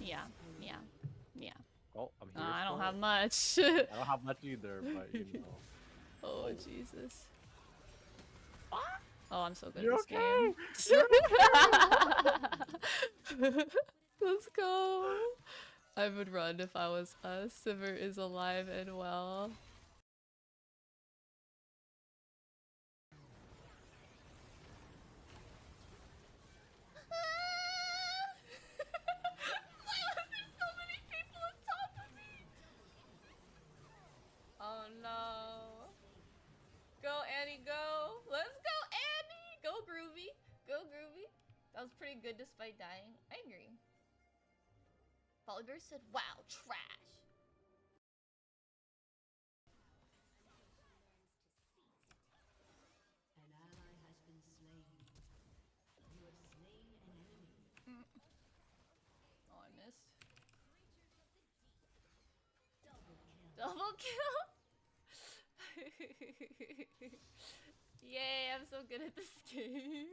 Yeah, yeah, yeah. Oh, I'm here. I don't for have it. much. I don't have much either, but you know. Oh, Jesus. Oh, I'm so good You're at this okay. game. You're okay. Let's go. I would run if I was us. Sivir is alive and well. Why was there so many people on top of me? Oh no. Go Annie, go. Let's go Annie. Go Groovy. Go Groovy. That was pretty good despite dying. I agree. Polybear said, wow, trash. An ally has been slain. You have slain an enemy. Oh, I missed. Double kill. Double kill. Yay, I'm so good at this game.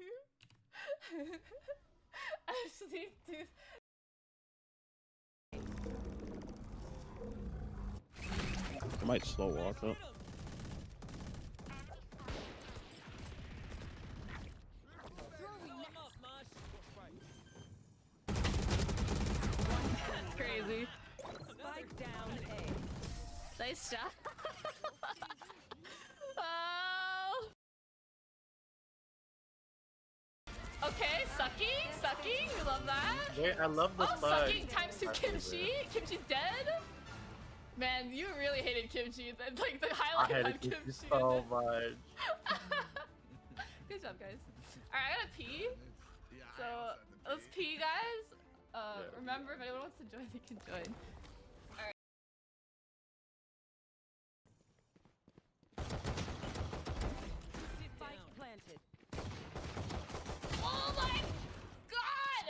Actually, dude. I might slow walk up. That's crazy. Spike down A. Nice job. Oh. Okay, sucking, sucking. We love that. Wait, I love the Oh, flag. sucking times 2 kimchi. Kimchi's dead. Man, you really hated kimchi. Like the I highlight hated on you kimchi. so much. Good job, guys. Alright, I gotta pee. So let's pee, guys. Remember, if anyone wants to join, they can join. Alright. Spike planted. Oh my god!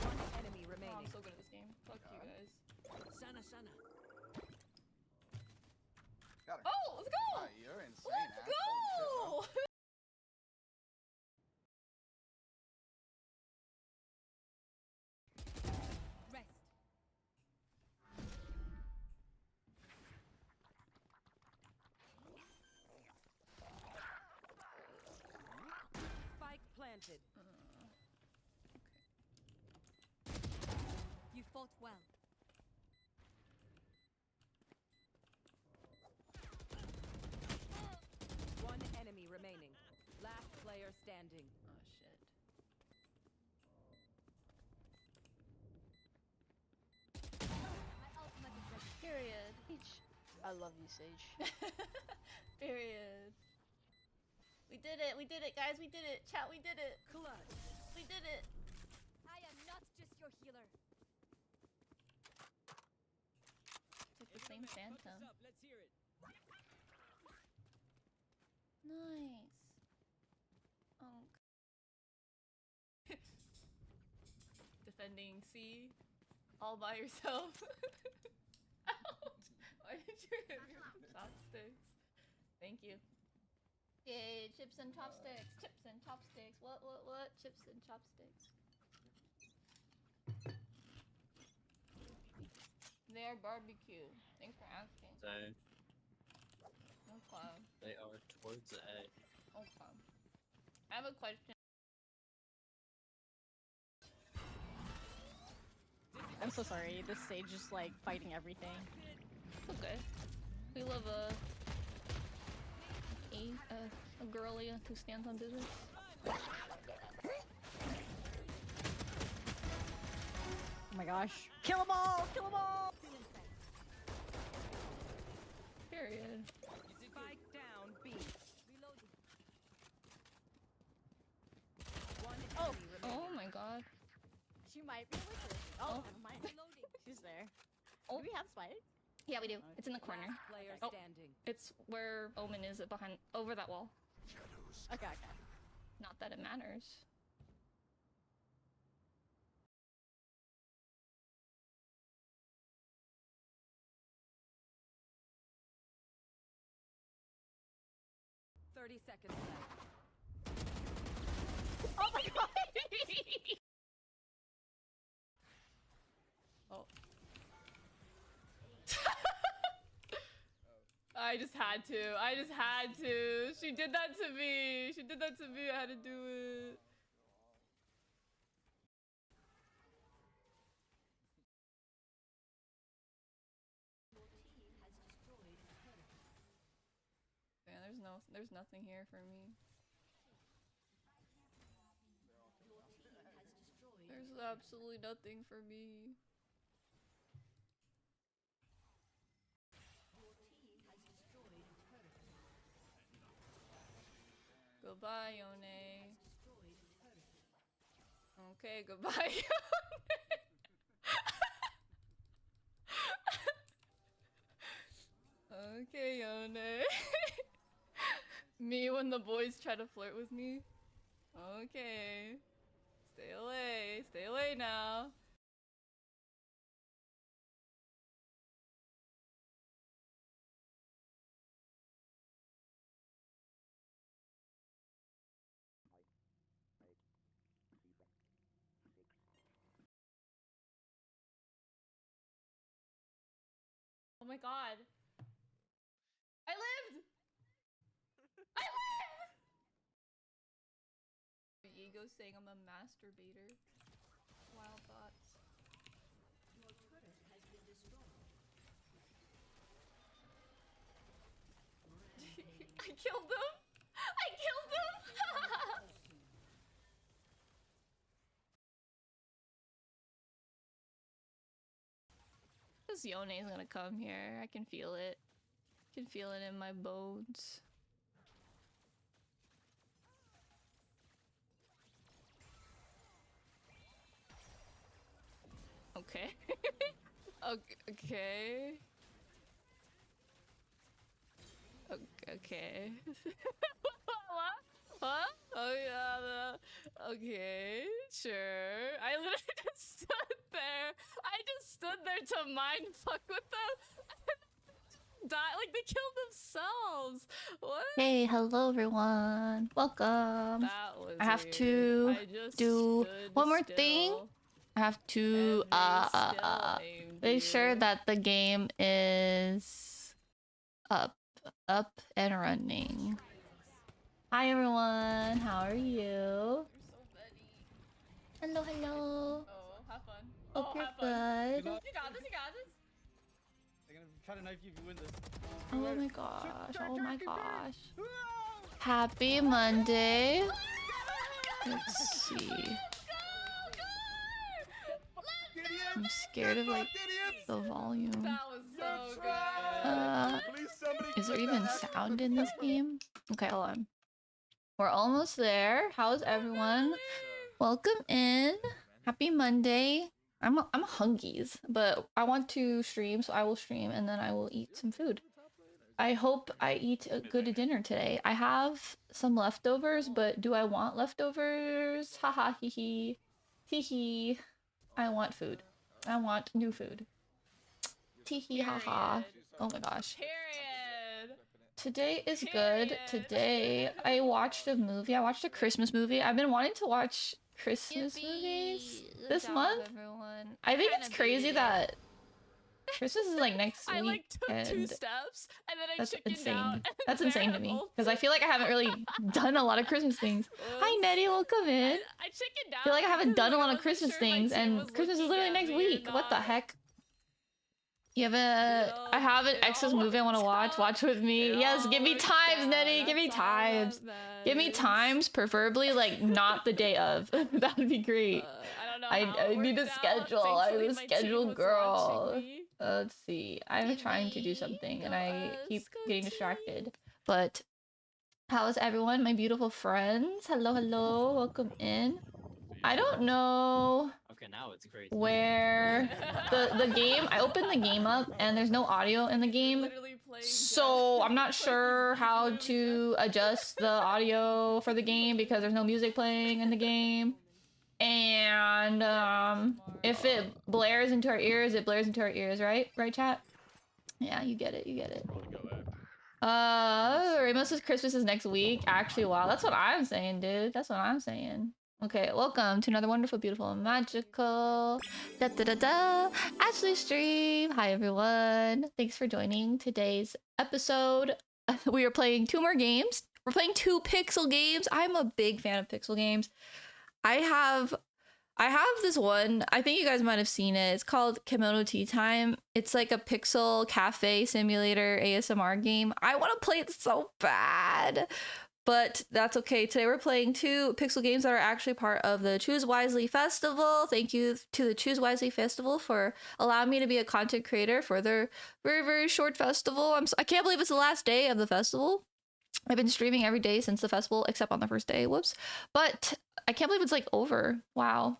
One enemy Oh, remaining. I'm so good at this game. Fuck you guys. Sana sana. Got her. Oh, let's go! Ah, you're insane, Let's Ash. Holy shit, go! Rest. Spike planted. You fought well. One enemy remaining. Last player standing. Oh shit. My ultimate is ready. Period. I love you, Sage. Period. We did it, guys, we did it. Chat, we did it. Clutch. We did it. I am not just your healer. Took the same phantom. Let's hear it. Nice. Oh. Defending C all by yourself. Ouch. Why did you hit me with chopsticks? Thank you. Yay, chips and chopsticks. Chips and chopsticks. What? Chips and chopsticks. They are barbecue. Thanks for asking. So No problem. they are towards A. Okay. I have a question. I'm so sorry. This Sage is like fighting everything. Okay. We love a girlie who stands on business. Oh my gosh. Kill them all! Kill them all! Period. Spike down B. Reloading. One Oh. enemy remaining. Oh my god. She might be with us. Oh, never mind. Reloading. She's there. Oh. Do we have spike? Yeah, we do. It's in the corner. Last player Oh. standing. It's where Omen is behind, over that wall. Okay. Not that it matters. 30 seconds left. Oh my god! Oh. I just had to. I just had to. She did that to me. She did that to me. I had to do it. Man, there's nothing here for me. There's absolutely nothing for me. Goodbye, Yone. Okay, goodbye, Yone. Okay, Yone. Me when the boys try to flirt with me? Okay. Stay away. Stay away now. Oh my god. I lived! I lived! Ego saying I'm a masturbator. Wild thoughts. Your turret has been destroyed. I killed them! I killed them! This Yone's gonna come here. I can feel it. I can feel it in my bones. Okay. Okay. Okay. What? What? Oh yeah. Okay. Sure. I literally just stood there. I just stood there to mind fuck with them. Die like they killed themselves. What? Hey, hello everyone. Welcome. That was I have weird. To I just do one more thing. I have to make sure that the game is up and running. Hi everyone, how are you? You're so funny. Hello, hello. Oh, have fun. Hope you're good. You got this, you got this. They're gonna try to knife you if you win this. Oh my gosh, oh my gosh. Happy Monday. Let's see. I'm scared of like the volume. That was so good. Is there even sound in this game? Okay, hold on. We're almost there. How's everyone? Welcome in. Happy Monday. I'm hungies, but I want to stream, so I will stream and then I will eat some food. I hope I eat a good dinner today. I have some leftovers, but do I want leftovers? Haha, hee hee. Hee hee. I want food. I want new food. Tee hee haha. Oh my gosh. Period. Today is good. Today I watched a movie. I watched a Christmas movie. I've been wanting to watch Christmas movies this month. Everyone. I think it's crazy that Christmas is like next week. I like took 2 steps and then I that's insane. Out that's insane to me because I feel like I haven't really done a lot of Christmas things. Hi Nettie, welcome in. I chickened out. I feel like I haven't done a lot of Christmas things and Christmas is literally next week. What the heck? You have a I have an X's movie I want to watch. Watch with me. Yes, give me times, Nettie. Give me times. Give me times, preferably like not the day of. That would be great. I don't know. I need a schedule. I'm a schedule girl. Let's see. I'm trying to do something and I keep getting distracted. But how's everyone? My beautiful friends. Hello, hello. Welcome in. I don't know. Okay, now it's crazy. Where the game, I opened the game up and there's no audio in the game. So I'm not sure how to adjust the audio for the game because there's no music playing in the game. And if it blares into our ears, it blares into our ears, right? Right, chat? Yeah, you get it, you get it. Ramos says Christmas is next week. Actually, wow, that's what I'm saying, dude. That's what I'm saying. Okay, welcome to another wonderful, beautiful, magical da da da da Ashley stream. Hi everyone. Thanks for joining today's episode. We are playing 2 more games. We're playing 2 pixel games. I'm a big fan of pixel games. I have this one. I think you guys might have seen it. It's called Kimono Tea Time. It's like a pixel cafe simulator ASMR game. I want to play it so bad, but that's okay. Today we're playing 2 pixel games that are actually part of the Choose Wisely Festival. Thank you to the Choose Wisely Festival for allowing me to be a content creator for their very, very short festival. I can't believe it's the last day of the festival. I've been streaming every day since the festival, except on the first day. Whoops. But I can't believe it's like over. Wow.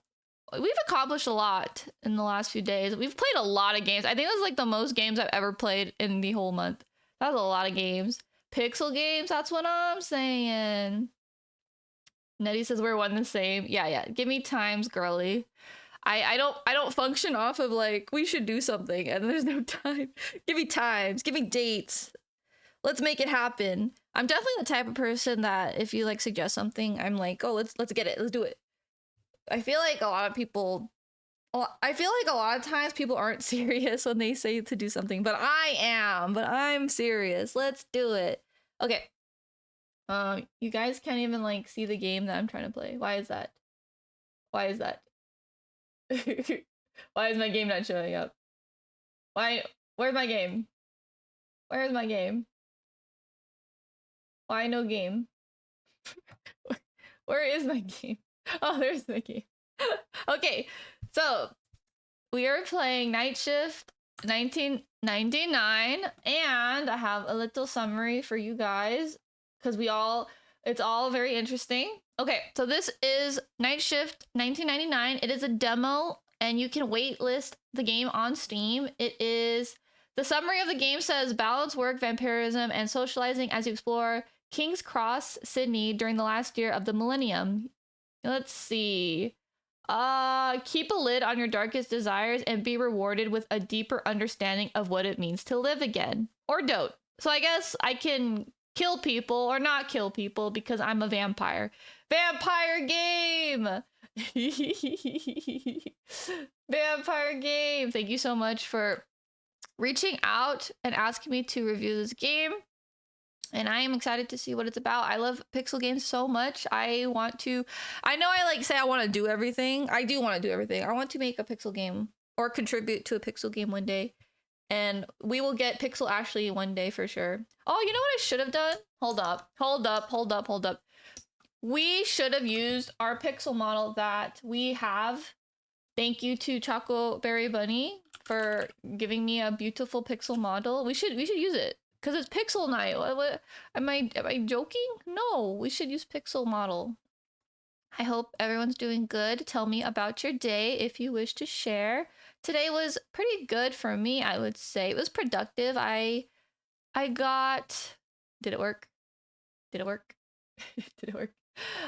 We've accomplished a lot in the last few days. We've played a lot of games. I think that's like the most games I've ever played in the whole month. That was a lot of games. Pixel games, that's what I'm saying. Nettie says we're one the same. Yeah. Give me times, girly. I don't function off of like we should do something and there's no time. Give me times, give me dates. Let's make it happen. I'm definitely the type of person that if you like suggest something, I'm like, oh, let's get it. Let's do it. I feel like a lot of times people aren't serious when they say to do something, but I'm serious. Let's do it. Okay. You guys can't even like see the game that I'm trying to play. Why is that? Why is my game not showing up? Where's my game? Where's my game? Why no game? Where is my game? Oh, there's the game. Okay, so we are playing Night Shift 1999, and I have a little summary for you guys because it's all very interesting. Okay, so this is Night Shift 1999. It is a demo, and you can waitlist the game on Steam. The summary of the game says balance work, vampirism, and socializing as you explore King's Cross, Sydney during the last year of the millennium. Let's see. Keep a lid on your darkest desires and be rewarded with a deeper understanding of what it means to live again. Or don't. So I guess I can kill people or not kill people because I'm a vampire. Vampire game! Vampire game! Thank you so much for reaching out and asking me to review this game. And I am excited to see what it's about. I love pixel games so much. I know I like say I want to do everything. I do want to do everything. I want to make a pixel game or contribute to a pixel game one day. And we will get Pixel Ashley one day for sure. Oh, you know what I should have done? Hold up. We should have used our pixel model that we have. Thank you to Choco Berry Bunny for giving me a beautiful pixel model. We should use it. Because it's pixel night. What am I joking? No, we should use pixel model. I hope everyone's doing good. Tell me about your day if you wish to share. Today was pretty good for me, I would say. It was productive. I got... Did it work? Did it work? Did it work?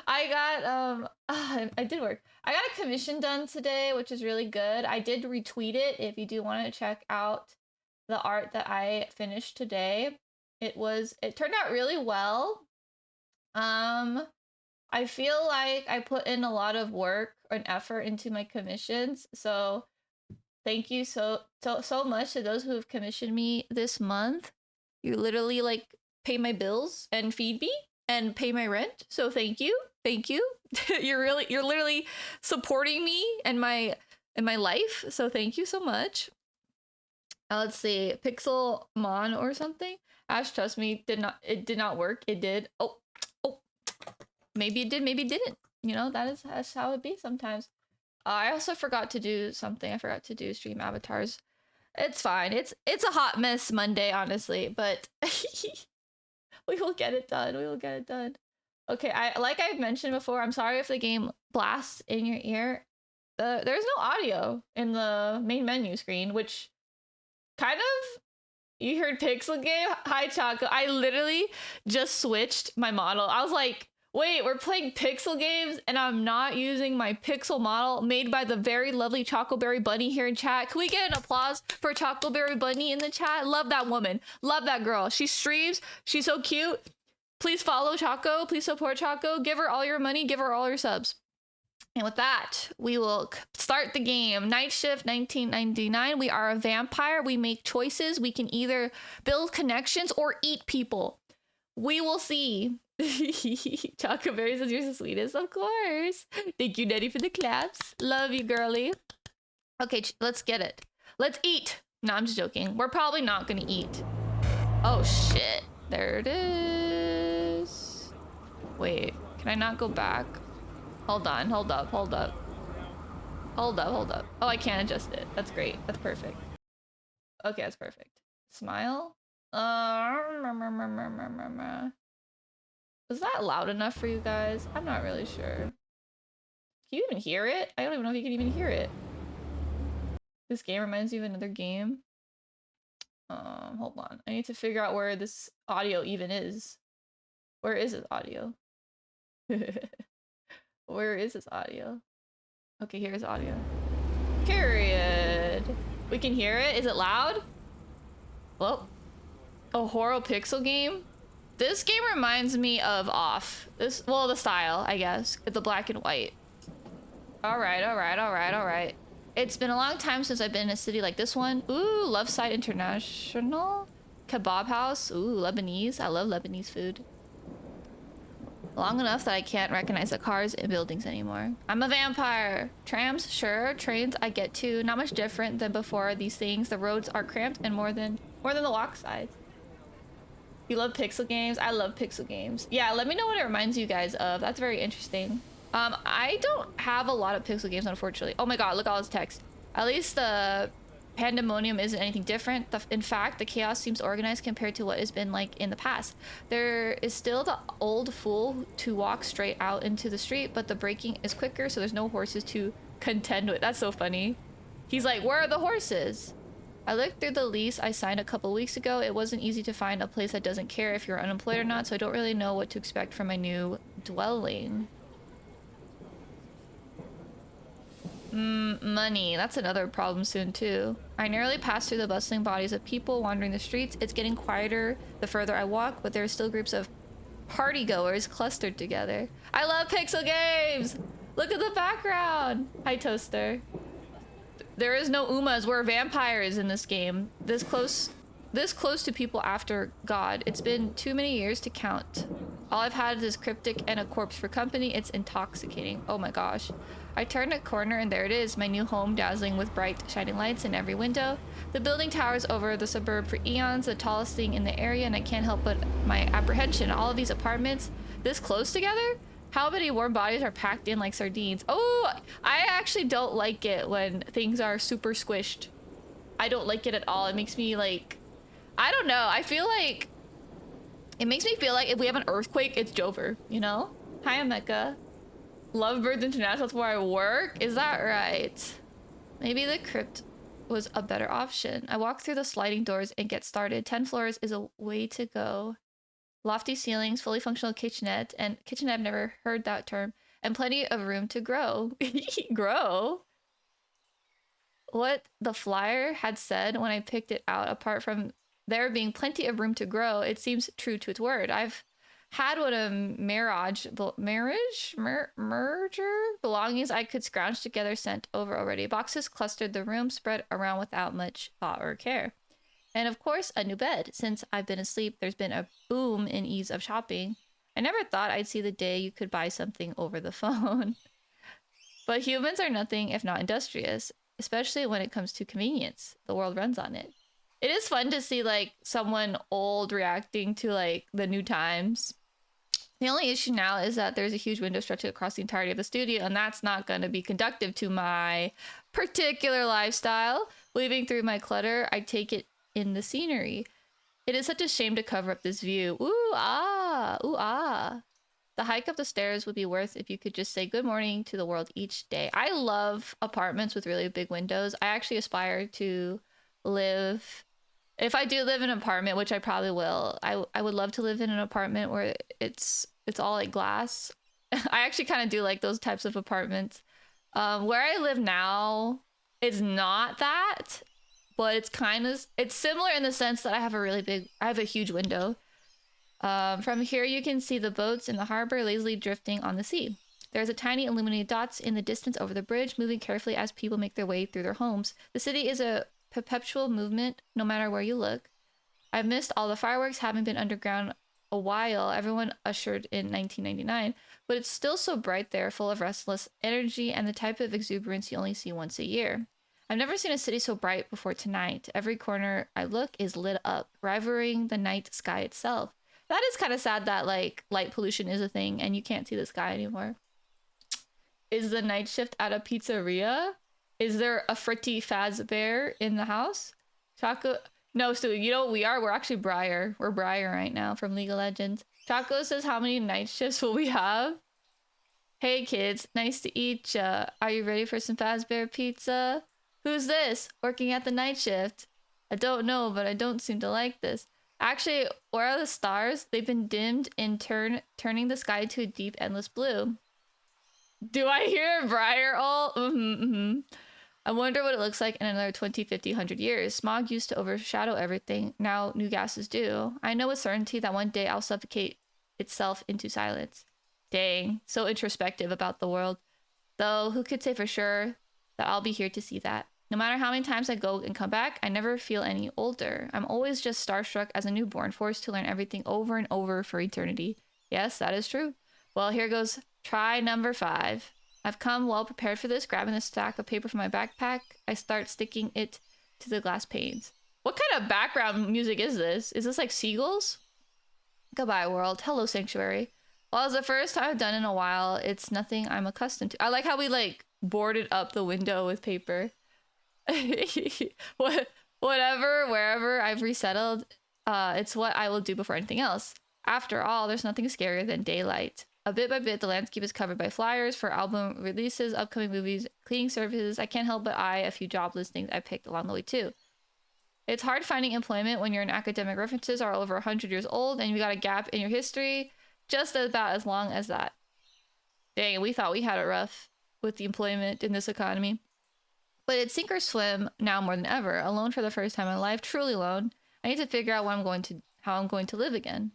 I did work. I got a commission done today, which is really good. I did retweet it if you do want to check out the art that I finished today. It turned out really well. I feel like I put in a lot of work and effort into my commissions. So thank you so much to those who have commissioned me this month. You literally like pay my bills and feed me and pay my rent. So thank you. You're literally supporting me and my life. So thank you so much. Let's see, Pixelmon or something. Ash, trust me, it did not work. It did. Oh, maybe it did, maybe it didn't. You know, that's how it be sometimes. I also forgot to do something. I forgot to do stream avatars. It's fine. It's a hot mess Monday, honestly, but we will get it done. Okay, like I mentioned before, I'm sorry if the game blasts in your ear. There's no audio in the main menu screen, which kind of, you heard pixel game? Hi, Choco. I literally just switched my model. I was like, Wait, we're playing pixel games and I'm not using my pixel model made by the very lovely Chocoberry Bunny here in chat. Can we get an applause for Chocoberry Bunny in the chat? Love that woman. Love that girl. She streams. She's so cute. Please follow Choco. Please support Choco. Give her all your money. Give her all your subs. And with that, we will start the game. Night Shift 1999. We are a vampire. We make choices. We can either build connections or eat people. We will see. Choco Berry says you're the sweetest, of course. Thank you, Nettie, for the claps. Love you, girly. Okay, let's get it. Let's eat. No, I'm just joking. We're probably not gonna eat. Oh shit. There it is. Wait, can I not go back? Hold on, hold up, hold up. Hold up, hold up. Oh, I can't adjust it. That's great. That's perfect. Okay, that's perfect. Smile. Is that loud enough for you guys? I'm not really sure. Can you even hear it? I don't even know if you can even hear it. This game reminds me of another game. Hold on. I need to figure out where this audio even is. Where is this audio? Where is this audio? Okay, here's audio. Period. We can hear it. Is it loud? Well, a horror pixel game. This game reminds me of Off. Well, the style, I guess. The black and white. All right, all right, all right, all right. It's been a long time since I've been in a city like this one. Ooh, Love Side International. Kebab House. Ooh, Lebanese. I love Lebanese food. Long enough that I can't recognize the cars and buildings anymore. I'm a vampire. Trams, sure. Trains, I get to. Not much different than before these things. The roads are cramped and more than the walk sides. You love pixel games? I love pixel games. Yeah, let me know what it reminds you guys of. That's very interesting. I don't have a lot of pixel games, unfortunately. Oh my god, look at all this text. At least the pandemonium isn't anything different. In fact, the chaos seems organized compared to what has been like in the past. There is still the old fool to walk straight out into the street, but the braking is quicker, so there's no horses to contend with. That's so funny. He's like, where are the horses? I looked through the lease I signed a couple weeks ago. It wasn't easy to find a place that doesn't care if you're unemployed or not, so I don't really know what to expect from my new dwelling. Money. That's another problem soon, too. I narrowly passed through the bustling bodies of people wandering the streets. It's getting quieter the further I walk, but there are still groups of partygoers clustered together. I love pixel games! Look at the background! Hi, Toaster. There is no Umas. We're vampires in this game. This close to people after God. It's been too many years to count. All I've had is cryptic and a corpse for company. It's intoxicating. Oh my gosh. I turned a corner and there it is, my new home dazzling with bright shining lights in every window. The building towers over the suburb for eons, the tallest thing in the area, and I can't help but my apprehension. All of these apartments this close together? How many warm bodies are packed in like sardines? Oh, I actually don't like it when things are super squished. I don't like it at all. It makes me like, I don't know. I feel like, it makes me feel like if we have an earthquake, it's Jover, you know? Hi, Emeka. Lovebirds International, that's where I work? Is that right? Maybe the crypt was a better option. I walk through the sliding doors and get started. 10 floors is a way to go. Lofty ceilings, fully functional kitchenette, and kitchenette, I've never heard that term, and plenty of room to grow. Grow? What the flyer had said when I picked it out, apart from there being plenty of room to grow, it seems true to its word. I've had what a merger belongings I could scrounge together sent over already. Boxes clustered the room, spread around without much thought or care. And of course, a new bed. Since I've been asleep, there's been a boom in ease of shopping. I never thought I'd see the day you could buy something over the phone. But humans are nothing if not industrious, especially when it comes to convenience. The world runs on it. It is fun to see like someone old reacting to like the new times. The only issue now is that there's a huge window stretching across the entirety of the studio, and that's not going to be conducive to my particular lifestyle. Weaving through my clutter, I take it in the scenery. It is such a shame to cover up this view. Ooh, ah, ooh, ah. The hike up the stairs would be worth if you could just say good morning to the world each day. I love apartments with really big windows. I actually aspire to live, if I do live in an apartment, which I probably will, I would love to live in an apartment where it's It's all like glass. I actually kind of do like those types of apartments. Where I live now, it's not that, but it's similar in the sense that I have a huge window. From here you can see the boats in the harbor lazily drifting on the sea. There's a tiny illuminated dots in the distance over the bridge, moving carefully as people make their way through their homes. The city is a perpetual movement, no matter where you look. I've missed all the fireworks, having been underground a while. Everyone ushered in 1999, but it's still so bright there, full of restless energy and the type of exuberance you only see once a year. I've never seen a city so bright before tonight. Every corner I look is lit up, rivaling the night sky itself. That is kind of sad that like light pollution is a thing and you can't see the sky anymore. Is the night shift at a pizzeria? Is there a Fritty Fazbear in the house? Chaco... No, Stu, you know what we are? We're actually Briar. We're Briar right now from League of Legends. Chaco says, how many night shifts will we have? Hey kids, nice to eat ya. Are you ready for some Fazbear pizza? Who's this? Working at the night shift? I don't know, but I don't seem to like this. Actually, where are the stars? They've been dimmed in turning the sky to a deep, endless blue. Do I hear Briar all? I wonder what it looks like in another 20, 50, 100 years. Smog used to overshadow everything. Now new gases do. I know with certainty that one day I'll suffocate itself into silence. Dang, so introspective about the world. Though, who could say for sure that I'll be here to see that? No matter how many times I go and come back, I never feel any older. I'm always just starstruck as a newborn, forced to learn everything over and over for eternity. Yes, that is true. Well, here goes try number 5. I've come well prepared for this, grabbing a stack of paper from my backpack. I start sticking it to the glass panes. What kind of background music is this? Is this like seagulls? Goodbye, world. Hello, sanctuary. Well, it's the first time I've done in a while. It's nothing I'm accustomed to. I like how we like boarded up the window with paper. Whatever, wherever I've resettled, it's what I will do before anything else. After all, there's nothing scarier than daylight. A bit by bit, the landscape is covered by flyers for album releases, upcoming movies, cleaning services. I can't help but eye a few job listings I picked along the way too. It's hard finding employment when your academic references are over 100 years old and you got a gap in your history just about as long as that. Dang, we thought we had it rough with the employment in this economy. But it's sink or swim now more than ever. Alone for the first time in my life, truly alone. I need to figure out how I'm going to live again.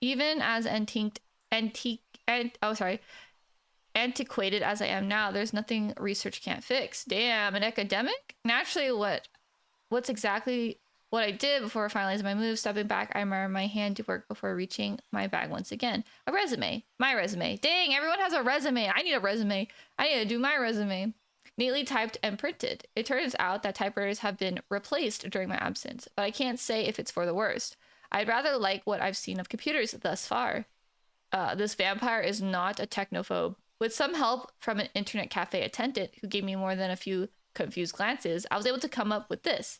Even as antiquated as I am now, there's nothing research can't fix. Damn, an academic? Naturally, what's exactly what I did before finalizing my move. Stepping back, I admire my handiwork before reaching my bag once again. A resume. My resume. Dang, everyone has a resume. I need a resume. I need to do my resume. Neatly typed and printed. It turns out that typewriters have been replaced during my absence, but I can't say if it's for the worst. I'd rather like what I've seen of computers thus far. This vampire is not a technophobe. With some help from an internet cafe attendant who gave me more than a few confused glances, I was able to come up with this.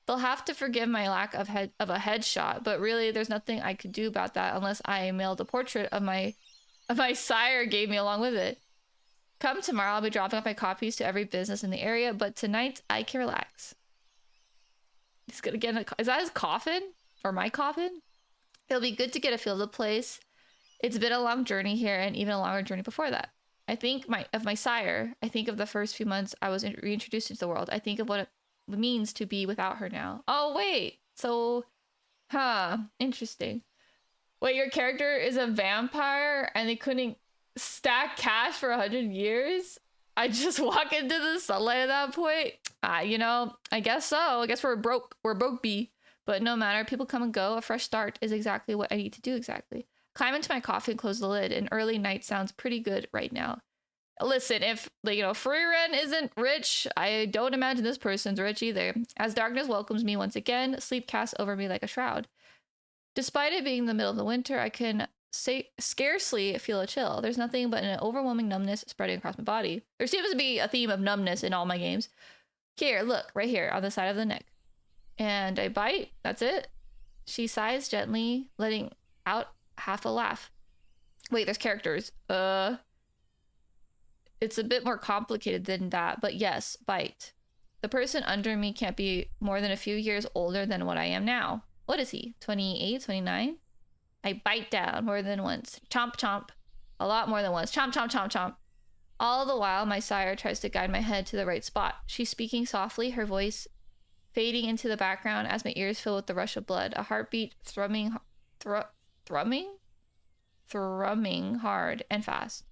They'll have to forgive my lack of a headshot, but really there's nothing I could do about that unless I mailed a portrait of my sire gave me along with it. Come tomorrow, I'll be dropping off my copies to every business in the area, but tonight I can relax. He's gonna get is that his coffin? Or my coffin? It'll be good to get a feel of the place. It's been a long journey here and even a longer journey before that. I think of my sire. I think of the first few months I was reintroduced into the world. I think of what it means to be without her now. Oh, wait. So, interesting. Wait, your character is a vampire and they couldn't stack cash for 100 years? I just walk into the sunlight at that point? You know, I guess so. I guess we're broke. We're broke bee. But no matter, people come and go. A fresh start is exactly what I need to do exactly. Climb into my coffin and close the lid. An early night sounds pretty good right now. Listen, if, free rent isn't rich, I don't imagine this person's rich either. As darkness welcomes me once again, sleep casts over me like a shroud. Despite it being the middle of the winter, I can scarcely feel a chill. There's nothing but an overwhelming numbness spreading across my body. There seems to be a theme of numbness in all my games. Here, look, right here on the side of the neck. And I bite. That's it. She sighs gently, letting out half a laugh. Wait, there's characters. It's a bit more complicated than that, but yes, bite. The person under me can't be more than a few years older than what I am now. What is he? 28, 29? I bite down more than once. Chomp, chomp. A lot more than once. Chomp, chomp, chomp, chomp. All the while, my sire tries to guide my head to the right spot. She's speaking softly, her voice fading into the background as my ears fill with the rush of blood. A heartbeat thrumming hard and fast.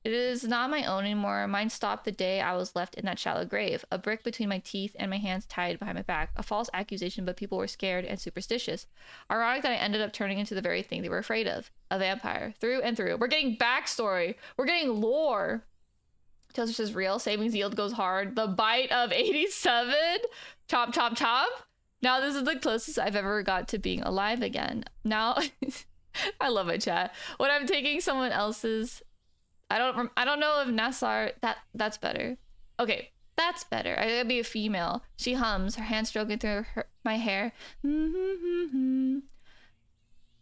It is not my own anymore. Mine stopped the day I was left in that shallow grave. A brick between my teeth and my hands tied behind my back. A false accusation, but people were scared and superstitious. Ironic that I ended up turning into the very thing they were afraid of. A vampire. Through and through. We're getting backstory. We're getting lore. Tells us is real. Savings yield goes hard. The bite of 87. Chop, chop, chop. Now this is the closest I've ever got to being alive again. Now, I love my chat. When I'm taking someone else's... I don't know if Nassar... That's better. Okay, that's better. I gotta be a female. She hums, her hand stroking through my hair.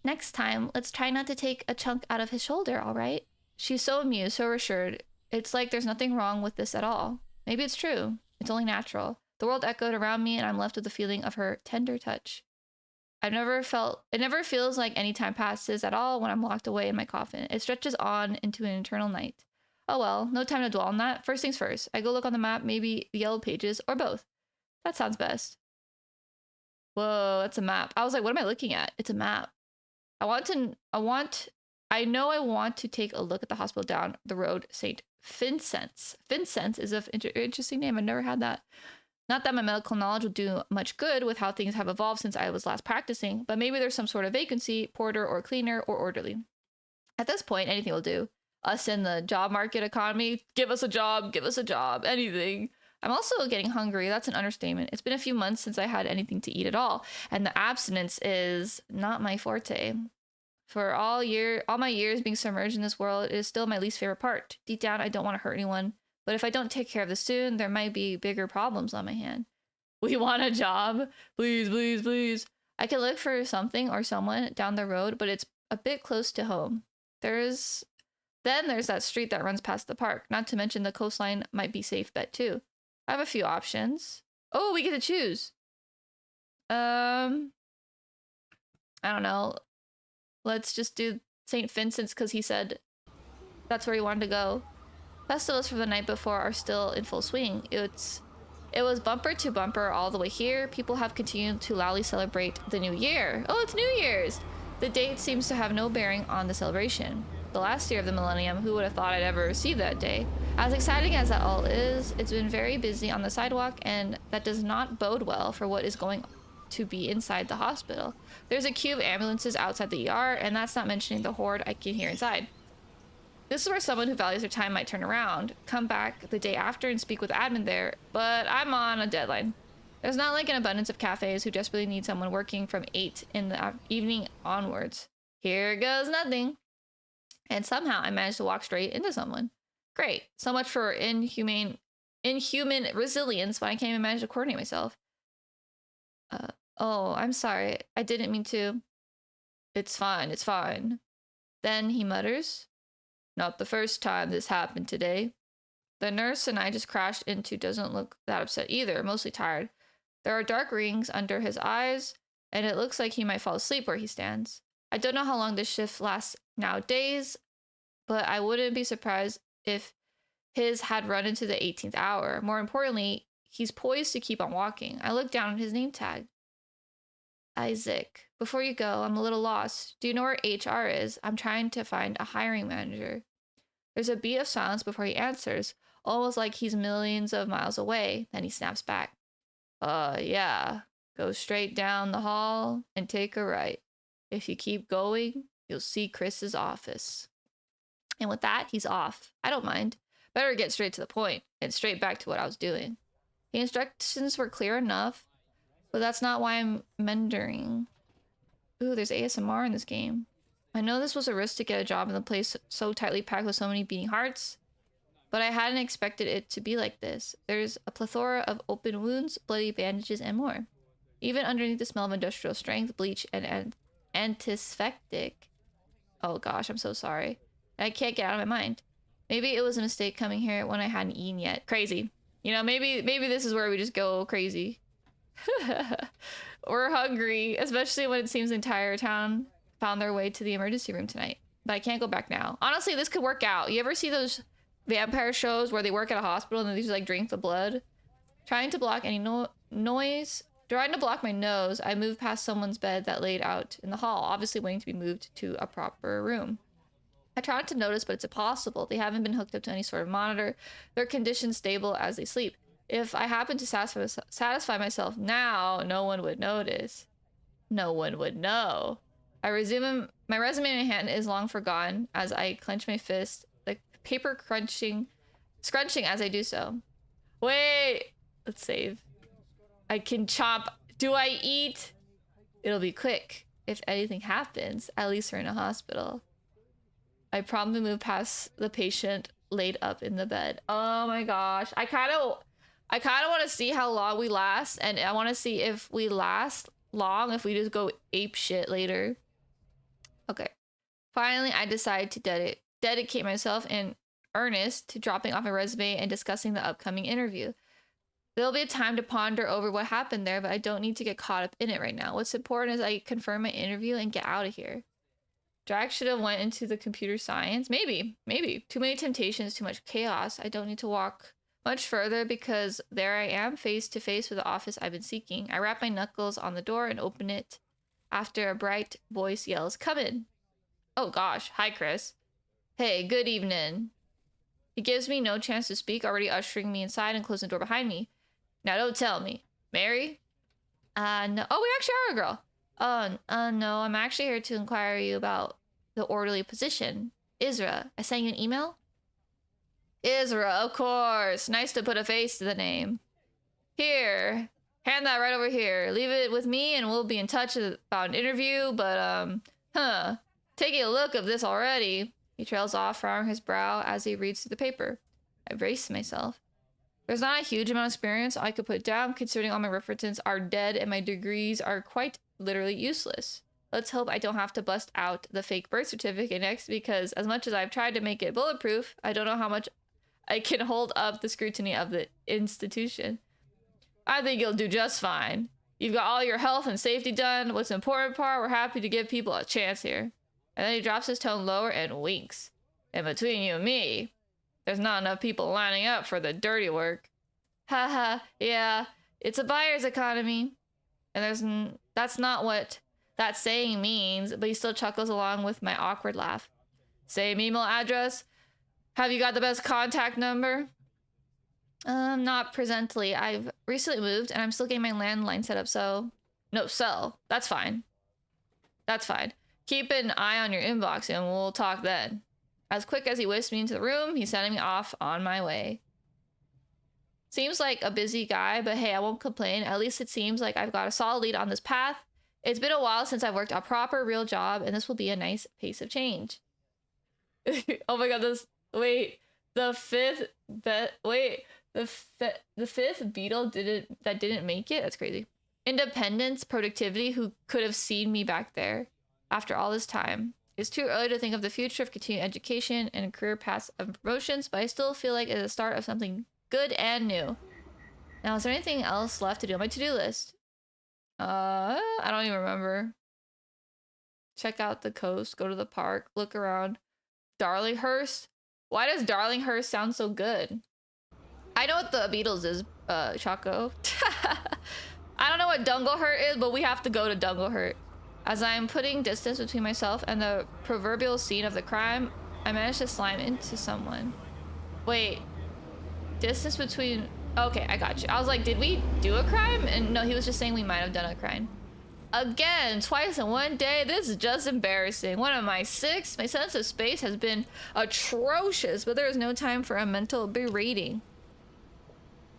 Next time, let's try not to take a chunk out of his shoulder, all right? She's so amused, so reassured. It's like there's nothing wrong with this at all. Maybe it's true. It's only natural. The world echoed around me, and I'm left with the feeling of her tender touch. It never feels like any time passes at all when I'm locked away in my coffin. It stretches on into an eternal night. Oh well, no time to dwell on that. First things first. I go look on the map, maybe the yellow pages, or both. That sounds best. Whoa, that's a map. I was like, what am I looking at? It's a map. I want to take a look at the hospital down the road, St. Vincent's. Vincent's is an interesting name. I've never had that. Not that my medical knowledge will do much good with how things have evolved since I was last practicing, but maybe there's some sort of vacancy, porter or cleaner or orderly. At this point, anything will do. Us in the job market economy, give us a job, anything. I'm also getting hungry. That's an understatement. It's been a few months since I had anything to eat at all, and the abstinence is not my forte. For all my years being submerged in this world, it is still my least favorite part. Deep down, I don't want to hurt anyone. But if I don't take care of this soon, there might be bigger problems on my hand. We want a job. Please, please, please. I could look for something or someone down the road, but it's a bit close to home. There's that street that runs past the park. Not to mention the coastline might be safe bet too. I have a few options. Oh, we get to choose. I don't know. Let's just do St. Vincent's because he said that's where he wanted to go. Festivals from the night before are still in full swing. It was bumper to bumper all the way here. People have continued to loudly celebrate the new year. Oh, it's New Year's! The date seems to have no bearing on the celebration. The last year of the millennium, who would have thought I'd ever see that day? As exciting as that all is, it's been very busy on the sidewalk, and that does not bode well for what is going to be inside the hospital. There's a queue of ambulances outside the ER, and that's not mentioning the horde I can hear inside. This is where someone who values their time might turn around, come back the day after and speak with admin there, but I'm on a deadline. There's not like an abundance of cafes who desperately need someone working from 8 in the evening onwards. Here goes nothing. And somehow I managed to walk straight into someone. Great. So much for inhuman resilience when I can't even manage to coordinate myself. Oh, I'm sorry. I didn't mean to. It's fine, it's fine. Then he mutters. Not the first time this happened today. The nurse and I just crashed into doesn't look that upset either, mostly tired. There are dark rings under his eyes, and it looks like he might fall asleep where he stands. I don't know how long this shift lasts nowadays, but I wouldn't be surprised if his had run into the 18th hour. More importantly, he's poised to keep on walking. I look down at his name tag. Isaac. Before you go, I'm a little lost. Do you know where HR is? I'm trying to find a hiring manager. There's a beat of silence before he answers, almost like he's millions of miles away. Then he snaps back. Yeah. Go straight down the hall and take a right. If you keep going, you'll see Chris's office. And with that, he's off. I don't mind. Better get straight to the point and straight back to what I was doing. The instructions were clear enough, but that's not why I'm mentoring. Ooh, there's ASMR in this game. I know this was a risk to get a job in the place so tightly packed with so many beating hearts, but I hadn't expected it to be like this. There's a plethora of open wounds, bloody bandages, and more. Even underneath the smell of industrial strength, bleach, and antiseptic. Oh gosh, I'm so sorry. I can't get out of my mind. Maybe it was a mistake coming here when I hadn't eaten yet. Crazy. You know, maybe this is where we just go crazy. We're hungry, especially when it seems the entire town found their way to the emergency room tonight. But I can't go back now. Honestly, this could work out. You ever see those vampire shows where they work at a hospital and they just like drink the blood? Trying to block any noise. Trying to block my nose, I moved past someone's bed that laid out in the hall, obviously waiting to be moved to a proper room. I try not to notice, but it's impossible. They haven't been hooked up to any sort of monitor. Their condition's stable as they sleep. If I happen to satisfy myself now, no one would notice. No one would know. I resume. My resume in my hand is long forgotten as I clench my fist, the paper scrunching as I do so. Wait! Let's save. I can chop. Do I eat? It'll be quick. If anything happens, at least we're in a hospital. I promptly move past the patient laid up in the bed. Oh my gosh. I kind of want to see how long we last, and I want to see if we last long, if we just go ape shit later. Okay. Finally, I decide to dedicate myself in earnest to dropping off my resume and discussing the upcoming interview. There'll be a time to ponder over what happened there, but I don't need to get caught up in it right now. What's important is I confirm my interview and get out of here. Drag should have went into the computer science. Maybe. Too many temptations, too much chaos. I don't need to walk much further because there I am, face to face with the office I've been seeking. I wrap my knuckles on the door and open it after a bright voice yells, "Come in." Oh gosh. Hi, Chris. Hey, good evening. He gives me no chance to speak, already ushering me inside and closing the door behind me. Now don't tell me. Mary? No. Oh, we actually are a girl. No, I'm actually here to inquire you about the orderly position. Isra, I sent you an email? Isra, of course. Nice to put a face to the name. Here, hand that right over here. Leave it with me and we'll be in touch about an interview, but, taking a look of this already. He trails off, frowning his brow as he reads through the paper. I brace myself. There's not a huge amount of experience I could put down, considering all my references are dead and my degrees are quite literally useless. Let's hope I don't have to bust out the fake birth certificate next, because as much as I've tried to make it bulletproof, I don't know how much I can hold up the scrutiny of the institution. I think you'll do just fine. You've got all your health and safety done. What's the important part? We're happy to give people a chance here. And then he drops his tone lower and winks. And between you and me, there's not enough people lining up for the dirty work. Haha, yeah, it's a buyer's economy. And that's not what that saying means, but he still chuckles along with my awkward laugh. Same email address? Have you got the best contact number? Not presently. I've recently moved and I'm still getting my landline set up, so... No, cell. That's fine. That's fine. Keep an eye on your inbox and we'll talk then. As quick as he whisks me into the room, he's sending me off on my way. Seems like a busy guy, but hey, I won't complain. At least it seems like I've got a solid lead on this path. It's been a while since I've worked a proper, real job, and this will be a nice pace of change. Oh my god, the fifth beetle didn't make it? That's crazy. Independence, productivity, who could have seen me back there after all this time? It's too early to think of the future of continuing education and career paths of promotions, but I still feel like it's the start of something good and new. Now, is there anything else left to do on my to-do list? I don't even remember. Check out the coast, go to the park, look around. Darlinghurst? Why does Darlinghurst sound so good? I know what the Beatles is, Chaco. I don't know what Dunglehurt is, but we have to go to Dunglehurt. As I am putting distance between myself and the proverbial scene of the crime, I managed to slime into someone. Wait. Distance between... Okay, I got you. I was like, did we do a crime? And no, he was just saying we might have done a crime. Again, twice in one day. This is just embarrassing. One of my 6. My sense of space has been atrocious, but there is no time for a mental berating.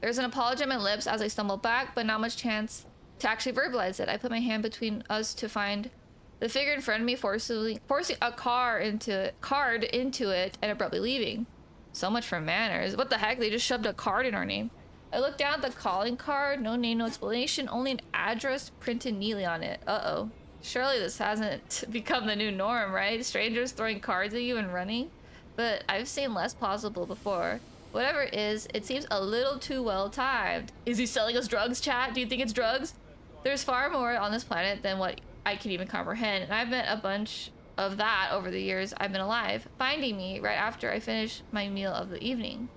There's an apology on my lips as I stumble back, but not much chance to actually verbalize it. I put my hand between us to find the figure in front of me, forcing a card into it and abruptly leaving. So much for manners. What the heck? They just shoved a card in our name. I looked down at the calling card. No name, no explanation. Only an address printed neatly on it. Uh-oh. Surely this hasn't become the new norm, right? Strangers throwing cards at you and running? But I've seen less plausible before. Whatever it is, it seems a little too well timed. Is he selling us drugs, chat? Do you think it's drugs? There's far more on this planet than what I can even comprehend. And I've met a bunch of that over the years I've been alive, finding me right after I finish my meal of the evening.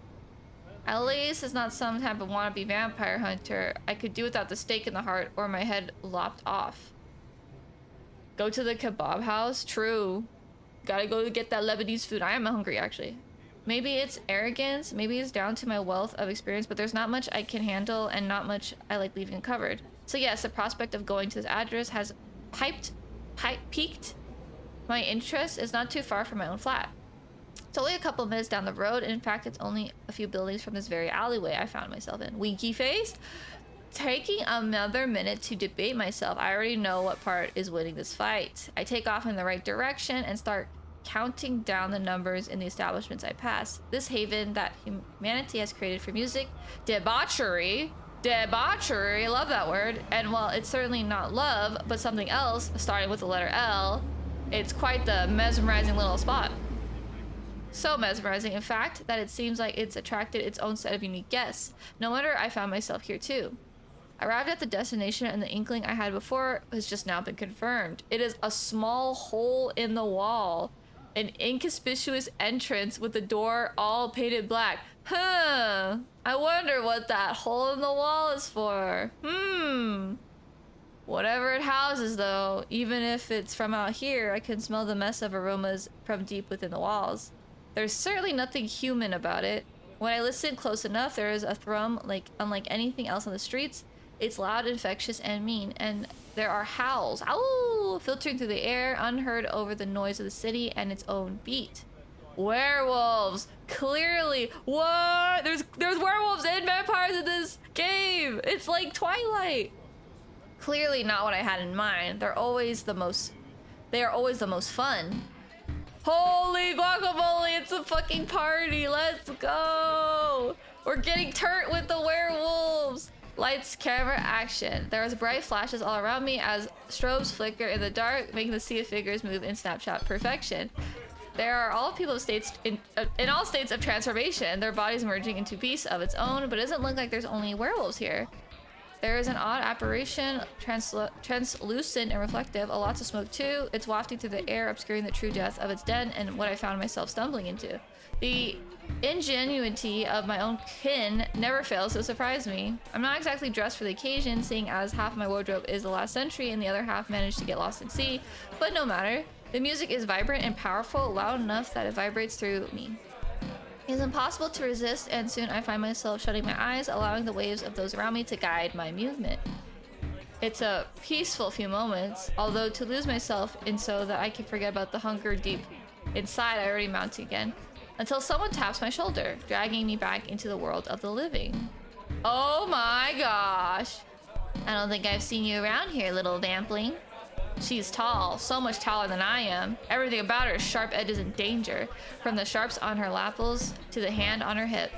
At least it's not some type of wannabe vampire hunter. I could do without the stake in the heart or my head lopped off. Go to the kebab house? True. Gotta go get that Lebanese food. I am hungry, actually. Maybe it's arrogance, maybe it's down to my wealth of experience, but there's not much I can handle and not much I like leaving uncovered. So yes, the prospect of going to this address has piqued my interest. Is not too far from my own flat. It's only a couple minutes down the road. In fact, it's only a few buildings from this very alleyway I found myself in. Winky faced? Taking another minute to debate myself. I already know what part is winning this fight. I take off in the right direction and start counting down the numbers in the establishments I pass. This haven that humanity has created for music. Debauchery. Debauchery. Love that word. And while it's certainly not love, but something else, starting with the letter L, it's quite the mesmerizing little spot. So mesmerizing, in fact, that it seems like it's attracted its own set of unique guests. No wonder I found myself here too. I arrived at the destination and the inkling I had before has just now been confirmed. It is a small hole in the wall. An inconspicuous entrance with the door all painted black. Huh. I wonder what that hole in the wall is for. Whatever it houses, though, even if it's from out here, I can smell the mess of aromas from deep within the walls. There's certainly nothing human about it. When I listen close enough, there is a thrum unlike anything else on the streets. It's loud, infectious, and mean, and there are howls, ow, filtering through the air, unheard over the noise of the city and its own beat. Werewolves, clearly. What? There's werewolves and vampires in this game. It's like Twilight. Clearly not what I had in mind. They are always the most fun. Holy guacamole, it's a fucking party. Let's go. We're getting turnt with the werewolves. Lights, camera, action. There was bright flashes all around me as strobes flicker in the dark, making the sea of figures move in snapshot perfection. There are all people of states in all states of transformation, their bodies merging into beasts of its own, but it doesn't look like there's only werewolves here. There is an odd apparition, translucent and reflective, a lot of smoke too. It's wafting through the air, obscuring the true depth of its den and what I found myself stumbling into. The ingenuity of my own kin never fails to surprise me. I'm not exactly dressed for the occasion, seeing as half my wardrobe is the last century and the other half managed to get lost in sea, but no matter. The music is vibrant and powerful, loud enough that it vibrates through me. It is impossible to resist, and soon I find myself shutting my eyes, allowing the waves of those around me to guide my movement. It's a peaceful few moments, although to lose myself in so that I can forget about the hunger deep inside I already mount again, until someone taps my shoulder, dragging me back into the world of the living. Oh my gosh. I don't think I've seen you around here, little vampling. She's tall, so much taller than I am. Everything about her is sharp edges and danger, from the sharps on her lapels to the hand on her hip.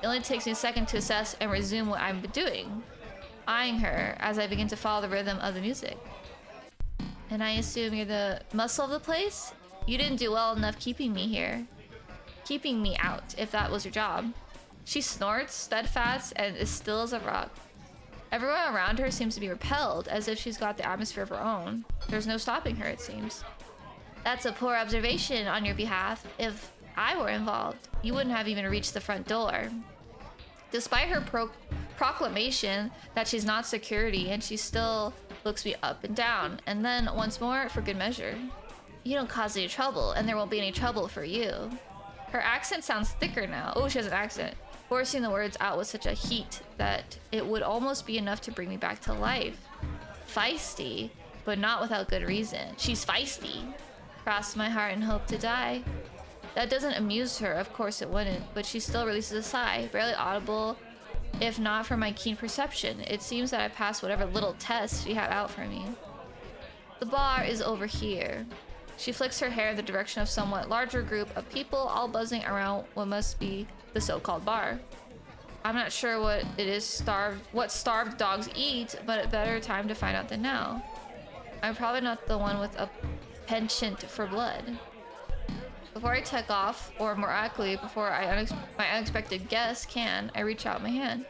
It only takes me a second to assess and resume what I'm doing, eyeing her as I begin to follow the rhythm of the music. And I assume you're the muscle of the place? You didn't do well enough keeping me here. Keeping me out, if that was your job. She snorts, steadfast, and as still as a rock. Everyone around her seems to be repelled, as if she's got the atmosphere of her own. There's no stopping her, it seems. That's a poor observation on your behalf. If I were involved, you wouldn't have even reached the front door. Despite her proclamation that she's not security, and she still looks me up and down, and then once more for good measure. You don't cause any trouble, and there won't be any trouble for you. Her accent sounds thicker now. Oh, she has an accent. Forcing the words out with such a heat that it would almost be enough to bring me back to life. Feisty, but not without good reason. She's feisty. Cross my heart and hope to die. That doesn't amuse her, of course it wouldn't, but she still releases a sigh, barely audible, if not for my keen perception. It seems that I passed whatever little test she had out for me. The bar is over here. She flicks her hair in the direction of a somewhat larger group of people, all buzzing around what must be the so-called bar. I'm not sure what it is what starved dogs eat, but a better time to find out than now. I'm probably not the one with a penchant for blood. Before I take off, or more accurately, before my unexpected guest can, I reach out my hand.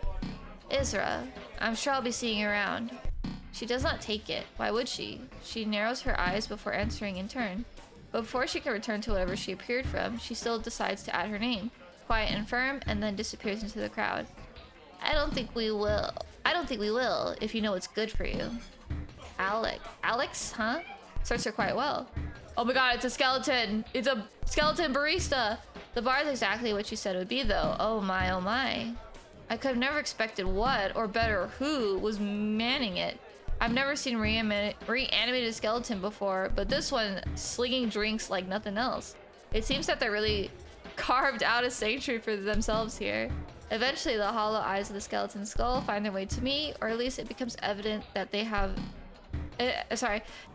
Isra, I'm sure I'll be seeing you around. She does not take it. Why would she? She narrows her eyes before answering in turn. But before she can return to whatever she appeared from, she still decides to add her name. Quiet and firm, and then disappears into the crowd. I don't think we will, if you know what's good for you. Alex, huh? Starts her quite well. Oh my god, it's a skeleton! It's a skeleton barista! The bar is exactly what she said it would be, though. Oh my, oh my. I could have never expected what, or better, who, was manning it. I've never seen reanimated skeleton before, but this one slinging drinks like nothing else. It seems that they're really carved out a sanctuary for themselves here. Eventually, the hollow eyes of the skeleton skull find their way to me, or at least it becomes evident that they have...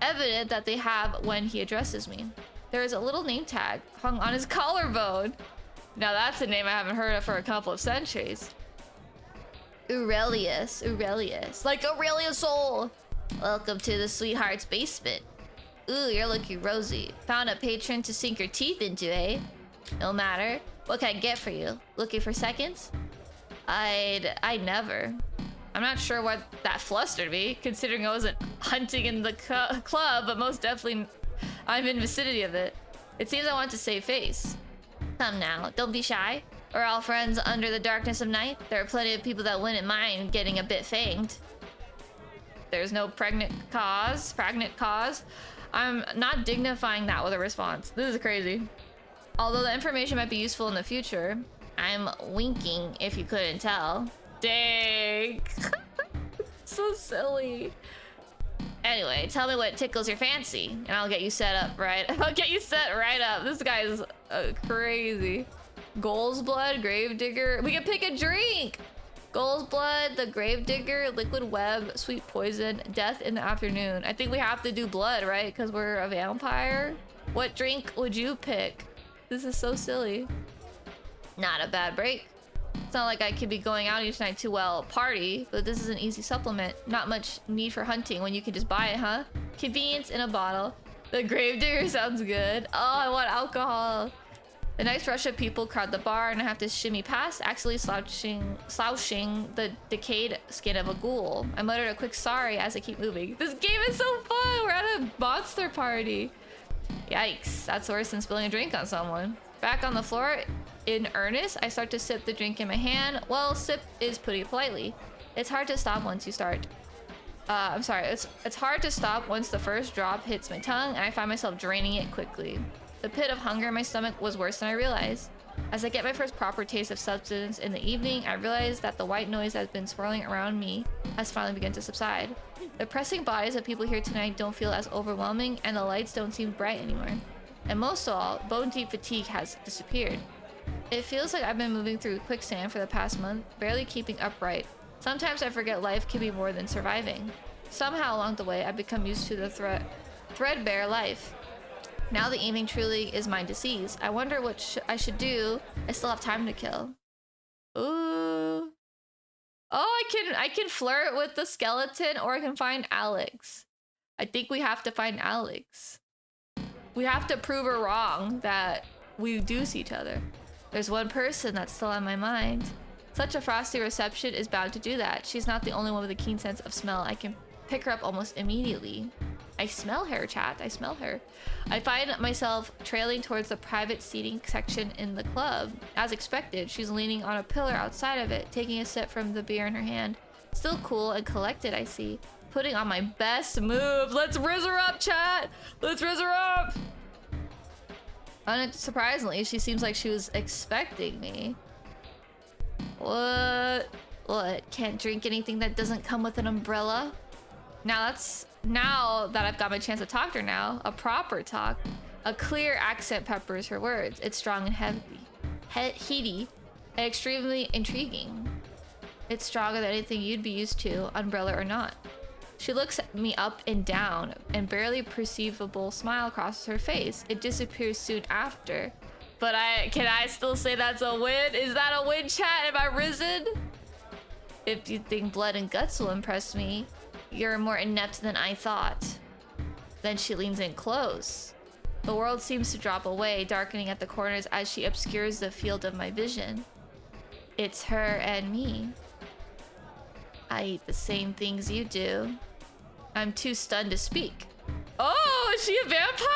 evident that they have when he addresses me. There is a little name tag hung on his collarbone. Now that's a name I haven't heard of for a couple of centuries. Aurelius. Like Aurelius Soul. Welcome to the sweetheart's basement. Ooh, you're looking rosy. Found a patron to sink your teeth into, eh? No matter. What can I get for you? Looking for seconds? I'd never. I'm not sure what that flustered me, considering I wasn't hunting in the club, but most definitely I'm in vicinity of it. It seems I want to save face. Come now, don't be shy. We're all friends under the darkness of night. There are plenty of people that wouldn't mind getting a bit fanged. There's no pregnant cause. I'm not dignifying that with a response. This is crazy. Although the information might be useful in the future, I'm winking if you couldn't tell. Dang. So silly. Anyway, tell me what tickles your fancy, and I'll get you set up right. I'll get you set right up. This guy is crazy. Goal's blood, gravedigger. We can pick a drink. Goal's blood, the gravedigger, liquid web, sweet poison, death in the afternoon. I think we have to do blood, right? Because we're a vampire. What drink would you pick? This is so silly. Not a bad break. It's not like I could be going out each night to, well, party, but this is an easy supplement. Not much need for hunting when you can just buy it, huh? Convenience in a bottle. The gravedigger sounds good. Oh, I want alcohol. The next rush of people crowd the bar and I have to shimmy past, actually slouching the decayed skin of a ghoul. I muttered a quick sorry as I keep moving. This game is so fun! We're at a monster party. Yikes, that's worse than spilling a drink on someone. Back on the floor, in earnest, I start to sip the drink in my hand. Well, sip is putting it politely. It's hard to stop once you start. It's hard to stop once the first drop hits my tongue and I find myself draining it quickly. The pit of hunger in my stomach was worse than I realized. As I get my first proper taste of substance in the evening, I realize that the white noise that has been swirling around me has finally begun to subside. The pressing bodies of people here tonight don't feel as overwhelming and the lights don't seem bright anymore. And most of all, bone-deep fatigue has disappeared. It feels like I've been moving through quicksand for the past month, barely keeping upright. Sometimes I forget life can be more than surviving. Somehow along the way, I've become used to the threadbare life. Now the evening truly is mine to seize. I wonder what I should do. I still have time to kill. Ooh. Oh, I can flirt with the skeleton or I can find Alex. I think we have to find Alex. We have to prove her wrong that we do see each other. There's one person that's still on my mind. Such a frosty reception is bound to do that. She's not the only one with a keen sense of smell. I can pick her up almost immediately. I smell her, chat. I smell her. I find myself trailing towards the private seating section in the club. As expected, she's leaning on a pillar outside of it, taking a sip from the beer in her hand. Still cool and collected, I see. Putting on my best move. Let's rizz her up, chat! Let's rizz her up! Unsurprisingly, she seems like she was expecting me. What? Can't drink anything that doesn't come with an umbrella? Now that I've got my chance to talk to her now, a proper talk, a clear accent peppers her words. It's strong and heady, and extremely intriguing. It's stronger than anything you'd be used to, umbrella or not. She looks at me up and down, and barely perceivable smile crosses her face. It disappears soon after. But can I still say that's a win? Is that a win, chat? Am I risen? If you think blood and guts will impress me, you're more inept than I thought. Then she leans in close. The world seems to drop away, darkening at the corners as she obscures the field of my vision. It's her and me. I eat the same things you do. I'm too stunned to speak. Oh, is she a vampire?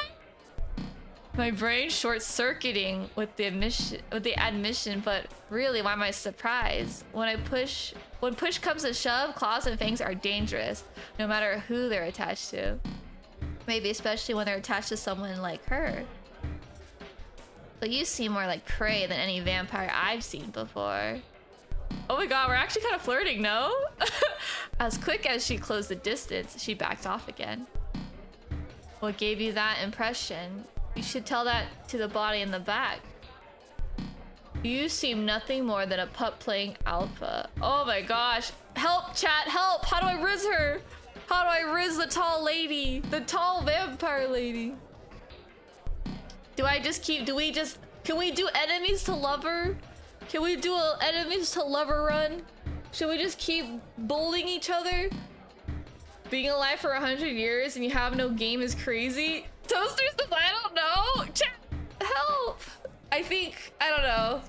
My brain short-circuiting with the admission, but really, why am I surprised? When push comes to shove, claws and fangs are dangerous, no matter who they're attached to. Maybe especially when they're attached to someone like her. But you seem more like prey than any vampire I've seen before. Oh my god, we're actually kind of flirting, no? As quick as she closed the distance, she backed off again. What gave you that impression? You should tell that to the body in the back. You seem nothing more than a pup playing alpha. Oh my gosh. Help, chat, help! How do I riz her? How do I riz the tall lady? The tall vampire lady. Can we do enemies to lover? Can we do a enemies to lover run? Should we just keep bullying each other? Being alive for 100 years and you have no game is crazy? Toasters, I don't know. Chat, help. I don't know.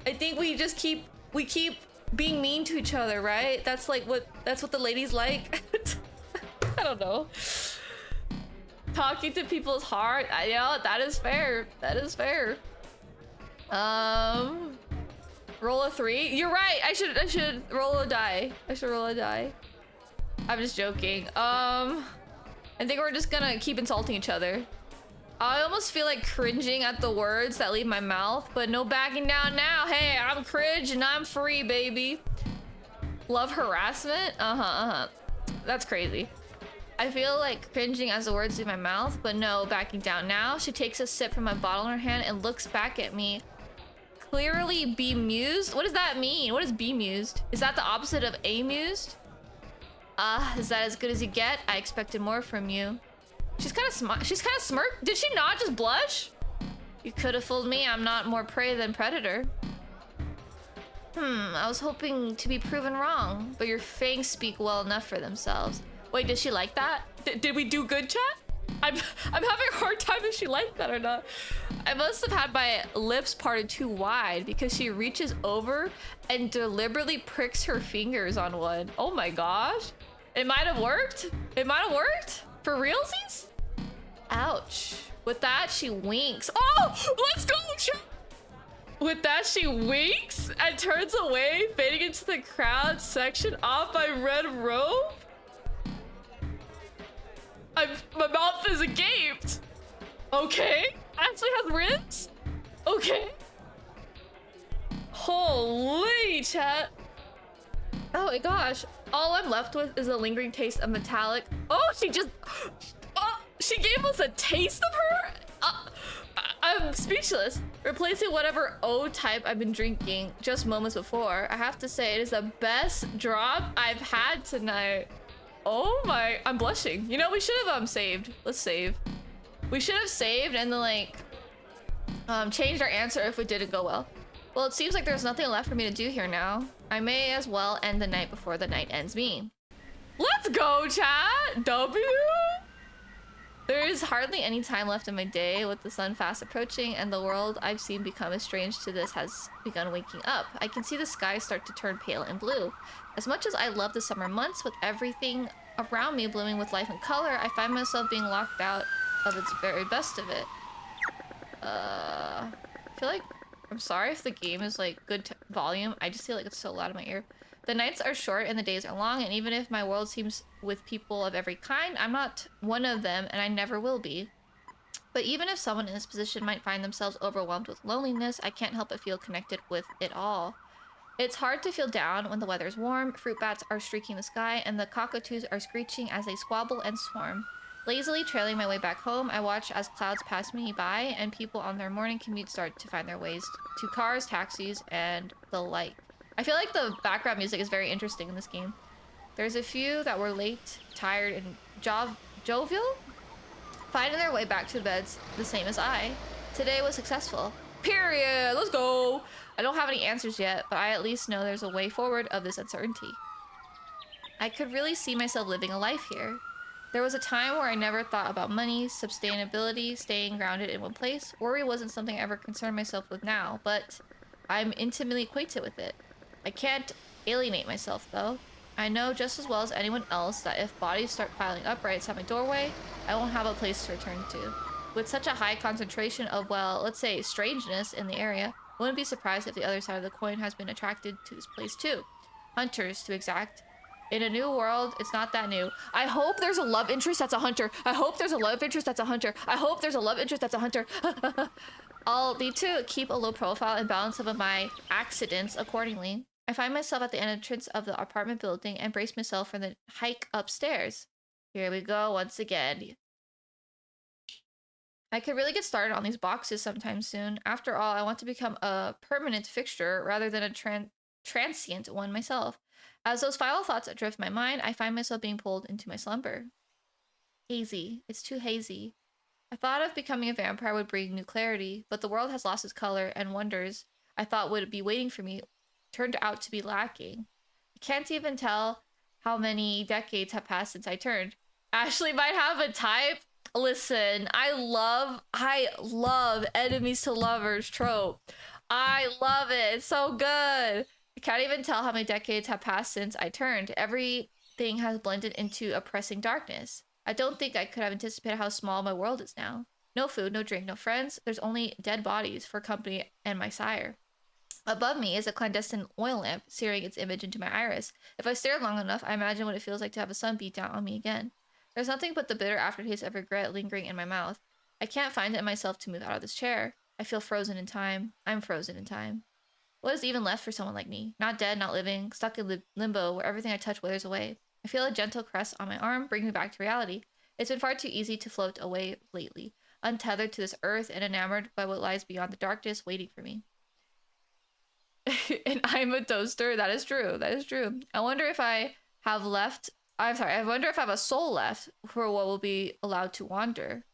I think we keep being mean to each other, right? That's what the ladies like. I don't know. Talking to people is hard. Yeah, that is fair. That is fair. Roll a 3. You're right. I should roll a die. I should roll a die. I'm just joking. I think we're just gonna keep insulting each other. I almost feel like cringing at the words that leave my mouth, but no backing down now. Hey, I'm cringe and I'm free, baby. Love harassment? That's crazy. I feel like cringing as the words leave my mouth, but no backing down now. She takes a sip from my bottle in her hand and looks back at me. Clearly bemused? What does that mean? What is bemused? Is that the opposite of amused? Is that as good as you get? I expected more from you. She's kind of smirked. Did she not just blush? You could have fooled me. I'm not more prey than predator. I was hoping to be proven wrong, but your fangs speak well enough for themselves. Wait, did she like that? Did we do good, chat? I'm having a hard time if she liked that or not. I must have had my lips parted too wide because she reaches over and deliberately pricks her fingers on one. Oh my gosh. It might have worked. It might have worked. For realsies? Ouch. With that, she winks. Oh, let's go, chat. With that, she winks and turns away, fading into the crowd section off my red robe. My mouth is agaped. Okay. Actually has ribs. Okay. Holy chat. Oh my gosh. All I'm left with is a lingering taste of metallic. Oh, she gave us a taste of her? I'm speechless. Replacing whatever O type I've been drinking just moments before. I have to say it is the best drop I've had tonight. Oh my, I'm blushing. You know, we should have saved. Let's save. We should have saved and then like changed our answer if it didn't go well. Well, it seems like there's nothing left for me to do here now. I may as well end the night before the night ends me. Let's go, chat! W! There is hardly any time left in my day with the sun fast approaching and the world I've seen become as strange to this has begun waking up. I can see the sky start to turn pale and blue. As much as I love the summer months with everything around me blooming with life and color, I find myself being locked out of its very best of it. I feel like I'm sorry if the game is like good volume. I just feel like it's so loud in my ear. The nights are short and the days are long, and even if my world seems with people of every kind, I'm not one of them and I never will be. But even if someone in this position might find themselves overwhelmed with loneliness, I can't help but feel connected with it all. It's hard to feel down when the weather is warm, fruit bats are streaking the sky, and the cockatoos are screeching as they squabble and swarm. Lazily trailing my way back home, I watch as clouds pass me by and people on their morning commute start to find their ways to cars, taxis, and the like. I feel like the background music is very interesting in this game. There's a few that were late, tired, and jovial, finding their way back to beds the same as I. Today was successful. Period. Let's go. I don't have any answers yet, but I at least know there's a way forward of this uncertainty. I could really see myself living a life here. There was a time where I never thought about money, sustainability, staying grounded in one place. Worry wasn't something I ever concerned myself with now, but I'm intimately acquainted with it. I can't alienate myself, though. I know just as well as anyone else that if bodies start piling up right outside my doorway, I won't have a place to return to. With such a high concentration of, well, let's say strangeness in the area, I wouldn't be surprised if the other side of the coin has been attracted to this place too. Hunters, to exact. In a new world, it's not that new. I hope there's a love interest that's a hunter. I hope there's a love interest that's a hunter. I hope there's a love interest that's a hunter. I'll need to keep a low profile and balance some of my accidents accordingly. I find myself at the entrance of the apartment building and brace myself for the hike upstairs. Here we go once again. I could really get started on these boxes sometime soon. After all, I want to become a permanent fixture rather than a transient one myself. As those final thoughts drift my mind, I find myself being pulled into my slumber. Hazy. It's too hazy. I thought of becoming a vampire would bring new clarity, but the world has lost its color, and wonders I thought would be waiting for me turned out to be lacking. I can't even tell how many decades have passed since I turned. Ashley might have a type. Listen, I love enemies to lovers trope. I love it. It's so good. I can't even tell how many decades have passed since I turned. Everything has blended into a pressing darkness. I don't think I could have anticipated how small my world is now. No food, no drink, no friends. There's only dead bodies for company and my sire. Above me is a clandestine oil lamp, searing its image into my iris. If I stare long enough, I imagine what it feels like to have a sun beat down on me again. There's nothing but the bitter aftertaste of regret lingering in my mouth. I can't find it in myself to move out of this chair. I feel frozen in time. I'm frozen in time. What is even left for someone like me? Not dead, not living, stuck in limbo where everything I touch withers away. I feel a gentle caress on my arm, bringing me back to reality. It's been far too easy to float away lately, untethered to this earth and enamored by what lies beyond the darkness waiting for me. And I'm a toaster. That is true. That is true. I wonder if I have left... I wonder if I have a soul left for what will be allowed to wander.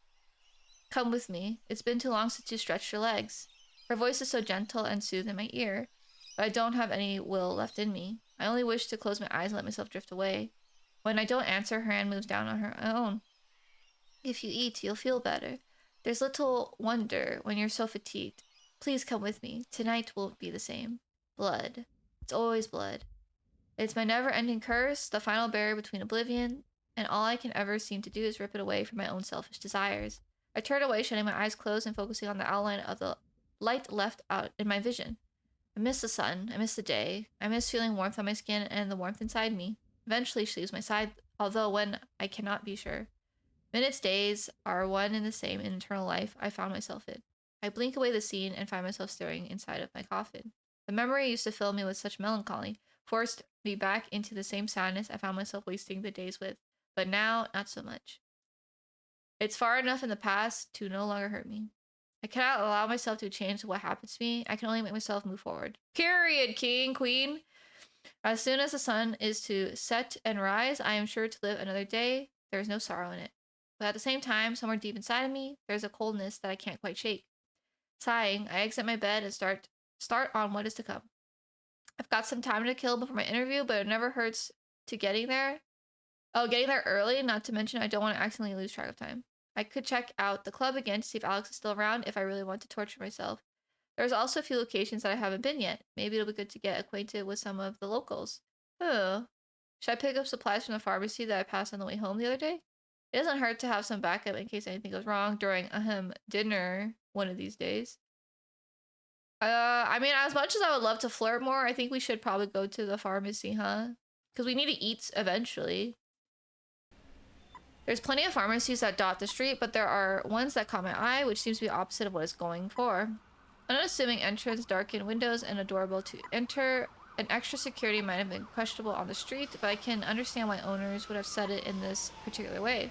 Come with me. It's been too long since you stretched your legs. Her voice is so gentle and soothing in my ear, but I don't have any will left in me. I only wish to close my eyes and let myself drift away. When I don't answer, her hand moves down on her own. If you eat, you'll feel better. There's little wonder when you're so fatigued. Please come with me. Tonight won't be the same. Blood. It's always blood. It's my never-ending curse, the final barrier between oblivion, and all I can ever seem to do is rip it away from my own selfish desires. I turn away, shutting my eyes closed and focusing on the outline of the light left out in my vision. I miss the sun. I miss the day. I miss feeling warmth on my skin and the warmth inside me. Eventually, she leaves my side, although when I cannot be sure. Minutes, days are one and the same in eternal life I found myself in. I blink away the scene and find myself staring inside of my coffin. The memory used to fill me with such melancholy, forced me back into the same sadness I found myself wasting the days with. But now, not so much. It's far enough in the past to no longer hurt me. I cannot allow myself to change what happens to me. I can only make myself move forward. Period, king, queen. As soon as the sun is to set and rise, I am sure to live another day. There is no sorrow in it. But at the same time, somewhere deep inside of me, there's a coldness that I can't quite shake. Sighing, I exit my bed and start on what is to come. I've got some time to kill before my interview, but it never hurts to getting there. Oh, getting there early, not to mention I don't want to accidentally lose track of time. I could check out the club again to see if Alex is still around if I really want to torture myself. There's also a few locations that I haven't been yet. Maybe it'll be good to get acquainted with some of the locals. Oh. Should I pick up supplies from the pharmacy that I passed on the way home the other day? It doesn't hurt to have some backup in case anything goes wrong during dinner one of these days. I mean, as much as I would love to flirt more, I think we should probably go to the pharmacy, huh? Because we need to eat eventually. There's plenty of pharmacies that dot the street, but there are ones that caught my eye, which seems to be opposite of what it's going for. An unassuming entrance, darkened windows, and a doorbell to enter. An extra security might have been questionable on the street, but I can understand why owners would have set it in this particular way.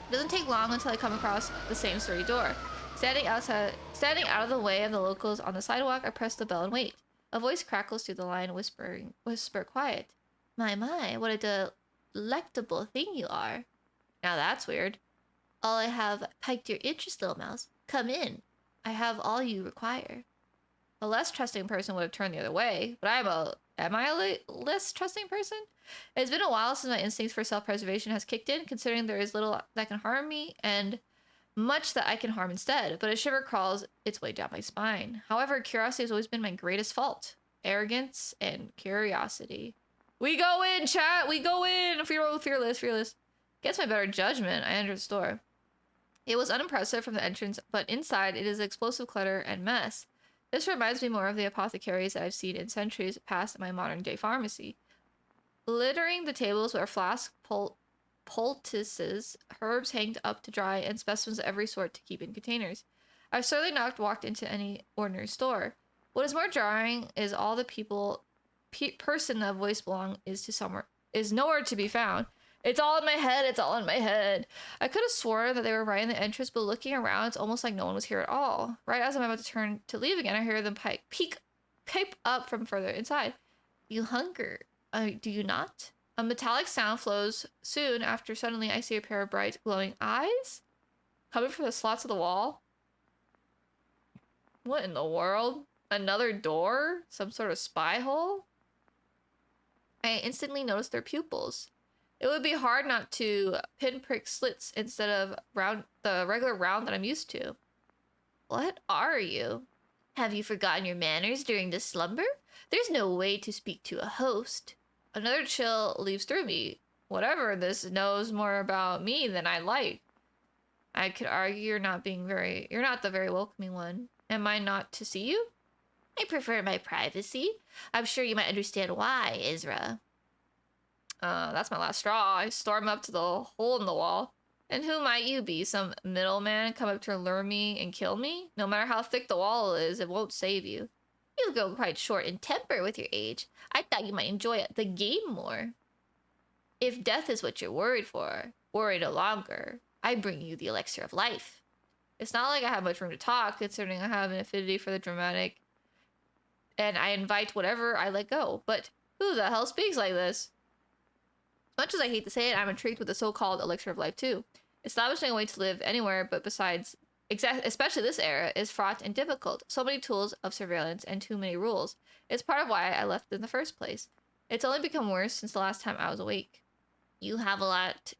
It doesn't take long until I come across the same sturdy door. Standing out of the way of the locals on the sidewalk, I press the bell and wait. A voice crackles through the line, whisper quiet. My, what a delectable thing you are. Now that's weird. All I have piqued your interest, little mouse. Come in. I have all you require. A less trusting person would have turned the other way, but am I a less trusting person? It's been a while since my instincts for self-preservation has kicked in, considering there is little that can harm me and much that I can harm instead, but a shiver crawls its way down my spine. However, curiosity has always been my greatest fault. Arrogance and curiosity. We go in, chat. We go in. Fearless. Against my better judgment, I entered the store. It was unimpressive from the entrance, but inside it is explosive clutter and mess. This reminds me more of the apothecaries I've seen in centuries past at my modern-day pharmacy. Littering the tables were flasks, poultices, herbs hanged up to dry, and specimens of every sort to keep in containers. I've certainly not walked into any ordinary store. What is more jarring is all the person that voice belong is nowhere to be found. It's all in my head. I could have sworn that they were right in the entrance, but looking around, it's almost like no one was here at all. Right as I'm about to turn to leave again, I hear them pipe up from further inside. You hunger, do you not? A metallic sound flows soon after suddenly I see a pair of bright, glowing eyes coming from the slots of the wall. What in the world? Another door? Some sort of spy hole? I instantly noticed their pupils. It would be hard not to pinprick slits instead of the regular round that I'm used to. What are you? Have you forgotten your manners during this slumber? There's no way to speak to a host. Another chill leaves through me. Whatever this knows more about me than I like. I could argue you're not the very welcoming one. Am I not to see you? I prefer my privacy. I'm sure you might understand why, Isra. That's my last straw. I storm up to the hole in the wall. And who might you be? Some middleman come up to lure me and kill me? No matter how thick the wall is, it won't save you. You go quite short in temper with your age. I thought you might enjoy the game more. If death is what you're worried for, worry no longer. I bring you the elixir of life. It's not like I have much room to talk, considering I have an affinity for the dramatic, and I invite whatever I let go. But who the hell speaks like this? Much as I hate to say it, I'm intrigued with the so-called elixir of life too. Establishing a way to live anywhere but besides, especially this era, is fraught and difficult. So many tools of surveillance and too many rules. It's part of why I left in the first place. It's only become worse since the last time I was awake. You lot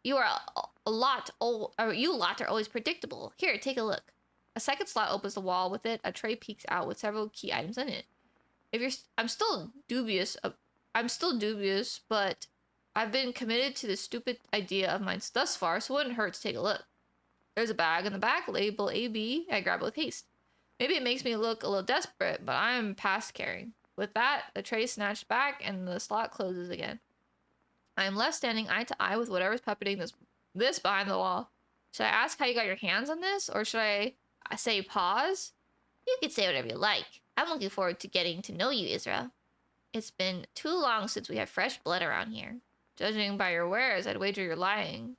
are always predictable. Here, take a look. A second slot opens the wall with it. A tray peeks out with several key items in it. I'm still dubious, but I've been committed to this stupid idea of mine thus far, so it wouldn't hurt to take a look. There's a bag in the back, label AB. I grab it with haste. Maybe it makes me look a little desperate, but I'm past caring. With that, the tray is snatched back and the slot closes again. I am left standing eye to eye with whatever's puppeting this behind the wall. Should I ask how you got your hands on this, or should I say pause? You can say whatever you like. I'm looking forward to getting to know you, Isra. It's been too long since we have fresh blood around here. Judging by your wares, I'd wager you're lying.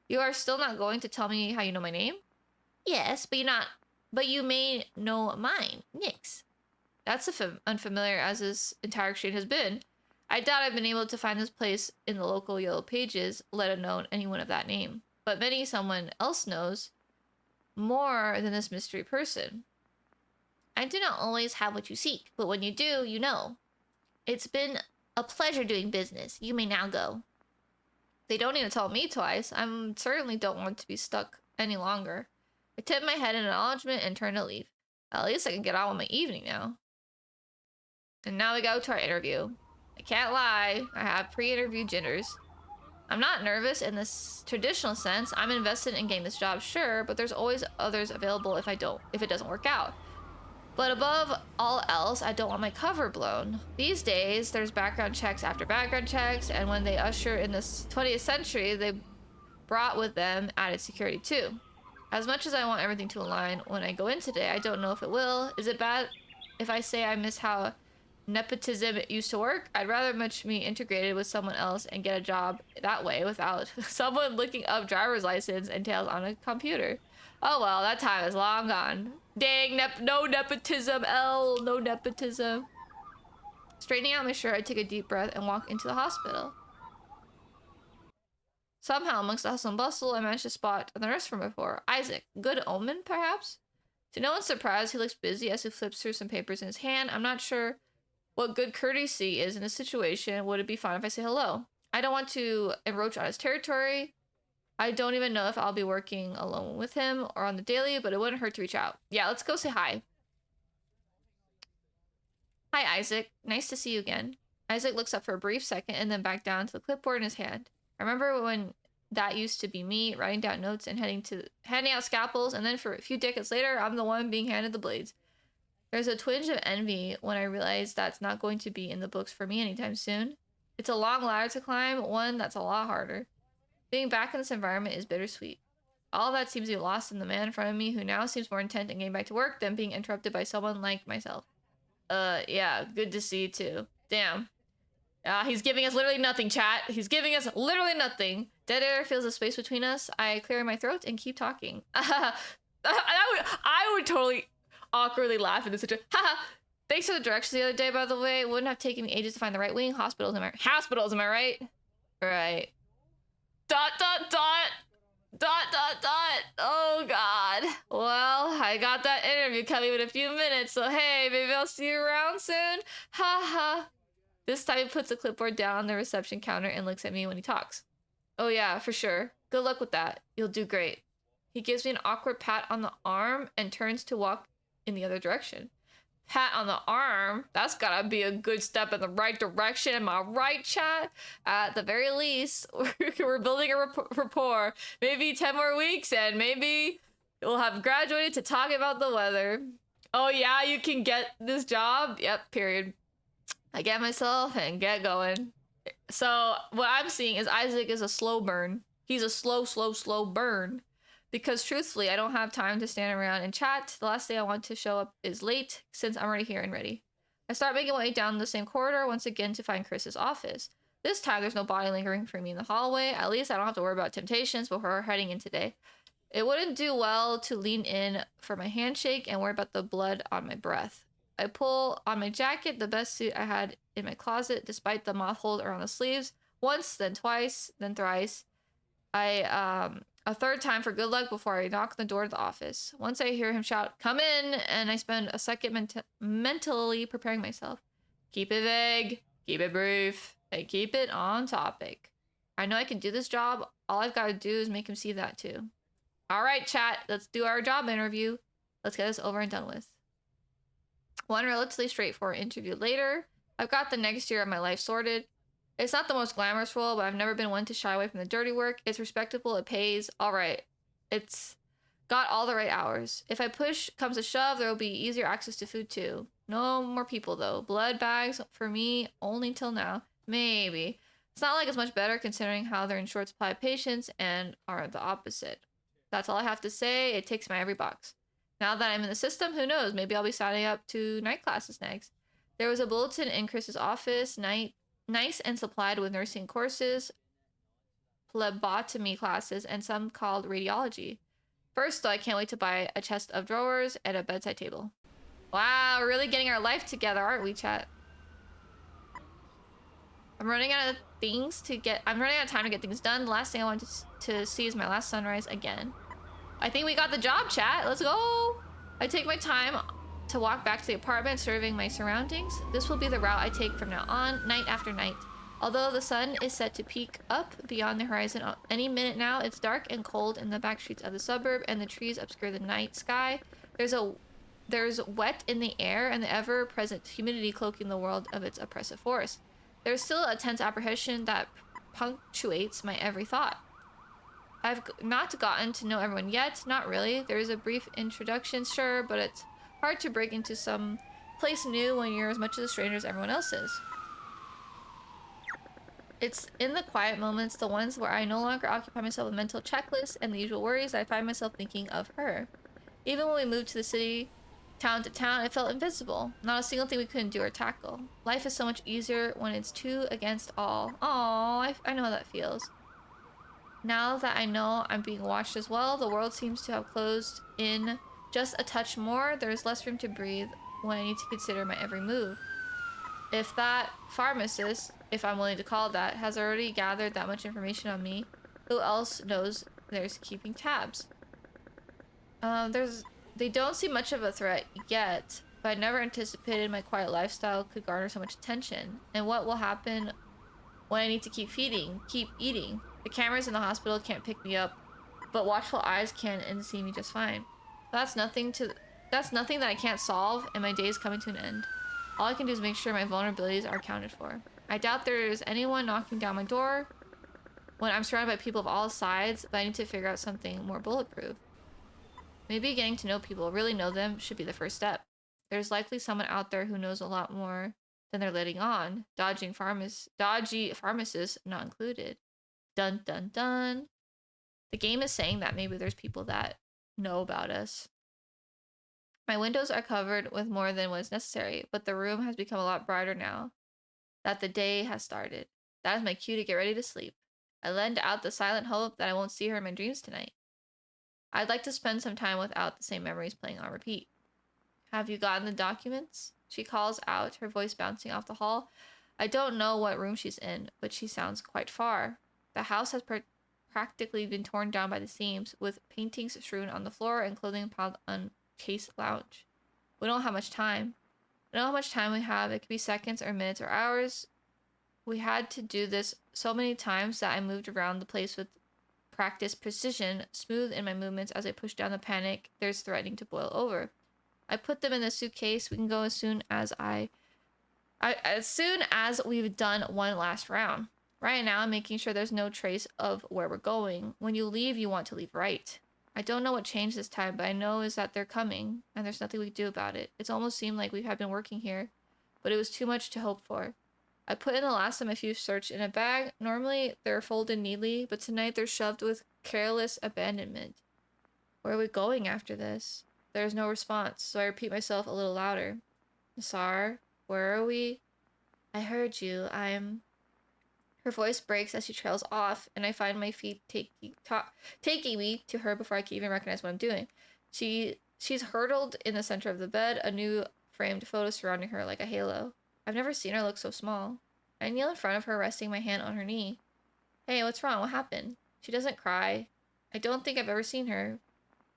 You are still not going to tell me how you know my name? Yes, but you may know mine, Nyx. That's unfamiliar as this entire exchange has been. I doubt I've been able to find this place in the local yellow pages, let alone anyone of that name. But maybe someone else knows more than this mystery person. I do not always have what you seek, but when you do, you know. It's been a pleasure doing business. You may now go. They don't need to tell me twice. I certainly don't want to be stuck any longer. I tip my head in acknowledgement and turn to leave. At least I can get on with my evening now. And now we go to our interview. I can't lie, I have pre-interview jitters. I'm not nervous in this traditional sense. I'm invested in getting this job, sure, but there's always others available if it doesn't work out. But above all else, I don't want my cover blown. These days, there's background checks after background checks, and when they usher in the 20th century, they brought with them added security too. As much as I want everything to align when I go in today, I don't know if it will. Is it bad if I say I miss how nepotism used to work? I'd rather much be integrated with someone else and get a job that way without someone looking up driver's license and tails on a computer. Oh well, that time is long gone. Dang, no nepotism, no nepotism. Straightening out my shirt, I take a deep breath and walk into the hospital. Somehow, amongst the hustle and bustle, I managed to spot the nurse from before. Isaac. Good omen, perhaps? To no one's surprise, he looks busy as he flips through some papers in his hand. I'm not sure what good courtesy is in this situation. Would it be fine if I say hello? I don't want to encroach on his territory. I don't even know if I'll be working alone with him or on the daily, but it wouldn't hurt to reach out. Yeah, let's go say hi. Hi, Isaac. Nice to see you again. Isaac looks up for a brief second and then back down to the clipboard in his hand. I remember when that used to be me, writing down notes and handing out scalpels, and then for a few decades later, I'm the one being handed the blades. There's a twinge of envy when I realize that's not going to be in the books for me anytime soon. It's a long ladder to climb, one that's a lot harder. Being back in this environment is bittersweet. All that seems to be lost in the man in front of me who now seems more intent on getting back to work than being interrupted by someone like myself. Yeah, good to see you too. Damn. He's giving us literally nothing, chat. He's giving us literally nothing. Dead air fills the space between us. I clear my throat and keep talking. I would totally awkwardly laugh in this situation. Haha. Thanks for the directions the other day, by the way. It wouldn't have taken me ages to find the right wing. Hospitals, am I right? Right. ... Oh, God. Well, I got that interview coming in a few minutes, so hey, maybe I'll see you around soon. Ha. This time he puts the clipboard down on the reception counter and looks at me when he talks. Oh yeah, for sure. Good luck with that. You'll do great. He gives me an awkward pat on the arm and turns to walk in the other direction. Pat on the arm? That's gotta be a good step in the right direction. Am I right, chat? At the very least, we're building a rapport. Maybe 10 more weeks and maybe we'll have graduated to talk about the weather. Oh yeah, you can get this job? Yep, period. I get myself and get going. So what I'm seeing is Isaac is a slow burn. He's a slow burn. Because truthfully, I don't have time to stand around and chat. The last day I want to show up is late, since I'm already here and ready. I start making my way down the same corridor once again to find Chris's office. This time there's no body lingering for me in the hallway. At least I don't have to worry about temptations before heading in today. It wouldn't do well to lean in for my handshake and worry about the blood on my breath. I pull on my jacket, the best suit I had in my closet, despite the moth hole around the sleeves. Once, then twice, then thrice. A third time for good luck before I knock on the door to the office. Once I hear him shout, "Come in," and I spend a second mentally preparing myself. Keep it vague, keep it brief, and keep it on topic. I know I can do this job. All I've got to do is make him see that too. All right, chat, let's do our job interview. Let's get this over and done with. One relatively straightforward interview later, I've got the next year of my life sorted. It's not the most glamorous role, but I've never been one to shy away from the dirty work. It's respectable, it pays. All right. It's got all the right hours. If I push comes to shove, there will be easier access to food too. No more people though. Blood bags for me only till now. Maybe. It's not like it's much better considering how they're in short supply of patients and are the opposite. That's all I have to say. It ticks my every box. Now that I'm in the system, who knows? Maybe I'll be signing up to night classes next. There was a bulletin in Chris's office, nice and supplied with nursing courses, phlebotomy classes, and some called radiology. First, though, I can't wait to buy a chest of drawers and a bedside table. Wow, we're really getting our life together, aren't we, chat? I'm running out of time to get things done. The last thing I want to see is my last sunrise again. I think we got the job, chat. Let's go. I take my time to walk back to the apartment, surveying my surroundings. This will be the route I take from now on, night after night. Although the sun is set to peak up beyond the horizon any minute now, it's dark and cold in the back streets of the suburb, and the trees obscure the night sky. There's wet in the air and the ever-present humidity cloaking the world of its oppressive force. There's still a tense apprehension that punctuates my every thought. I've not gotten to know everyone yet, not really. There is a brief introduction, sure, but it's hard to break into some place new when you're as much of a stranger as everyone else is. It's in the quiet moments, the ones where I no longer occupy myself with mental checklists and the usual worries, that I find myself thinking of her. Even when we moved to the city, town to town, it felt invisible. Not a single thing we couldn't do or tackle. Life is so much easier when it's two against all. Aww, I know how that feels. Now that I know I'm being watched as well, the world seems to have closed in just a touch more. There's less room to breathe when I need to consider my every move. If that pharmacist, if I'm willing to call it that, has already gathered that much information on me, who else knows there's keeping tabs? They don't see much of a threat yet, but I never anticipated my quiet lifestyle could garner so much attention. And what will happen when I need to keep eating? The cameras in the hospital can't pick me up, but watchful eyes can and see me just fine. That's nothing that I can't solve, and my day is coming to an end. All I can do is make sure my vulnerabilities are accounted for. I doubt there's anyone knocking down my door when I'm surrounded by people of all sides, but I need to figure out something more bulletproof. Maybe getting to know people, really know them, should be the first step. There's likely someone out there who knows a lot more than they're letting on. Dodgy pharmacists not included. Dun dun dun. The game is saying that maybe there's people that know about us. My windows are covered with more than was necessary, but the room has become a lot brighter now that the day has started. That is my cue to get ready to sleep. I lend out the silent hope that I won't see her in my dreams tonight. I'd like to spend some time without the same memories playing on repeat. Have you gotten the documents? She calls out, her voice bouncing off the hall. I don't know what room she's in, but she sounds quite far. The house has practically been torn down by the seams, with paintings strewn on the floor and clothing piled on case lounge. We don't have much time. I don't know how much time we have. It could be seconds or minutes or hours. We had to do this so many times that I moved around the place with practiced precision, smooth in my movements as I pushed down the panic there's threatening to boil over. I put them in the suitcase. We can go as soon as we've done one last round. Right now, I'm making sure there's no trace of where we're going. When you leave, you want to leave right. I don't know what changed this time, but I know is that they're coming, and there's nothing we can do about it. It's almost seemed like we had been working here, but it was too much to hope for. I put in the last of my few search in a bag. Normally, they're folded neatly, but tonight they're shoved with careless abandonment. Where are we going after this? There's no response, so I repeat myself a little louder. Nassar, where are we? I heard you. Her voice breaks as she trails off, and I find my feet taking me to her before I can even recognize what I'm doing. She's hurtled in the center of the bed, a new framed photo surrounding her like a halo. I've never seen her look so small. I kneel in front of her, resting my hand on her knee. Hey, what's wrong? What happened? She doesn't cry. I don't think I've ever seen her,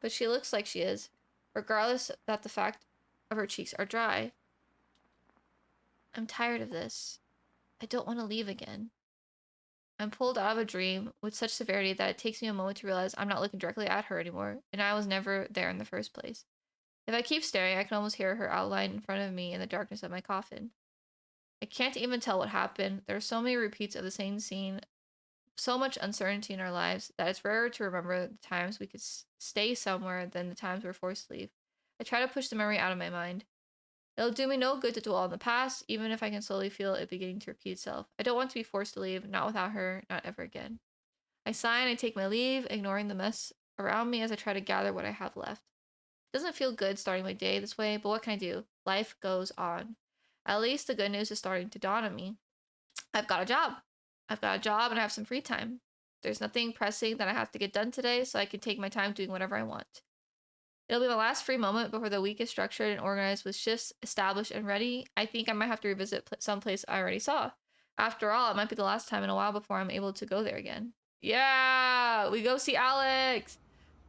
but she looks like she is, regardless that the fact of her cheeks are dry. I'm tired of this. I don't want to leave again. I'm pulled out of a dream with such severity that it takes me a moment to realize I'm not looking directly at her anymore, and I was never there in the first place. If I keep staring, I can almost hear her outline in front of me in the darkness of my coffin. I can't even tell what happened. There are so many repeats of the same scene, so much uncertainty in our lives, that it's rarer to remember the times we could stay somewhere than the times we're forced to leave. I try to push the memory out of my mind. It'll do me no good to dwell on the past, even if I can slowly feel it beginning to repeat itself. I don't want to be forced to leave, not without her, not ever again. I sigh and I take my leave, ignoring the mess around me as I try to gather what I have left. It doesn't feel good starting my day this way, but what can I do? Life goes on. At least the good news is starting to dawn on me. I've got a job. And I have some free time. There's nothing pressing that I have to get done today, so I can take my time doing whatever I want. It'll be my last free moment before the week is structured and organized with shifts established and ready. I think I might have to revisit some place I already saw. After all, it might be the last time in a while before I'm able to go there again. Yeah, we go see Alex.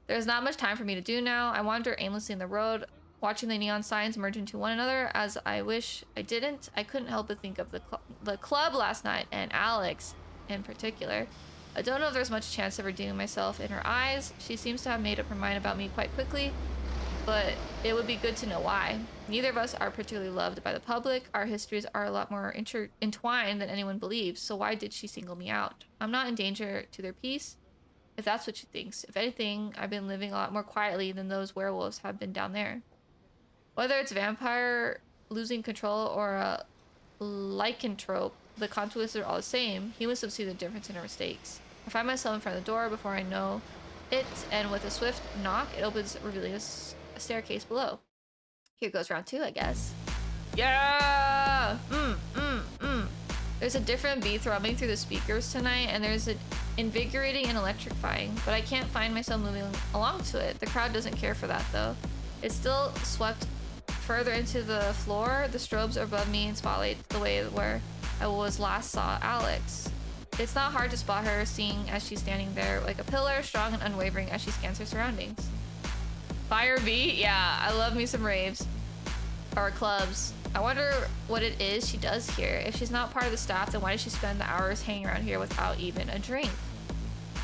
There's not much time for me to do now. I wander aimlessly in the road, watching the neon signs merge into one another as I wish I didn't. I couldn't help but think of the club last night and Alex in particular. I don't know if there's much chance of redeeming myself in her eyes. She seems to have made up her mind about me quite quickly, but it would be good to know why. Neither of us are particularly loved by the public. Our histories are a lot more entwined than anyone believes, so why did she single me out? I'm not in danger to their peace, if that's what she thinks. If anything, I've been living a lot more quietly than those werewolves have been down there. Whether it's vampire losing control or a lycanthrope, the consequences are all the same. Humans don't see the difference in our mistakes. I find myself in front of the door before I know it, and with a swift knock, it opens, revealing a staircase below. Here goes round 2, I guess. Yeah! There's a different beat throbbing through the speakers tonight, and there's an invigorating and electrifying, but I can't find myself moving along to it. The crowd doesn't care for that, though. It's still swept further into the floor. The strobes are above me and spotlight the way where I last saw Alex. It's not hard to spot her, seeing as she's standing there like a pillar, strong and unwavering as she scans her surroundings. Fire beat? Yeah, I love me some raves. Or clubs. I wonder what it is she does here. If she's not part of the staff, then why does she spend the hours hanging around here without even a drink?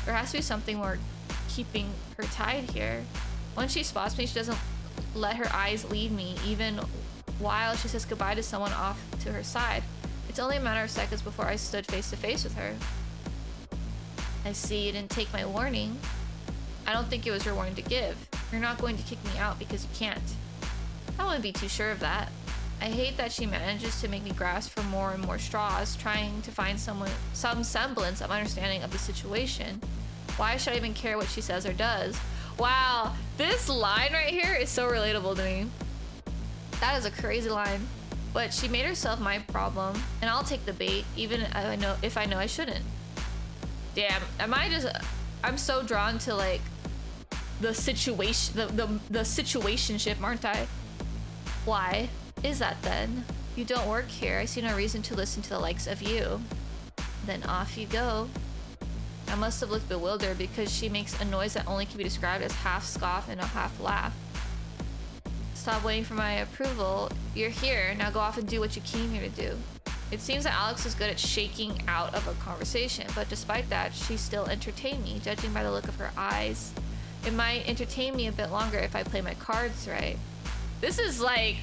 There has to be something more keeping her tied here. Once she spots me, she doesn't let her eyes leave me, even while she says goodbye to someone off to her side. It It's only a matter of seconds before I stood face to face with her. I see you didn't take my warning. I don't think it was your warning to give. You're not going to kick me out because you can't. I wouldn't be too sure of that. I hate that she manages to make me grasp for more and more straws, trying to find some semblance of understanding of the situation. Why should I even care what she says or does? Wow, this line right here is so relatable to me. That is a crazy line. But she made herself my problem, and I'll take the bait, even if I know I shouldn't. Damn, I'm so drawn to like the situation, the situationship, aren't I? Why is that then? You don't work here. I see no reason to listen to the likes of you. Then off you go. I must have looked bewildered because she makes a noise that only can be described as half scoff and a half laugh. Stop waiting for my approval. You're here. Now go off and do what you came here to do. It seems that Alex is good at shaking out of a conversation, but despite that, she still entertained me, judging by the look of her eyes. It might entertain me a bit longer if I play my cards right. This is like,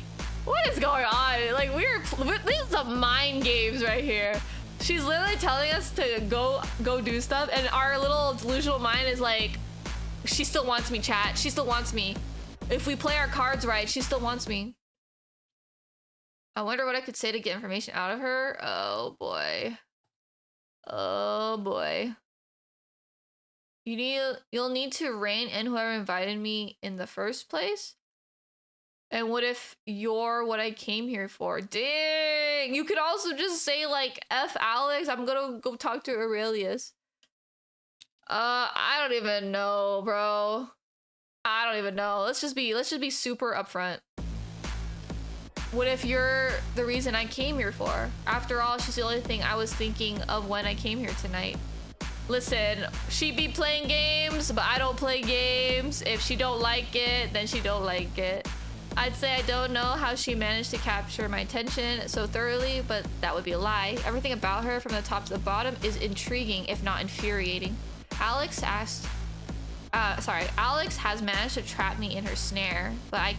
what is going on? Like these are some mind games right here. She's literally telling us to go do stuff, and our little delusional mind is like, she still wants me, chat. She still wants me. If we play our cards right, she still wants me. I wonder what I could say to get information out of her. Oh boy. Oh boy. You'll need to rein in whoever invited me in the first place. And what if you're what I came here for? Dang! You could also just say like, F Alex, I'm gonna go talk to Aurelius. I don't even know, bro. I don't even know. Let's just be super upfront. What if you're the reason I came here for? After all, she's the only thing I was thinking of when I came here tonight. Listen, she be playing games, but I don't play games. If she don't like it, then she don't like it. I'd say I don't know how she managed to capture my attention so thoroughly, but that would be a lie. Everything about her from the top to the bottom is intriguing, if not infuriating. Alex has managed to trap me in her snare, but I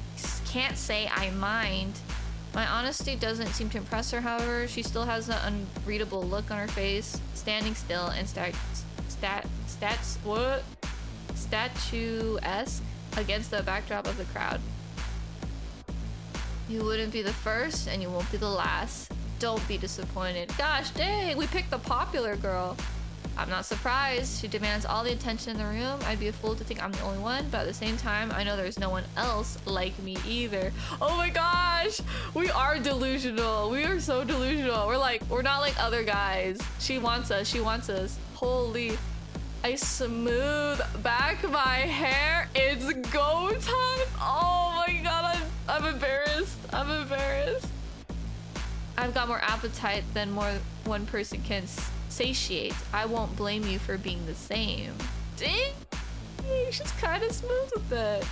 can't say I mind. My honesty doesn't seem to impress her, however. She still has an unreadable look on her face, standing still and statuesque against the backdrop of the crowd. You wouldn't be the first, and you won't be the last. Don't be disappointed. Gosh dang, we picked the popular girl. I'm not surprised. She demands all the attention in the room. I'd be a fool to think I'm the only one, but at the same time, I know there's no one else like me either. Oh my gosh, we are delusional. We are so delusional. We're not like other guys. She wants us. She wants us. Holy. I smooth back my hair. It's go time. Oh my god, I'm embarrassed. I'm embarrassed. I've got more appetite than more one person can satiate. I won't blame you for being the same. Dang, she's kind of smooth with it.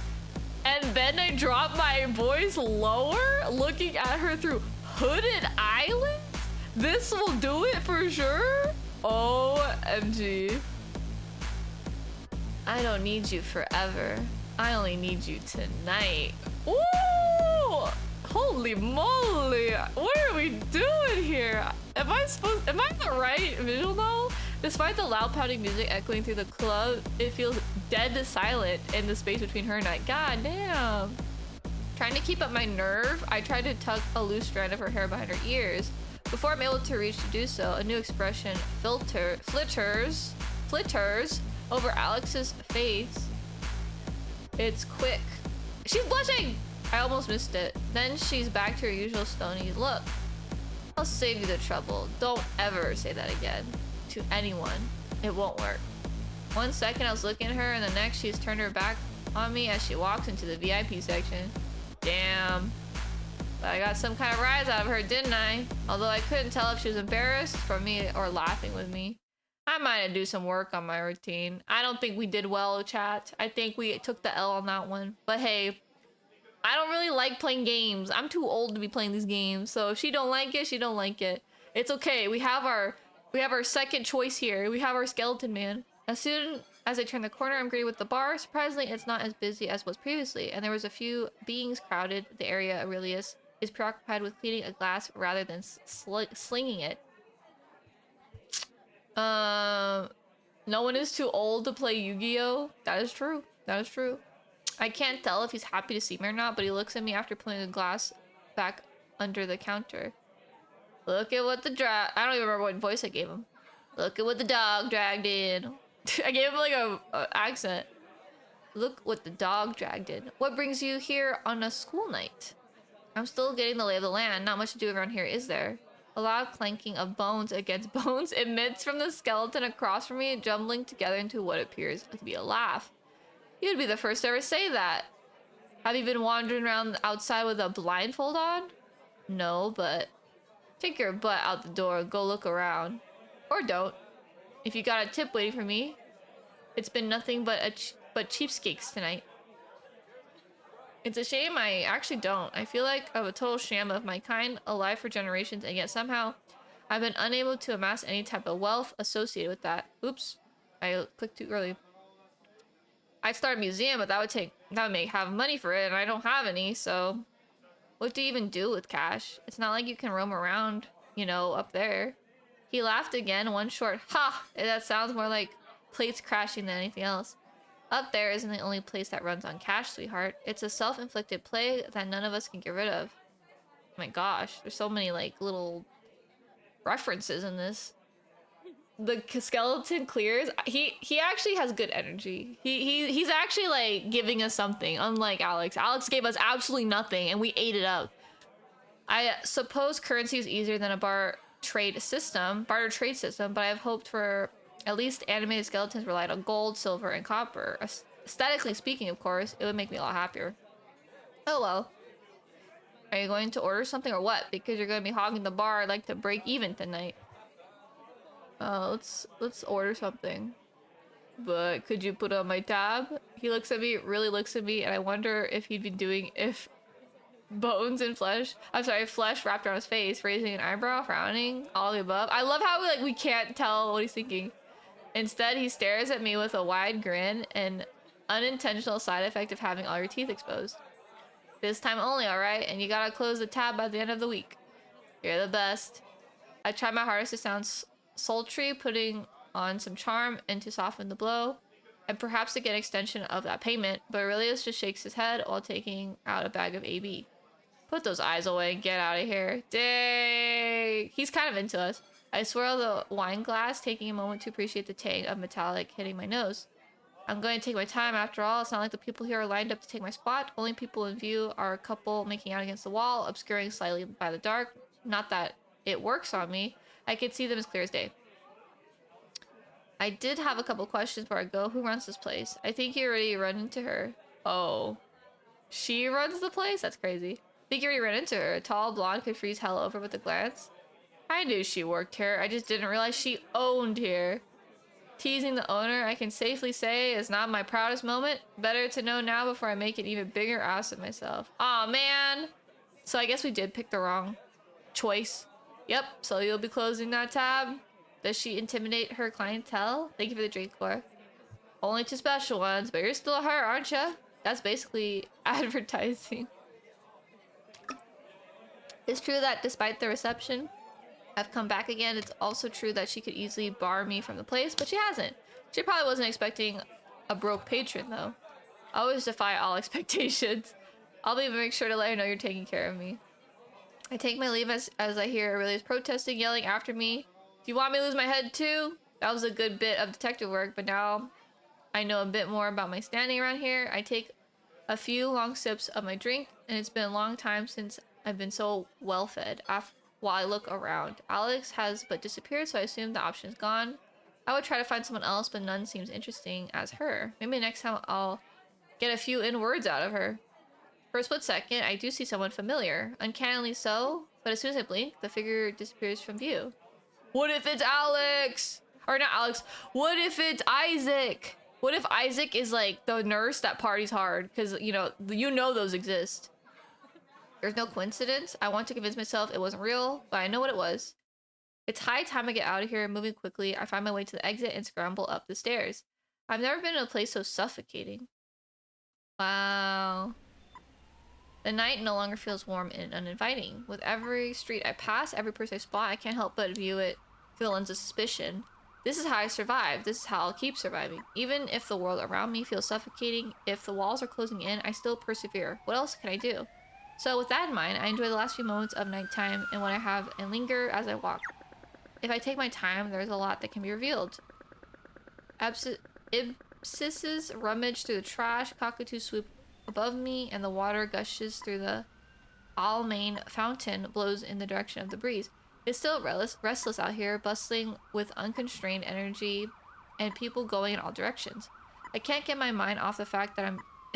And then I drop my voice lower, looking at her through hooded eyelids. This will do it for sure. OMG. I don't need you forever. I only need you tonight. Ooh! Holy moly! What are we doing here? Am I the right visual though? Despite the loud pounding music echoing through the club, it feels dead silent in the space between her and I. God damn. Trying to keep up my nerve, I tried to tuck a loose strand of her hair behind her ears. Before I'm able to reach to do so, a new expression flitters over Alex's face. It's quick. She's blushing! I almost missed it. Then she's back to her usual stony look. I'll save you the trouble. Don't ever say that again. To anyone. It won't work. 1 second I was looking at her, and the next she's turned her back on me as she walks into the VIP section. Damn. But I got some kind of rise out of her, didn't I? Although I couldn't tell if she was embarrassed from me or laughing with me. I might have to do some work on my routine. I don't think we did well, chat. I think we took the L on that one. But hey, I don't really like playing games. I'm too old to be playing these games. So if she don't like it, she don't like it. It's okay. We have our second choice here. We have our skeleton man. As soon as I turn the corner, I'm greeted with the bar. Surprisingly, it's not as busy as was previously, and there was a few beings crowded the area Aurelius is preoccupied with cleaning a glass rather than slinging it. No one is too old to play Yu-Gi-Oh! That is true. That is true. I can't tell if he's happy to see me or not, but he looks at me after putting the glass back under the counter. Look at what the I don't even remember what voice I gave him. Look at what the dog dragged in. I gave him like a accent. Look what the dog dragged in. What brings you here on a school night? I'm still getting the lay of the land. Not much to do around here, is there? A loud clanking of bones against bones emits from the skeleton across from me, jumbling together into what appears to be a laugh. You'd be the first to ever say that. Have you been wandering around outside with a blindfold on? No, but take your butt out the door and go look around. Or don't. If you got a tip waiting for me. It's been nothing but cheapskates tonight. It's a shame I actually don't. I feel like I'm a total sham of my kind, alive for generations, and yet somehow I've been unable to amass any type of wealth associated with that. Oops. I clicked too early. I'd start a museum, but that would have money for it, and I don't have any, so what do you even do with cash? It's not like you can roam around, you know, up there. He laughed again, one short ha! That sounds more like plates crashing than anything else. Up there isn't the only place that runs on cash, sweetheart. It's a self-inflicted plague that none of us can get rid of. Oh my gosh, there's so many like little references in this. The skeleton clears. He actually has good energy. He's actually like giving us something, unlike Alex. Alex gave us absolutely nothing and we ate it up. I suppose currency is easier than a barter trade system, but I've hoped for at least animated skeletons relied on gold, silver, and copper. Aesthetically speaking, of course, it would make me a lot happier. Oh well. Are you going to order something or what? Because you're going to be hogging the bar, I'd like to break even tonight. Let's order something. But could you put on my tab? He looks at me, really looks at me, and I wonder if he'd be doing if bones and flesh. I'm sorry, flesh wrapped around his face, raising an eyebrow, frowning, all the above. I love how we can't tell what he's thinking. Instead, he stares at me with a wide grin, an unintentional side effect of having all your teeth exposed. This time only, alright? And you gotta close the tab by the end of the week. You're the best. I try my hardest to sound sultry, putting on some charm and to soften the blow, and perhaps to get an extension of that payment, but Aurelius just shakes his head while taking out a bag of AB. Put those eyes away and get out of here. Dang! He's kind of into us. I swirl the wine glass, taking a moment to appreciate the tang of metallic hitting my nose. I'm going to take my time after all. It's not like the people here are lined up to take my spot. Only people in view are a couple making out against the wall, obscuring slightly by the dark. Not that it works on me. I can see them as clear as day. I did have a couple questions before I go. Who runs this place? I think you already run into her. Oh. She runs the place? That's crazy. I think you already ran into her. A tall blonde could freeze hell over with a glance. I knew she worked here. I just didn't realize she owned here. Teasing the owner, I can safely say, is not my proudest moment. Better to know now before I make an even bigger ass of myself. Aw, man. So I guess we did pick the wrong choice. Yep, so you'll be closing that tab. Does she intimidate her clientele? Thank you for the drink, Core. Only two special ones, but you're still her, aren't you? That's basically advertising. It's true that despite the reception, I've come back again. It's also true that she could easily bar me from the place, but she hasn't. She probably wasn't expecting a broke patron, though. I always defy all expectations. I'll even make sure to let her know you're taking care of me. I take my leave as I hear Aurelius protesting, yelling after me. Do you want me to lose my head too? That was a good bit of detective work, but now I know a bit more about my standing around here. I take a few long sips of my drink, and it's been a long time since I've been so well fed. While I look around, Alex has but disappeared, so I assume the option's gone. I would try to find someone else, but none seems interesting as her. Maybe next time I'll get a few words out of her. For a split second, I do see someone familiar, uncannily so, but as soon as I blink, the figure disappears from view. What if it's Alex? Or not Alex, what if it's Isaac? What if Isaac is like the nurse that parties hard? Because, you know those exist. There's no coincidence. I want to convince myself it wasn't real, but I know what it was. It's high time I get out of here. Moving quickly, I find my way to the exit and scramble up the stairs. I've never been in a place so suffocating. Wow. The night no longer feels warm and uninviting. With every street I pass, every person I spot, I can't help but view it through the lens of suspicion. This is how I survive. This is how I'll keep surviving. Even if the world around me feels suffocating, if the walls are closing in, I still persevere. What else can I do? So with that in mind, I enjoy the last few moments of nighttime and what I have and linger as I walk. If I take my time, there's a lot that can be revealed. Ibsises rummage through the trash, cockatoos swoop above me, and the water gushes through the Almain fountain blows in the direction of the breeze. It's still restless out here, bustling with unconstrained energy and people going in all directions. I can't get my mind off the fact that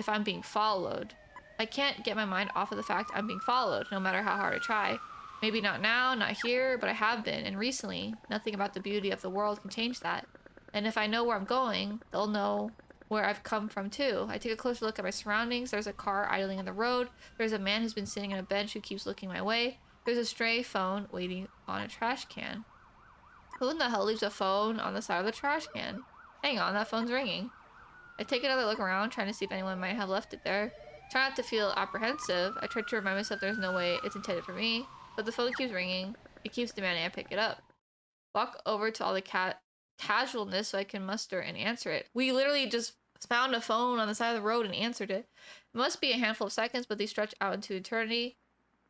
I'm being followed. I can't get my mind off of the fact I'm being followed, no matter how hard I try. Maybe not now, not here, but I have been, and recently. Nothing about the beauty of the world can change that. And if I know where I'm going, they'll know where I've come from too. I take a closer look at my surroundings. There's a car idling on the road. There's a man who's been sitting on a bench who keeps looking my way. There's a stray phone waiting on a trash can. Who in the hell leaves a phone on the side of the trash can? Hang on, that phone's ringing. I take another look around, trying to see if anyone might have left it there. Try not to feel apprehensive. I try to remind myself there's no way it's intended for me. But the phone keeps ringing. It keeps demanding I pick it up. Walk over to all the casualness so I can muster and answer it. We literally just found a phone on the side of the road and answered it. It must be a handful of seconds, but they stretch out into eternity.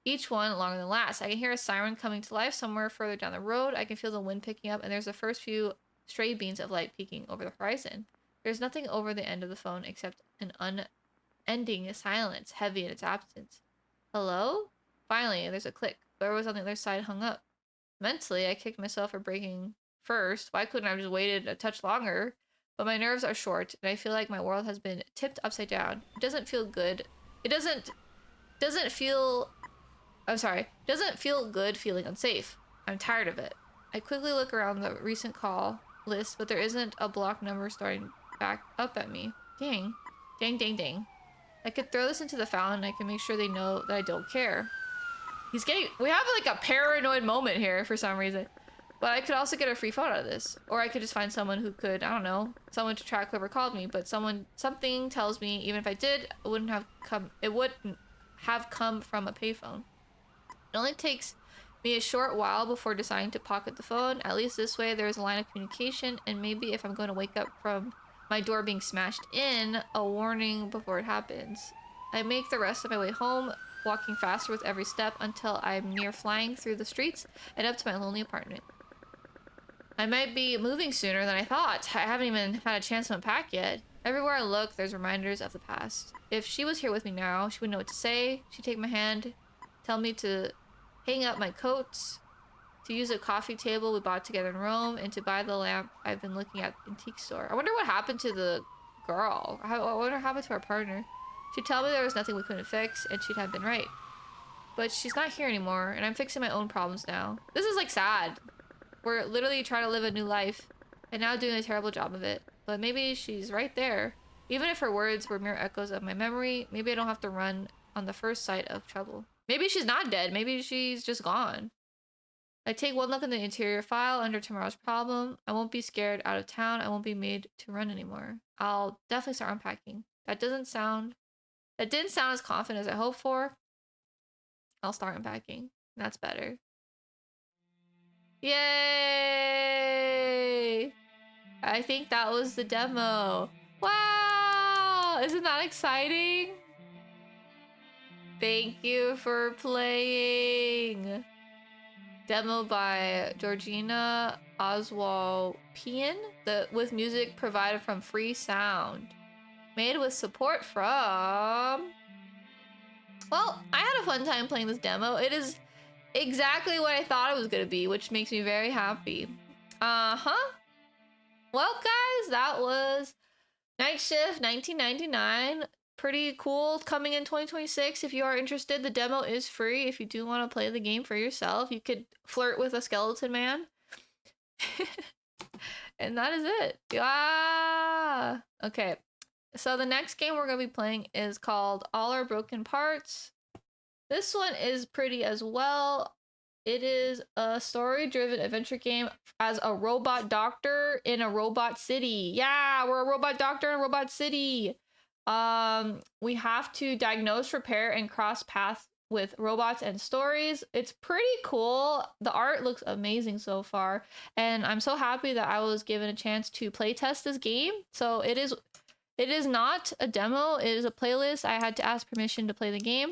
Each one longer than last. I can hear a siren coming to life somewhere further down the road. I can feel the wind picking up, and there's the first few stray beams of light peeking over the horizon. There's nothing over the end of the phone except an unending silence, heavy in its absence. Hello? Finally, there's a click. Whoever was on the other side hung up. Mentally, I kicked myself for breaking first. Why couldn't I have just waited a touch longer? But my nerves are short, and I feel like my world has been tipped upside down. It doesn't feel good. It doesn't feel good feeling unsafe. I'm tired of it. I quickly look around the recent call list, but there isn't a block number starting back up at me. Dang. Dang, dang, dang. I could throw this into the fountain, and I can make sure they know that I don't care. We have like a paranoid moment here for some reason. But I could also get a free phone out of this. Or I could just find someone who could, I don't know, someone to track whoever called me. But something tells me even if I did, it wouldn't have come from a payphone. It only takes me a short while before deciding to pocket the phone. At least this way there's a line of communication, and maybe if I'm going to wake up from my door being smashed in, a warning before it happens. I make the rest of my way home, walking faster with every step until I'm near flying through the streets and up to my lonely apartment. I might be moving sooner than I thought. I haven't even had a chance to unpack yet. Everywhere I look, there's reminders of the past. If she was here with me now, she would know what to say. She'd take my hand, tell me to hang up my coats, to use a coffee table we bought together in Rome, and to buy the lamp I've been looking at the antique store. I wonder what happened to the girl. I wonder what happened to our partner. She'd tell me there was nothing we couldn't fix, and she'd have been right. But she's not here anymore, and I'm fixing my own problems now. This is like sad. We're literally trying to live a new life, and now doing a terrible job of it. But maybe she's right there. Even if her words were mere echoes of my memory, maybe I don't have to run on the first sight of trouble. Maybe she's not dead. Maybe she's just gone. I take one look in the interior file under tomorrow's problem. I won't be scared out of town. I won't be made to run anymore. I'll definitely start unpacking. That didn't sound as confident as I hoped for. I'll start unpacking. That's better. Yay! I think that was the demo. Wow! Isn't that exciting? Thank you for playing. Demo by Georgina Oswald-Pian, with music provided from Free Sound. Made with support from... Well, I had a fun time playing this demo. It is exactly what I thought it was going to be, which makes me very happy. Well, guys, that was Night Shift 1999. Pretty cool. Coming in 2026. If you are interested, the demo is free. If you do want to play the game for yourself, you could flirt with a skeleton man. And that is it. Yeah. Okay. So the next game we're going to be playing is called All Our Broken Parts. This one is pretty as well. It is a story-driven adventure game as a robot doctor in a robot city. Yeah, we're a robot doctor in a robot city. we have to diagnose, repair, and cross paths with robots and stories. It's pretty cool. The art looks amazing so far, and I'm so happy that I was given a chance to play test this game. So it is not a demo, it is a playlist. I had to ask permission to play the game,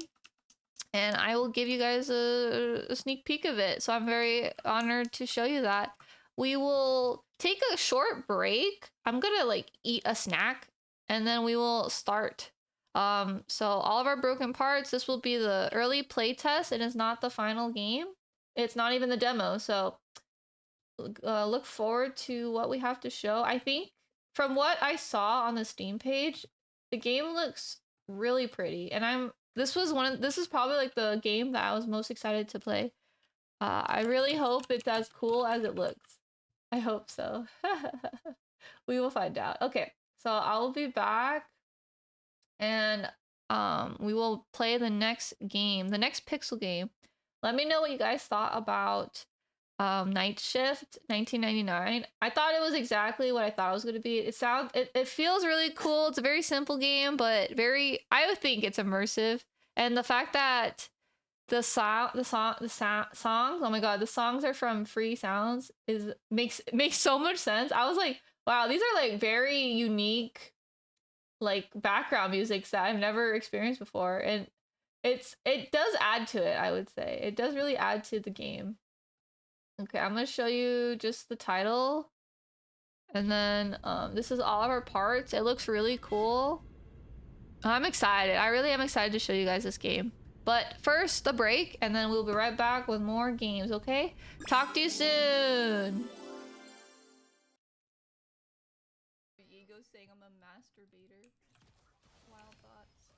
and I will give you guys a sneak peek of it. So I'm very honored to show you that. We will take a short break. I'm gonna like eat a snack, and then we will start. So all of our broken parts, this will be the early play test. It is not the final game. It's not even the demo. So look forward to what we have to show. I think from what I saw on the Steam page, the game looks really pretty, and this is probably like the game that I was most excited to play. I really hope it's as cool as it looks. I hope so. We will find out. Okay, so I'll be back, and we will play the next game, the next Pixel game. Let me know what you guys thought about Night Shift 1999. I thought it was exactly what I thought it was going to be. It feels really cool. It's a very simple game, but I would think it's immersive. And the fact that the songs, oh my god, the songs are from Free Sounds makes so much sense. I was like, wow, these are like very unique like background music that I've never experienced before, and it does add to it. I would say it does really add to the game. Okay, I'm gonna show you just the title, and then this is all of our parts. It looks really cool. I'm excited. I really am excited to show you guys this game. But first, the break, and then we'll be right back with more games, okay? Talk to you soon! Ego saying I'm a masturbator. Wild thoughts.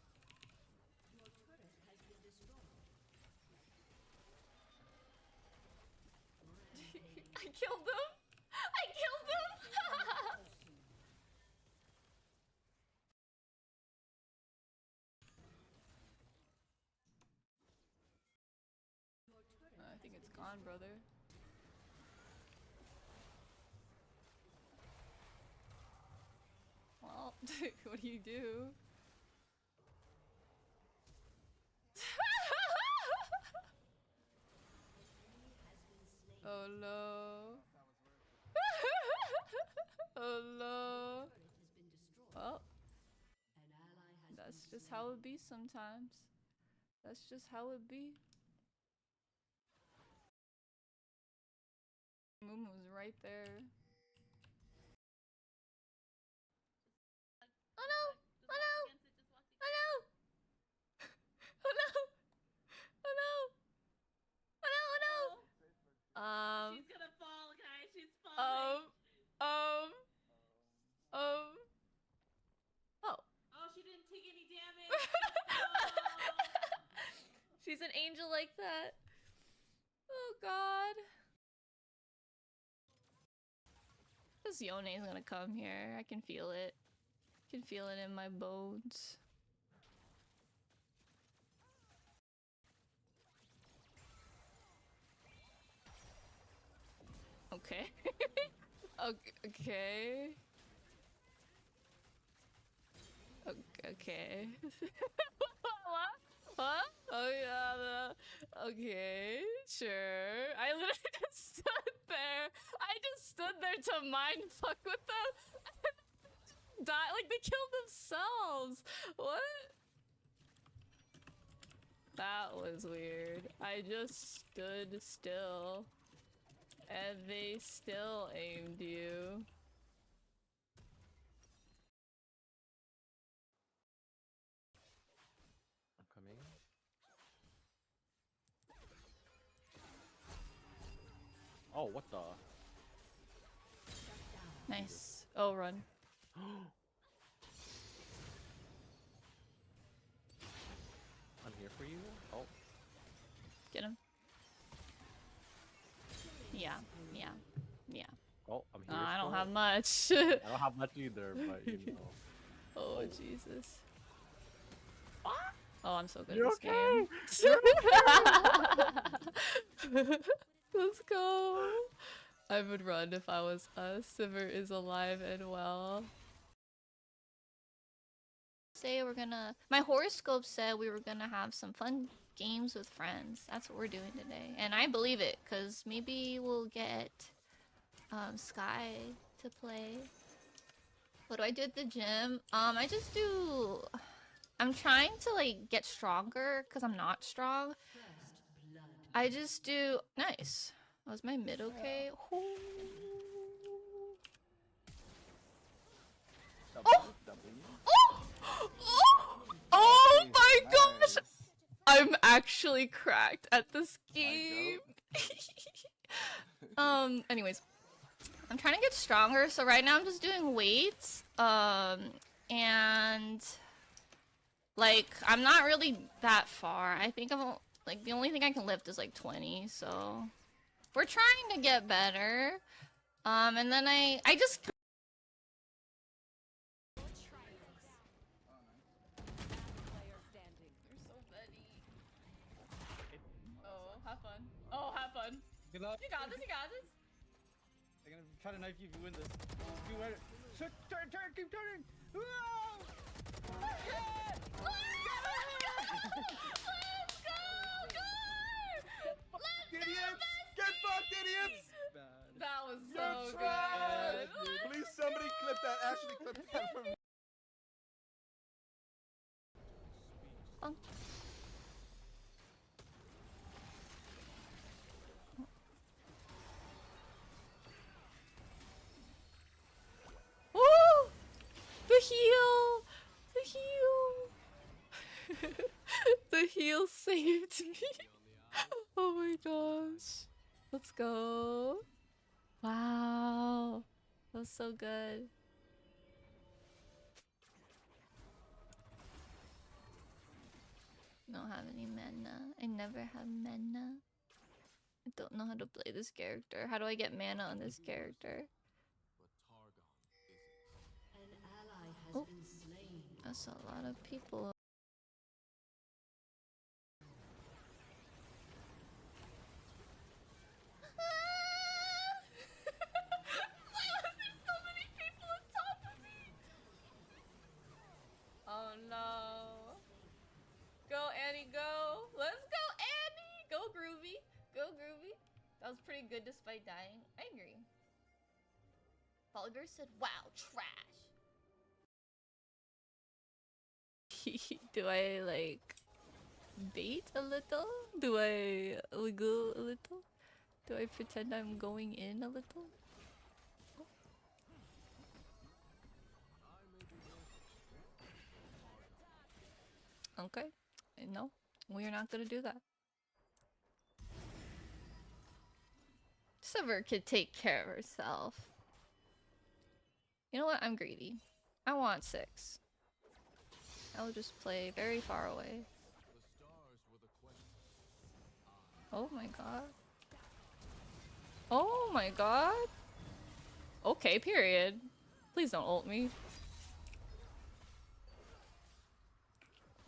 I killed him! I killed him! I think it's gone, brother. Well, what do you do? Oh no. Oh no. Well, that's just how it be sometimes. That's just how it be. Moomoo's right there. Oh no! Oh no! Oh no! Oh no! Oh no! Oh no! Oh no! She's gonna fall, guys. She's falling. Oh. Oh, she didn't take any damage. Oh. She's an angel like that. Oh god. This Yone's gonna come here. I can feel it. I can feel it in my bones. Okay. Okay. Okay. What? Oh yeah. Okay. Sure. I literally just stood there. I just stood there to mind fuck with them. Die like they killed themselves. What? That was weird. I just stood still. And they still aimed you. I'm coming. Oh, what the? Nice. Oh, run. I'm here for you. Oh. Get him. Yeah. Oh, I'm here. I don't for have it. much. I don't have much either, but you know. Oh, Jesus. Oh, I'm so good You at this okay? game. Let's go. I would run if I was us. Sivir is alive and well. Say we're gonna. My horoscope said we were gonna have some fun games with friends. That's what we're doing today, and I believe it, cause maybe we'll get Sky to play. What do I do at the gym? I just do. I'm trying to like get stronger, cause I'm not strong. I just do. Nice. Was my mid okay? Ooh. Oh! Oh my gosh! I'm actually cracked at this game. Anyways. I'm trying to get stronger, so right now I'm just doing weights. And like I'm not really that far. I think I'm like the only thing I can lift is like 20, so we're trying to get better. And then I just have fun. Oh, have fun. Good luck. You got this, you got this. They're gonna try to knife you if you win this. Just do it. Turn, keep turning. Whoa! Yeah! Let's go, Idiots! Get fucked, idiots! Bad. That was so You're trash! good. Please, somebody clip that. Ashley, clip that from me. Woo! The heal! The heal! The heal saved me. Oh my gosh. Let's go. Wow. That was so good. Don't have any mana. I never have mana. I don't know how to play this character. How do I get mana on this character? An ally has Oh. been slain. That's a lot of people. Oh no. Go Annie, go. Let's go Annie. Go Groovy. Go Groovy. That was pretty good despite dying. I agree. Oliver said, wow, trash. Do I like bait a little? Do I wiggle a little? Do I pretend I'm going in a little? Okay. No, we're not gonna do that. Silver could take care of herself. You know what? I'm greedy. I want 6. I'll just play very far away. Oh my god. Oh my god. Okay, period. Please don't ult me.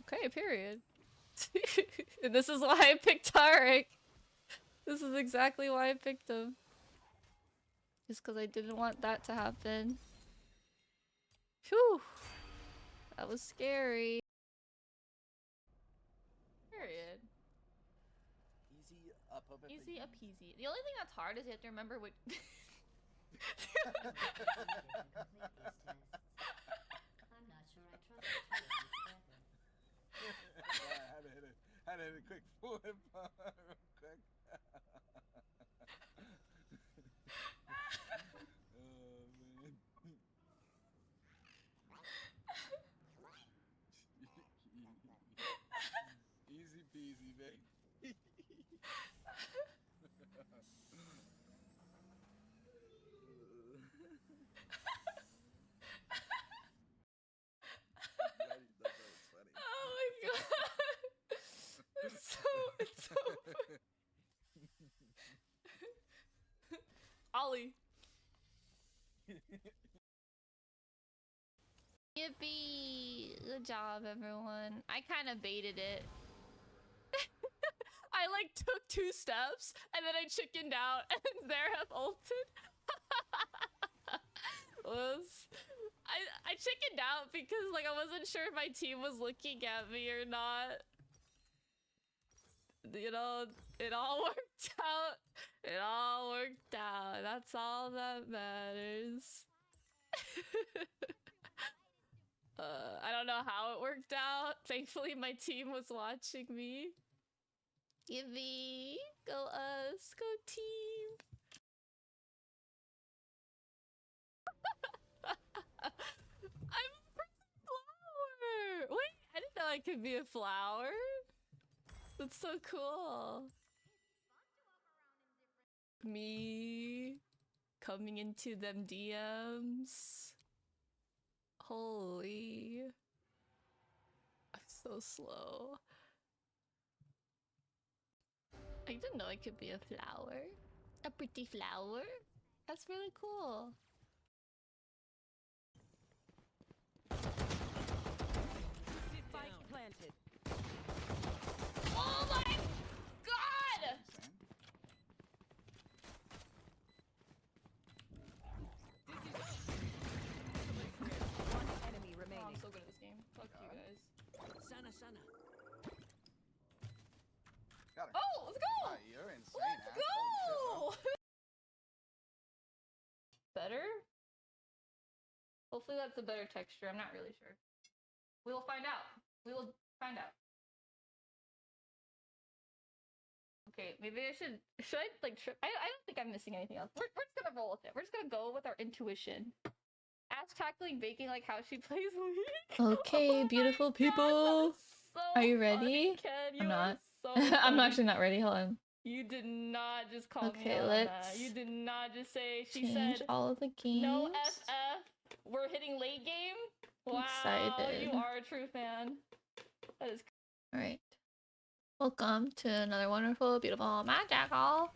Okay, period. And this is why I picked Tarek. This is exactly why I picked him. Just because I didn't want that to happen. Phew. That was scary. Period. Easy up at the Easy peasy. The only thing that's hard is you have to remember what. I'm not sure I trust you. I had to hit a quick forward real quick. Oh man. Easy peasy, baby. Oh my god. It's so Ollie. Yippee! Good job, everyone. I kind of baited it. I like took 2 steps and then I chickened out and Zeref ulted. I chickened out because like I wasn't sure if my team was looking at me or not. You know, it all worked out. It all worked out. That's all that matters. I don't know how it worked out. Thankfully, my team was watching me. Give me, go us, go team. I'm a freaking flower. Wait, I didn't know I could be a flower. That's so cool. Me coming into them DMs. Holy. I'm so slow. I didn't know I could be a flower. A pretty flower? That's really cool. Spike planted. Oh my god! One enemy Oh, remaining. I'm so good at this game. Fuck you guys. Sana sana. Got her. Oh, let's go! Ah, you're insane, Let's Ash. Holy shit, go! Better? Hopefully that's a better texture. I'm not really sure. We will find out. We will find out. Okay, maybe I should I like I don't think I'm missing anything else. We're just gonna roll with it. We're just gonna go with our intuition. Ash tackling baking like how she plays League. Okay, beautiful people. Are you ready? I'm not. I'm actually not ready. Hold on. You did not just call me out on that. You did not just say she Change said all of the games. no FF. We're hitting late game. Wow, Excited. you are a true fan. That is. All right. Welcome to another wonderful, beautiful magical.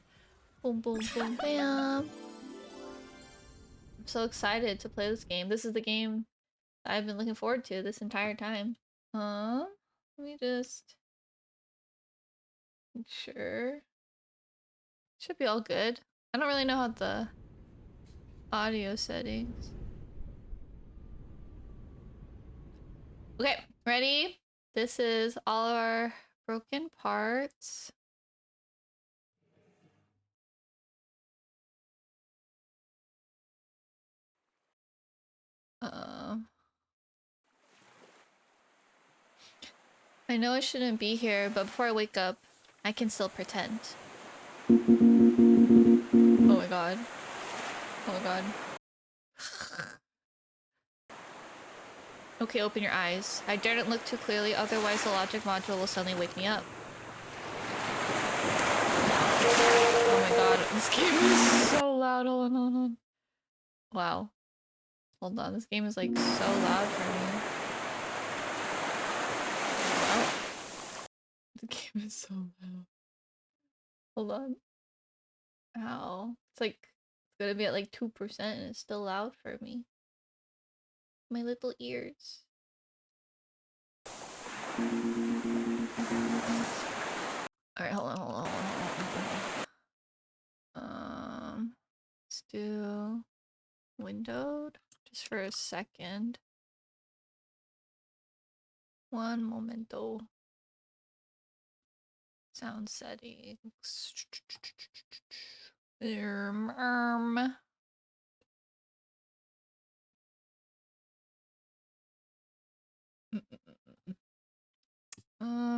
Boom, boom, boom, bam. I'm so excited to play this game. This is the game I've been looking forward to this entire time. Let me just make sure. Should be all good. I don't really know how the audio settings. Okay, ready? This is all of our broken parts. I know I shouldn't be here, but before I wake up, I can still pretend. Oh my god. Oh my god. Okay, open your eyes. I daren't look too clearly, otherwise the logic module will suddenly wake me up. Oh my god, this game is so loud. Hold on, hold on. Wow. Hold on, this game is like so loud for me. Wow. The game is so loud. Hold on. Ow. It's like, it's gonna be at like 2% and it's still loud for me. My little ears. Alright, hold on, hold on, hold on, hold on. Let's do windowed just for a second. One momento. Sound settings.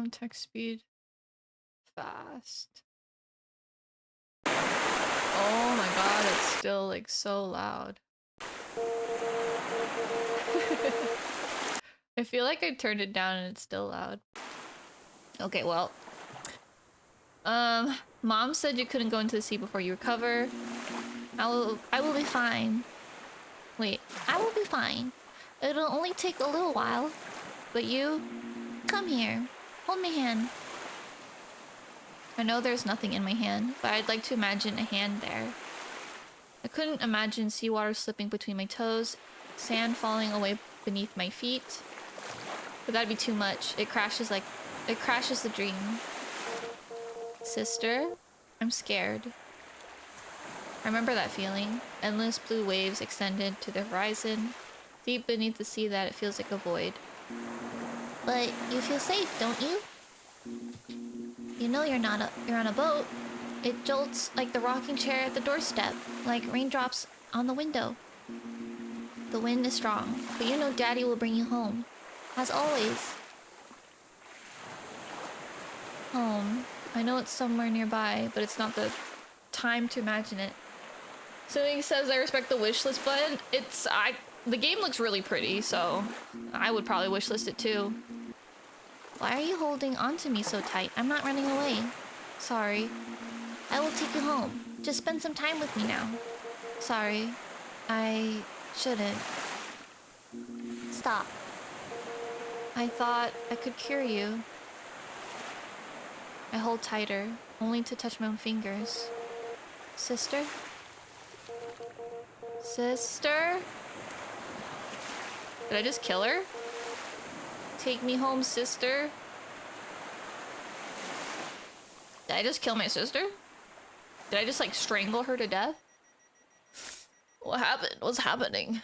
Text speed fast. Oh my god, it's still like so loud. I feel like I turned it down and it's still loud. Okay, well. Mom said you couldn't go into the sea before you recover. I will be fine. Wait, I will be fine. It'll only take a little while. But you, come here. Hold my hand. I know there's nothing in my hand, but I'd like to imagine a hand there. I couldn't imagine seawater slipping between my toes, sand falling away beneath my feet. But that'd be too much. It crashes the dream. Sister, I'm scared. I remember that feeling. Endless blue waves extended to the horizon. deep beneath the sea that it feels like a void. But you feel safe, don't you? You know you're on a boat. It jolts like the rocking chair at the doorstep, like raindrops on the window. The wind is strong, but you know Daddy will bring you home. As always. Home. I know it's somewhere nearby, but it's not the time to imagine it. Something says I respect the wishlist button. The game looks really pretty, so I would probably wishlist it too. Why are you holding onto me so tight? I'm not running away. Sorry. I will take you home. Just spend some time with me now. Sorry. I shouldn't. Stop. I thought I could cure you. I hold tighter, only to touch my own fingers. Sister? Sister? Did I just kill her? Take me home, sister. Did I just kill my sister? Did I just like strangle her to death? What happened? What's happening?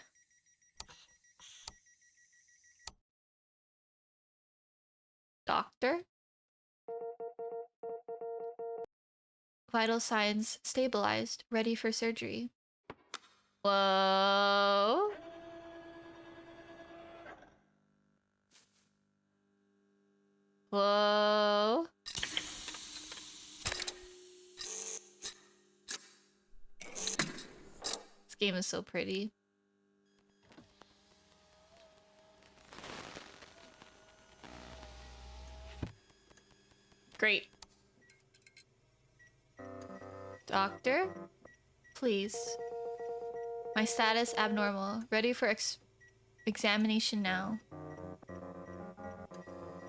Doctor? Vital signs stabilized, ready for surgery. Whoa. Whoa. This game is so pretty. Great. Doctor? Please. My status abnormal. Ready for examination now.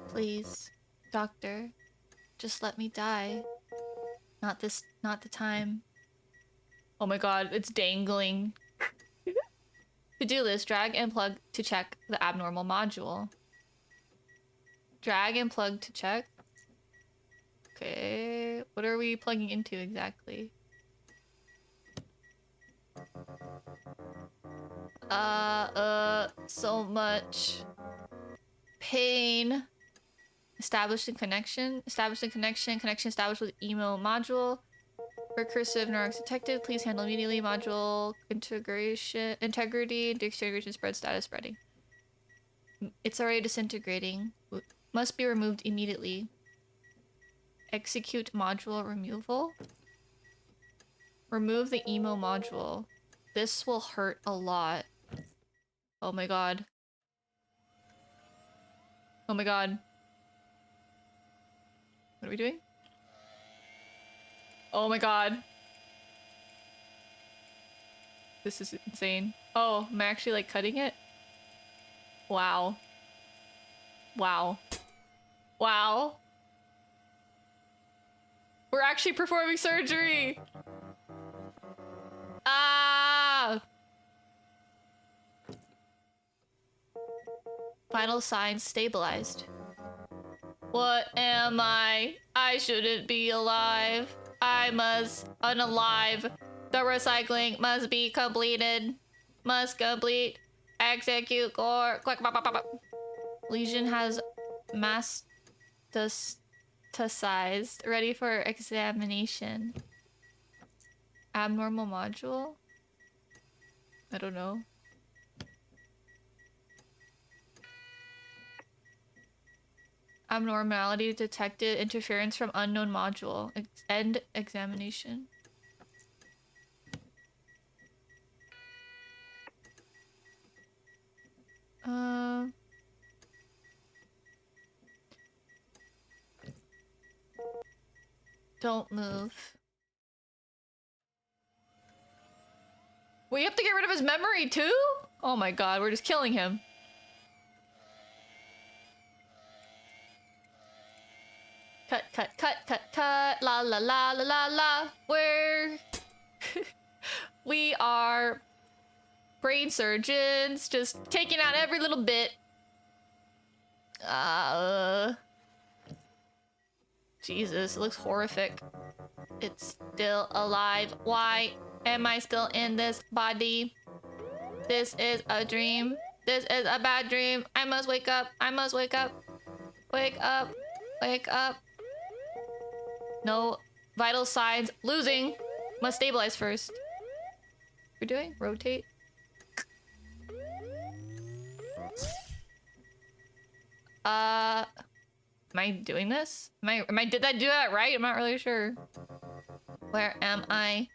Please. Doctor. Just let me die. Not the time. Oh my god, it's dangling. To-do list, drag and plug to check the abnormal module. Drag and plug to check. Okay, what are we plugging into exactly? So much pain. Establishing connection. Establishing connection. Connection established with emo module. Recursive neurons detected. Please handle immediately. Module integration. Integrity. Integration spread status spreading. It's already disintegrating. Must be removed immediately. Execute module removal. Remove the emo module. This will hurt a lot. Oh my god. Oh my god. What are we doing? Oh my god. This is insane. Oh, am I actually like cutting it? Wow. Wow. Wow. We're actually performing surgery! Ah! Vital signs stabilized. What am I? I shouldn't be alive. I must unalive. The recycling must be completed. Must complete. Execute core. Click. Bop, bop, bop, bop. Lesion has metastasized. Ready for examination. Abnormal module? I don't know. Abnormality detected. Interference from unknown module. End examination. Don't move. We have to get rid of his memory too? Oh my god, we're just killing him. Cut, cut, cut, cut, cut. La la la la la la. We are brain surgeons, just taking out every little bit. Jesus, it looks horrific. It's still alive. Why am I still in this body? This is a dream. This is a bad dream. I must wake up. I must wake up. Wake up. Wake up. No vital signs. Losing. Must stabilize first. We're doing? Rotate. Am I doing this? Did I do that right? I'm not really sure. Where am I?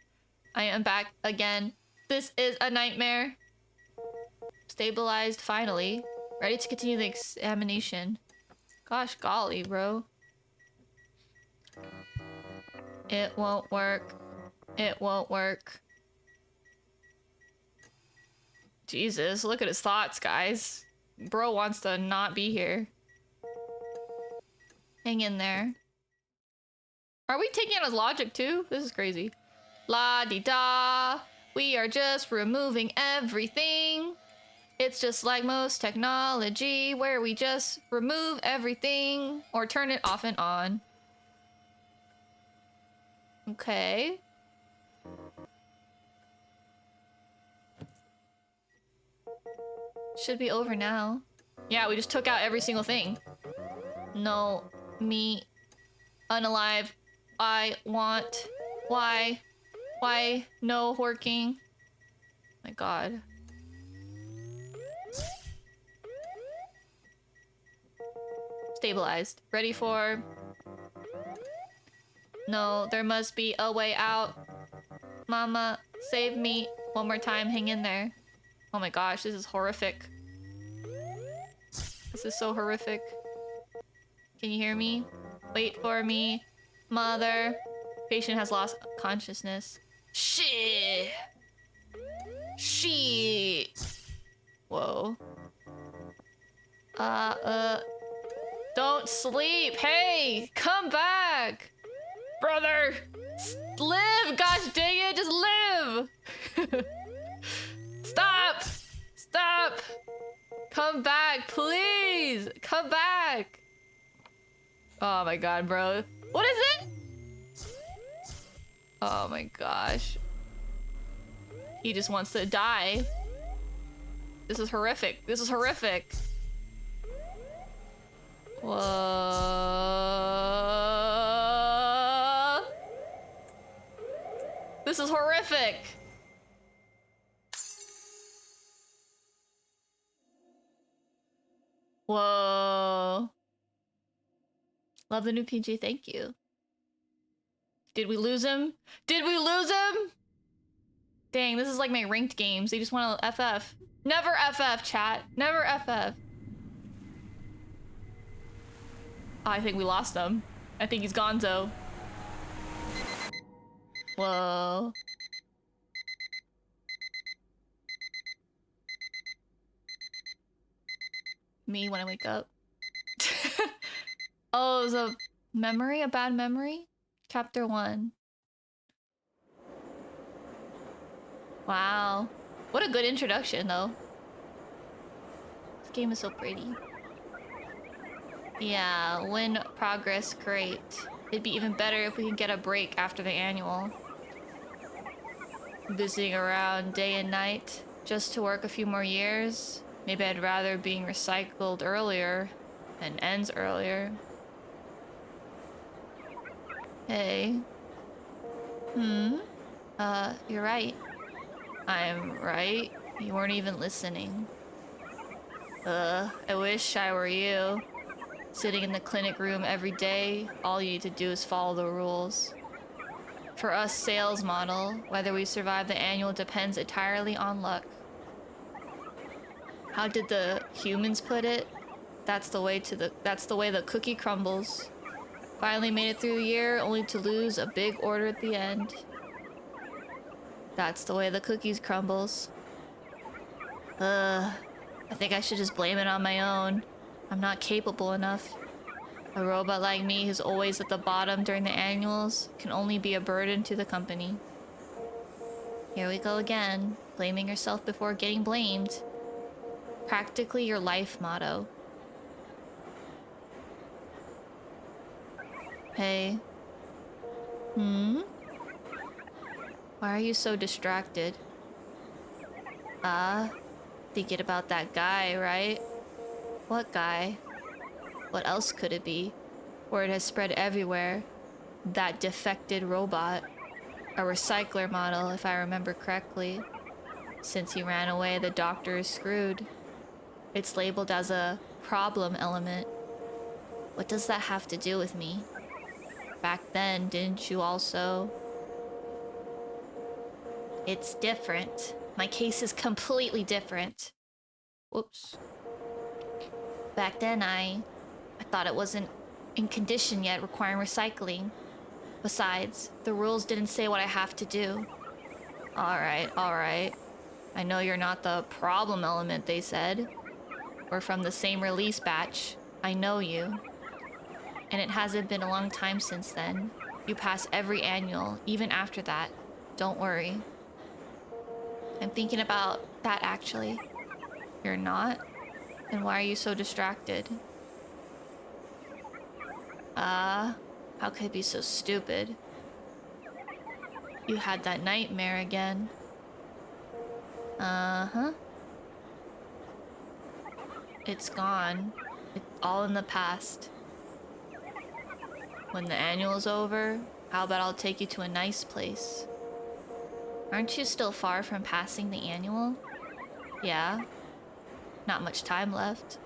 I am back again. This is a nightmare. Stabilized finally. Ready to continue the examination. Gosh golly, bro. It won't work. It won't work. Jesus, look at his thoughts, guys. Bro wants to not be here. Hang in there. Are we taking out his logic too? This is crazy. La-di-da. We are just removing everything. It's just like most technology where we just remove everything or turn it off and on. Okay. Should be over now. Yeah, we just took out every single thing. No, me, unalive. I want. Why? Why? No working. My God. Stabilized. Ready for... No, there must be a way out. Mama, save me. One more time, hang in there. Oh my gosh, this is horrific. This is so horrific. Can you hear me? Wait for me. Mother. Patient has lost consciousness. Shit. Shit. Whoa. Don't sleep. Hey, come back. Brother. Live. Gosh dang it. Just live. Stop. Stop. Come back, please. Come back. Oh my God, bro. What is it? Oh my gosh. He just wants to die. This is horrific. This is horrific. Whoa. This is horrific. Whoa. Love the new PG, thank you. Did we lose him? Did we lose him? Dang, this is like my ranked games. They just want to FF. Never FF, chat. Never FF. Oh, I think we lost him. I think he's gonzo. Whoa. Me when I wake up. Oh, it was a memory? A bad memory? Chapter 1. Wow. What a good introduction, though. This game is so pretty. Yeah, win progress, great. It'd be even better if we could get a break after the annual. Visiting around day and night, just to work a few more years. Maybe I'd rather being recycled earlier and ends earlier. Hey. You're right. I'm right. You weren't even listening. I wish I were you. Sitting in the clinic room every day, all you need to do is follow the rules. For us sales model, whether we survive the annual depends entirely on luck. How did the humans put it? That's the way the cookie crumbles. Finally made it through the year, only to lose a big order at the end. That's the way the cookies crumbles. I think I should just blame it on my own. I'm not capable enough. A robot like me who's always at the bottom during the annuals can only be a burden to the company. Here we go again, blaming yourself before getting blamed. Practically your life motto. Hey. Why are you so distracted? Thinking about that guy, right? What guy? What else could it be? Word has spread everywhere. That defected robot. A recycler model, if I remember correctly. Since he ran away, the doctor is screwed. It's labeled as a problem element. What does that have to do with me? Back then, didn't you also? It's different. My case is completely different. Whoops. Back then, I thought it wasn't in condition yet, requiring recycling. Besides, the rules didn't say what I have to do. Alright, alright. I know you're not the problem element, they said. We're from the same release batch. I know you. And it hasn't been a long time since then. You pass every annual, even after that. Don't worry. I'm thinking about that, actually. You're not? Then why are you so distracted? How could it be so stupid? You had that nightmare again. Uh-huh. It's gone. It's all in the past. When the annual's over, how about I'll take you to a nice place? Aren't you still far from passing the annual? Yeah. Not much time left.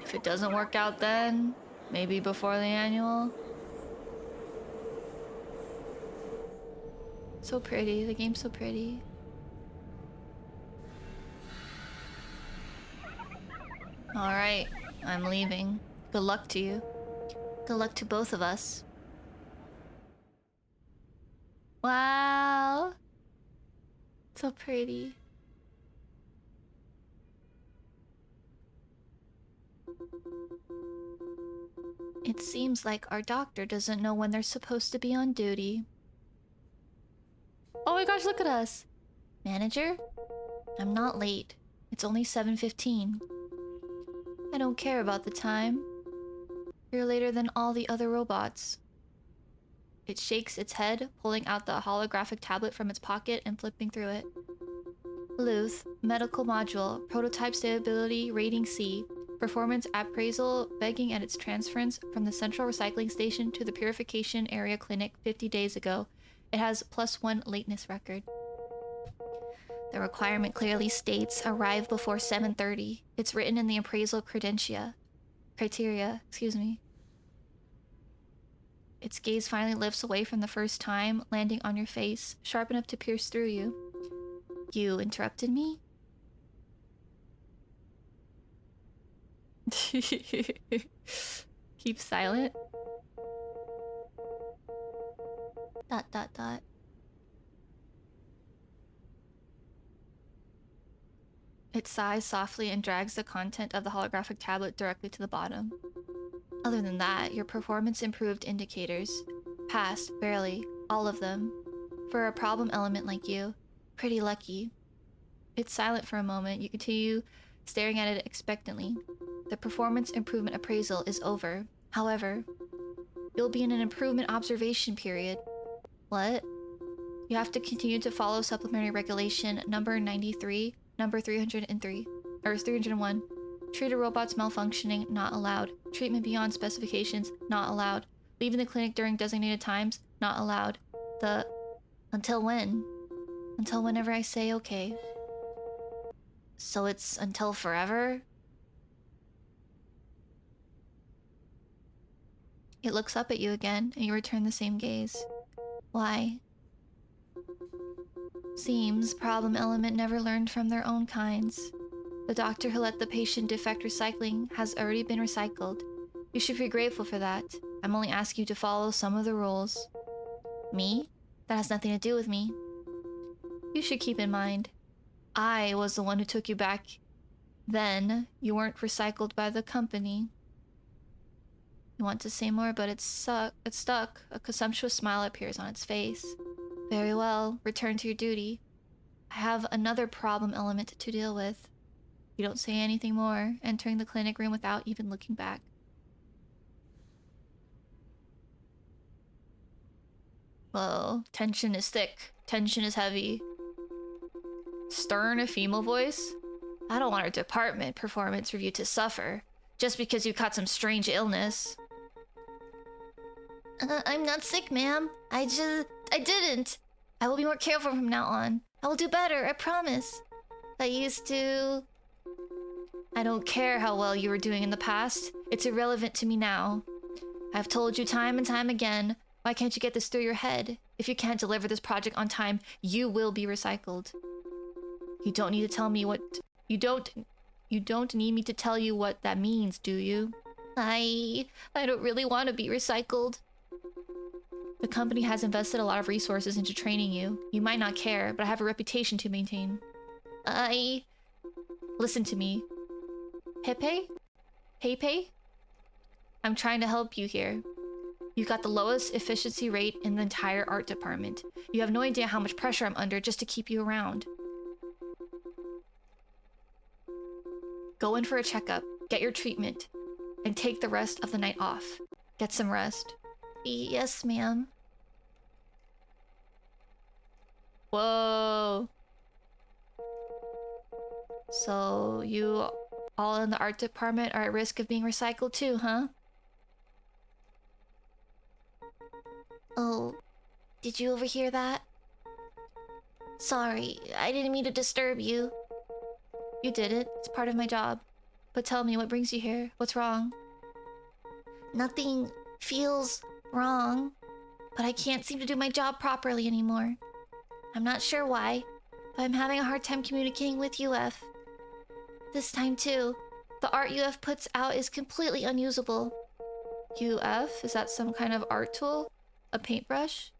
If it doesn't work out then, maybe before the annual. So pretty. The game's so pretty. Alright, I'm leaving. Good luck to you. Good luck to both of us. Wow. So pretty. It seems like our doctor doesn't know when they're supposed to be on duty. Oh my gosh, look at us. Manager? I'm not late. It's only 7:15. I don't care about the time. You're later than all the other robots. It shakes its head, pulling out the holographic tablet from its pocket and flipping through it. Luth, medical module, prototype stability rating C, performance appraisal begging at its transference from the central recycling station to the purification area clinic 50 days ago. It has +1 lateness record. The requirement clearly states arrive before 7:30. It's written in the appraisal criteria, excuse me. Its gaze finally lifts away from the first time, landing on your face, sharp enough to pierce through you. You interrupted me? Keep silent. ... It sighs softly and drags the content of the holographic tablet directly to the bottom. Other than that, your performance improved indicators. Passed, barely. All of them. For a problem element like you, pretty lucky. It's silent for a moment. You continue staring at it expectantly. The performance improvement appraisal is over. However, you'll be in an improvement observation period. What? You have to continue to follow supplementary regulation number 93, number 303, or 301. Treat a robot's malfunctioning, not allowed. Treatment beyond specifications, not allowed. Leaving the clinic during designated times, not allowed. Until when? Until whenever I say okay. So it's until forever? It looks up at you again, and you return the same gaze. Why? Seems problem element never learned from their own kinds. The doctor who let the patient defect recycling has already been recycled. You should be grateful for that. I'm only asking you to follow some of the rules. Me? That has nothing to do with me. You should keep in mind, I was the one who took you back. Then, you weren't recycled by the company. You want to say more, but it's stuck. A contemptuous smile appears on its face. Very well, return to your duty. I have another problem element to deal with. You don't say anything more, entering the clinic room without even looking back. Whoa, tension is thick. Tension is heavy. Stern, a female voice. I don't want our department performance review to suffer just because you caught some strange illness. I'm not sick, ma'am. I didn't. I will be more careful from now on. I will do better, I promise. I used to... I don't care how well you were doing in the past. It's irrelevant to me now. I've told you time and time again, why can't you get this through your head? If you can't deliver this project on time, you will be recycled. You don't need to tell me what... You don't need me to tell you what that means, do you? I don't really want to be recycled. The company has invested a lot of resources into training you. You might not care, but I have a reputation to maintain. Listen to me. Pepe? Pepe? I'm trying to help you here. You got the lowest efficiency rate in the entire art department. You have no idea how much pressure I'm under just to keep you around. Go in for a checkup, get your treatment, and take the rest of the night off. Get some rest. Yes, ma'am. Whoa. So, you all in the art department are at risk of being recycled too, huh? Oh, did you overhear that? Sorry, I didn't mean to disturb you. You did it. It's part of my job. But tell me, what brings you here? What's wrong? Nothing feels wrong, but I can't seem to do my job properly anymore. I'm not sure why, but I'm having a hard time communicating with UF. This time too, the art UF puts out is completely unusable. UF? Is that some kind of art tool? A paintbrush?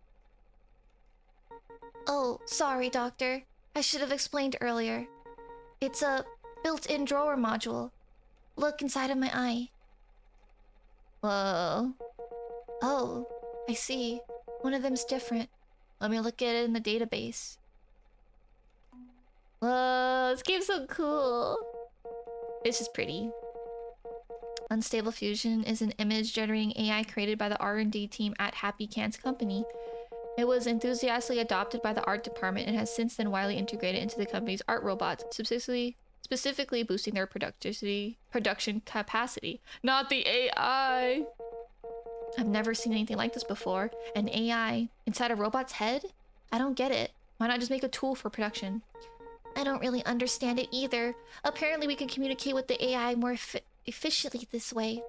Oh, sorry, Doctor. I should have explained earlier. It's a built-in drawer module. Look inside of my eye. Whoa. Oh, I see. One of them's different. Let me look at it in the database. Whoa, this game's so cool. It's just pretty. Unstable Fusion is an image-generating AI created by the R&D team at Happy Cans Company. It was enthusiastically adopted by the art department and has since been widely integrated into the company's art robots, specifically boosting their production capacity. Not the AI! I've never seen anything like this before. An AI inside a robot's head? I don't get it. Why not just make a tool for production? I don't really understand it either. Apparently we can communicate with the AI more efficiently this way.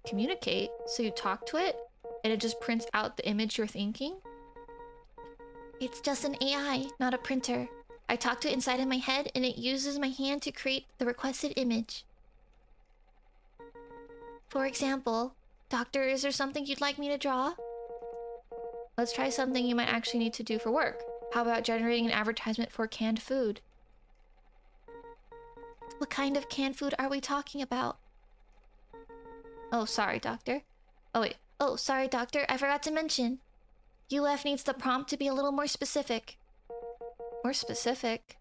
Communicate? So you talk to it? And it just prints out the image you're thinking? It's just an AI, not a printer. I talk to it inside of my head and it uses my hand to create the requested image. For example, Doctor, is there something you'd like me to draw? Let's try something you might actually need to do for work. How about generating an advertisement for canned food? What kind of canned food are we talking about? Oh, sorry, Doctor. Oh, wait. Oh, sorry, Doctor. I forgot to mention. UF needs the prompt to be a little more specific. More specific?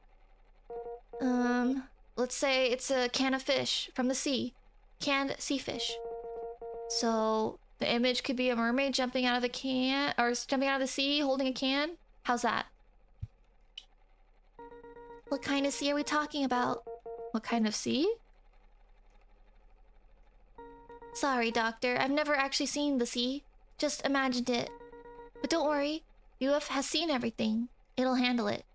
Let's say it's a can of fish from the sea. Canned sea fish. So, the image could be a mermaid jumping out of the can, or jumping out of the sea holding a can. How's that? What kind of sea are we talking about? What kind of sea? Sorry, Doctor. I've never actually seen the sea. Just imagined it. But don't worry. UF has seen everything. It'll handle it.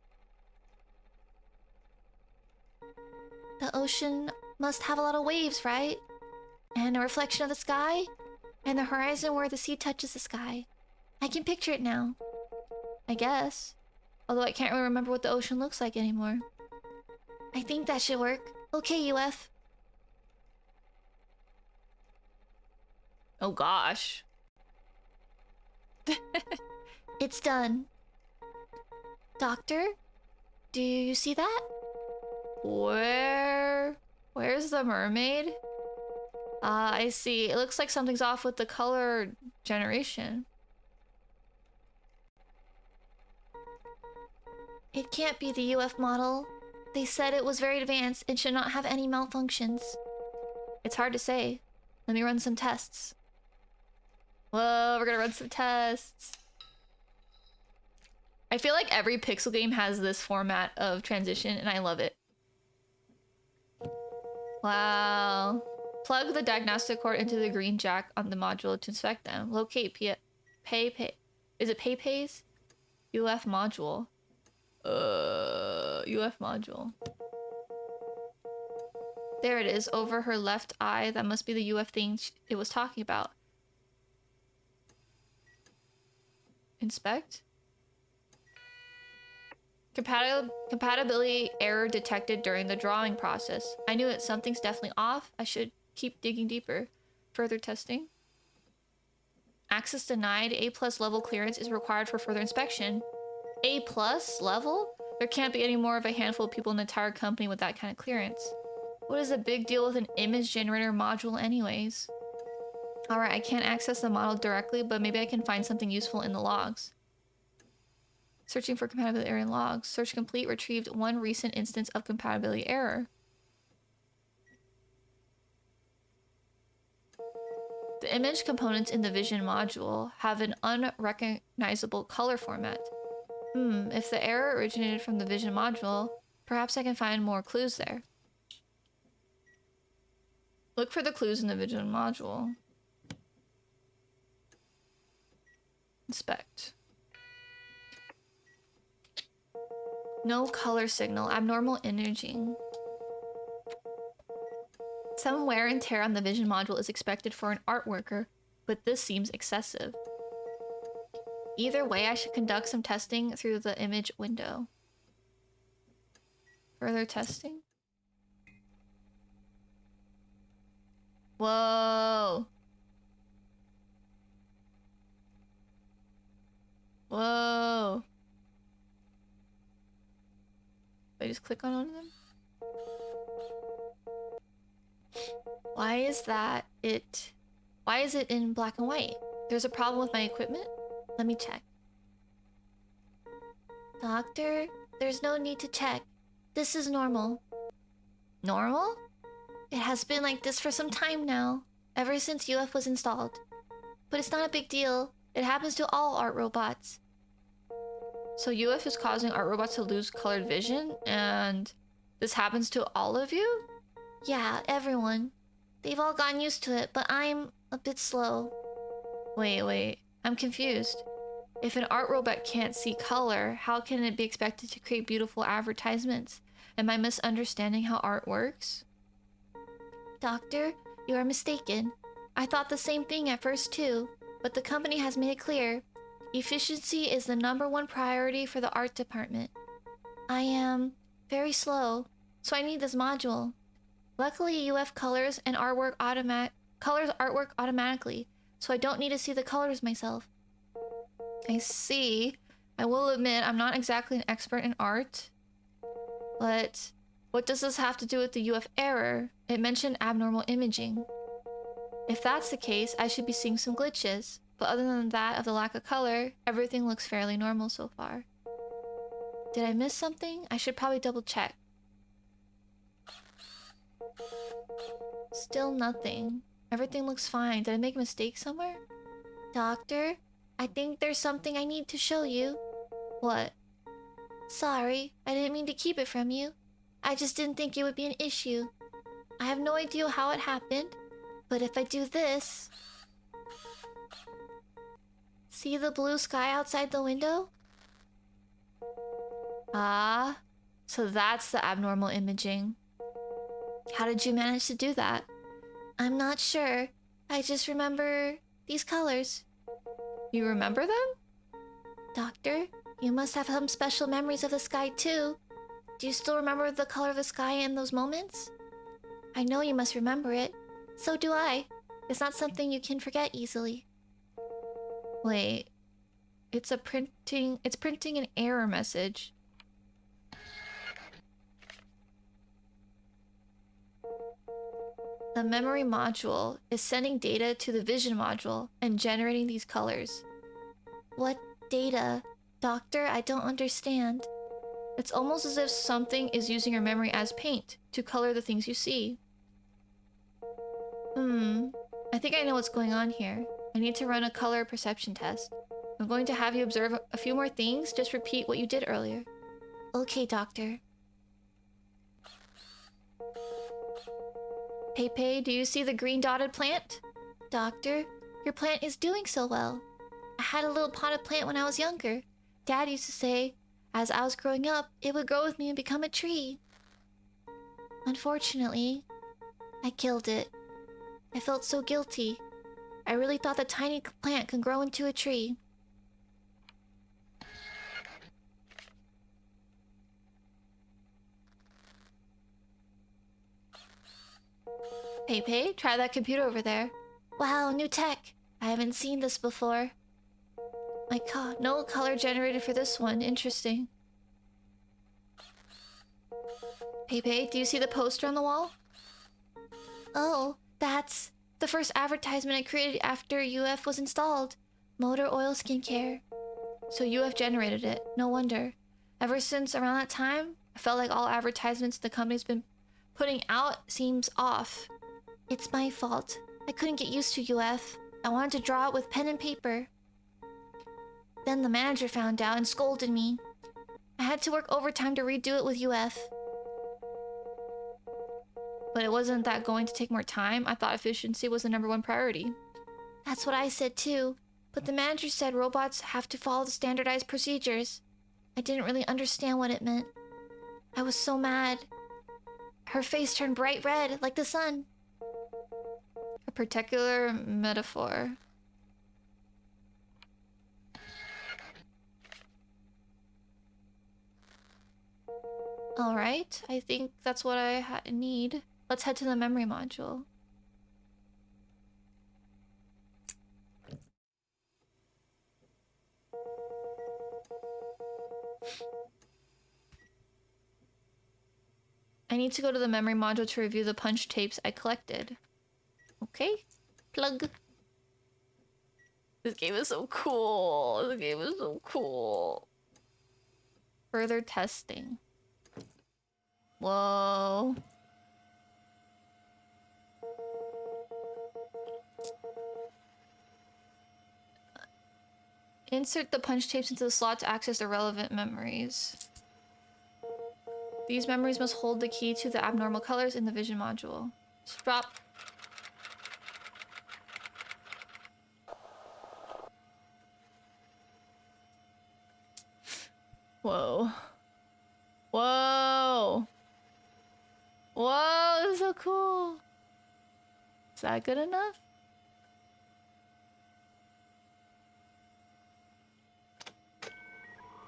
The ocean must have a lot of waves, right? And a reflection of the sky? And the horizon where the sea touches the sky. I can picture it now. I guess. Although I can't really remember what the ocean looks like anymore. I think that should work. Okay, UF. Oh gosh. It's done. Doctor? Do you see that? Where's the mermaid? I see. It looks like something's off with the color generation. It can't be the UF model. They said it was very advanced and should not have any malfunctions. It's hard to say. Let me run some tests. Whoa, we're gonna run some tests. I feel like every pixel game has this format of transition, and I love it. Wow. Plug the diagnostic cord into the green jack on the module to inspect them. Locate pay. Is it PayPay's? UF module. UF module. There it is, over her left eye. That must be the UF thing it was talking about. Inspect? Compatibility error detected during the drawing process. I knew it. Something's definitely off. I should keep digging deeper. Further testing. Access denied. A+ level clearance is required for further inspection. A+ level? There can't be any more of a handful of people in the entire company with that kind of clearance. What is the big deal with an image generator module anyways? Alright, I can't access the model directly, but maybe I can find something useful in the logs. Searching for compatibility error in logs. Search complete. Retrieved one recent instance of compatibility error. The image components in the vision module have an unrecognizable color format. If the error originated from the vision module, perhaps I can find more clues there. Look for the clues in the vision module. Inspect. No color signal. Abnormal imaging. Some wear and tear on the vision module is expected for an art worker, but this seems excessive. Either way, I should conduct some testing through the image window. Further testing? Whoa! Whoa! I just click on one of them? Why is that why is it in black and white? There's a problem with my equipment? Let me check. Doctor, there's no need to check. This is normal. Normal? It has been like this for some time now, ever since UF was installed. But it's not a big deal. It happens to all art robots. So UF is causing art robots to lose colored vision, and this happens to all of you? Yeah, everyone. They've all gotten used to it, but I'm a bit slow. Wait. I'm confused. If an art robot can't see color, how can it be expected to create beautiful advertisements? Am I misunderstanding how art works? Doctor, you are mistaken. I thought the same thing at first too, but the company has made it clear. Efficiency is the #1 priority for the art department. I am very slow, so I need this module. Luckily, UF colors artwork automatically, so I don't need to see the colors myself. I see. I will admit I'm not exactly an expert in art, but what does this have to do with the UF error? It mentioned abnormal imaging. If that's the case, I should be seeing some glitches, but other than that of the lack of color, everything looks fairly normal so far. Did I miss something? I should probably double check. Still nothing. Everything looks fine. Did I make a mistake somewhere? Doctor, I think there's something I need to show you. What? Sorry, I didn't mean to keep it from you. I just didn't think it would be an issue. I have no idea how it happened, but if I do this... See the blue sky outside the window? Ah, so that's the abnormal imaging. How did you manage to do that? I'm not sure. I just remember these colors. You remember them? Doctor, you must have some special memories of the sky too. Do you still remember the color of the sky in those moments? I know you must remember it. So do I. It's not something you can forget easily. Wait. It's printing an error message. The memory module is sending data to the vision module and generating these colors. What data? Doctor, I don't understand. It's almost as if something is using your memory as paint to color the things you see. I think I know what's going on here. I need to run a color perception test. I'm going to have you observe a few more things. Just repeat what you did earlier. Okay, doctor. Pepe, do you see the green dotted plant? Doctor, your plant is doing so well. I had a little potted plant when I was younger. Dad used to say, as I was growing up, it would grow with me and become a tree. Unfortunately, I killed it. I felt so guilty. I really thought the tiny plant could grow into a tree. Pepe, try that computer over there. Wow, new tech. I haven't seen this before. My god, no color generated for this one. Interesting. Pepe, do you see the poster on the wall? Oh, that's the first advertisement I created after UF was installed. Motor oil skincare. So UF generated it. No wonder. Ever since around that time, I felt like all advertisements the company's been putting out seems off. It's my fault. I couldn't get used to UF. I wanted to draw it with pen and paper. Then the manager found out and scolded me. I had to work overtime to redo it with UF. But it wasn't that going to take more time. I thought efficiency was the #1 priority. That's what I said too. But the manager said robots have to follow the standardized procedures. I didn't really understand what it meant. I was so mad. Her face turned bright red, like the sun. A particular metaphor. Alright, I think that's what I need. Let's head to the memory module. I need to go to the memory module to review the punch tapes I collected. Okay, plug. This game is so cool. This game is so cool. Further testing. Whoa. Insert the punch tapes into the slot to access the relevant memories. These memories must hold the key to the abnormal colors in the vision module. Stop. Whoa. Whoa. Whoa, this is so cool. Is that good enough?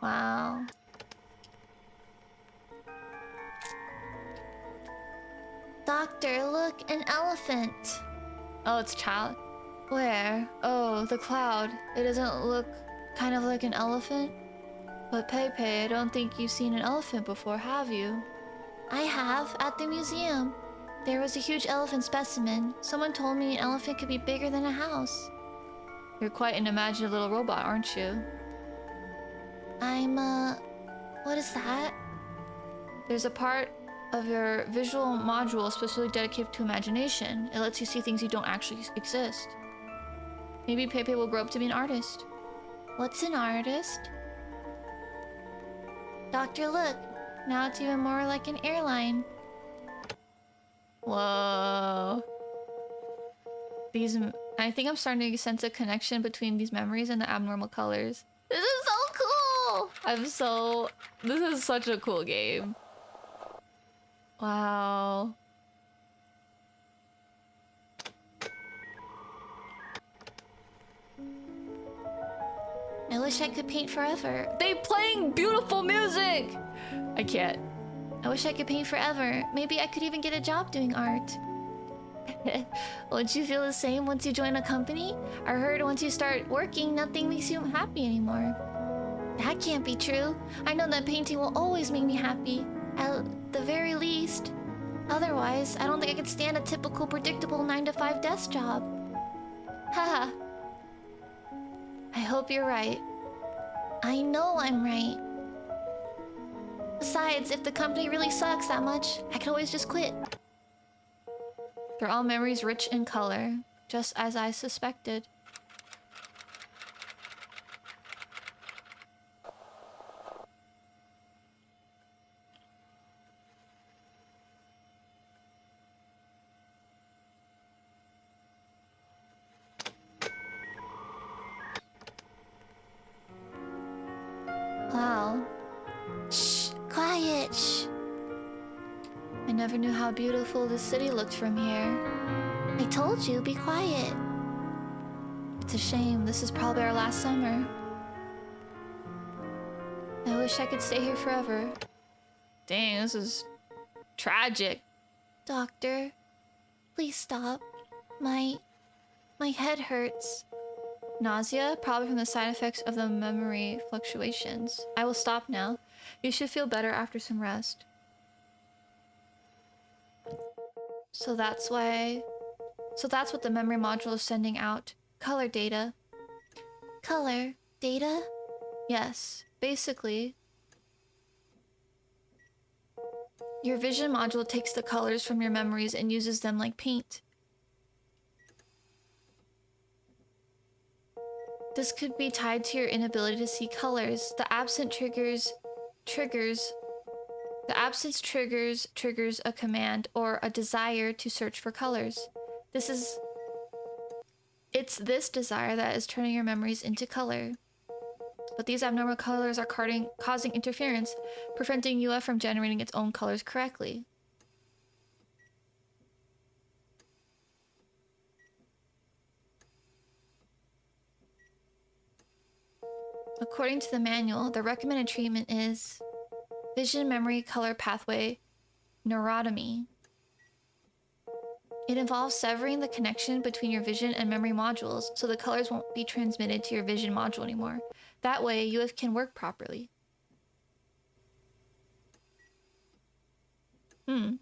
Wow. Doctor, look, an elephant. Oh, it's child. Where? Oh, the cloud. It doesn't look kind of like an elephant? But Pepe, I don't think you've seen an elephant before, have you? I have, at the museum. There was a huge elephant specimen. Someone told me an elephant could be bigger than a house. You're quite an imaginative little robot, aren't you? I'm, what is that? There's a part of your visual module specifically dedicated to imagination. It lets you see things you don't actually exist. Maybe Pepe will grow up to be an artist. What's an artist? Doctor, look. Now it's even more like an airline. Whoa. I think I'm starting to sense a connection between these memories and the abnormal colors. This is so cool! This is such a cool game. Wow. I wish I could paint forever. They playing beautiful music! I can't. I wish I could paint forever. Maybe I could even get a job doing art. Won't you feel the same once you join a company? I heard once you start working, nothing makes you happy anymore. That can't be true. I know that painting will always make me happy. At the very least. Otherwise, I don't think I could stand a typical, predictable 9-to-5 desk job. Haha. I hope you're right. I know I'm right. Besides, if the company really sucks that much, I could always just quit. They're all memories rich in color, just as I suspected. Shh, quiet, shh. I never knew how beautiful the city looked from here. I told you, be quiet. It's a shame, this is probably our last summer. I wish I could stay here forever. Dang, this is tragic. Doctor, please stop. My head hurts. Nausea, probably from the side effects of the memory fluctuations. I will stop now. You should feel better after some rest. So that's what the memory module is sending out. Color data. Color data? Yes. Basically, your vision module takes the colors from your memories and uses them like paint. This could be tied to your inability to see colors. The absence triggers a command or a desire to search for colors. It's this desire that is turning your memories into color. But these abnormal colors are causing interference, preventing UF from generating its own colors correctly. According to the manual, the recommended treatment is vision memory color pathway neurotomy. It involves severing the connection between your vision and memory modules, so the colors won't be transmitted to your vision module anymore. That way, UF can work properly. I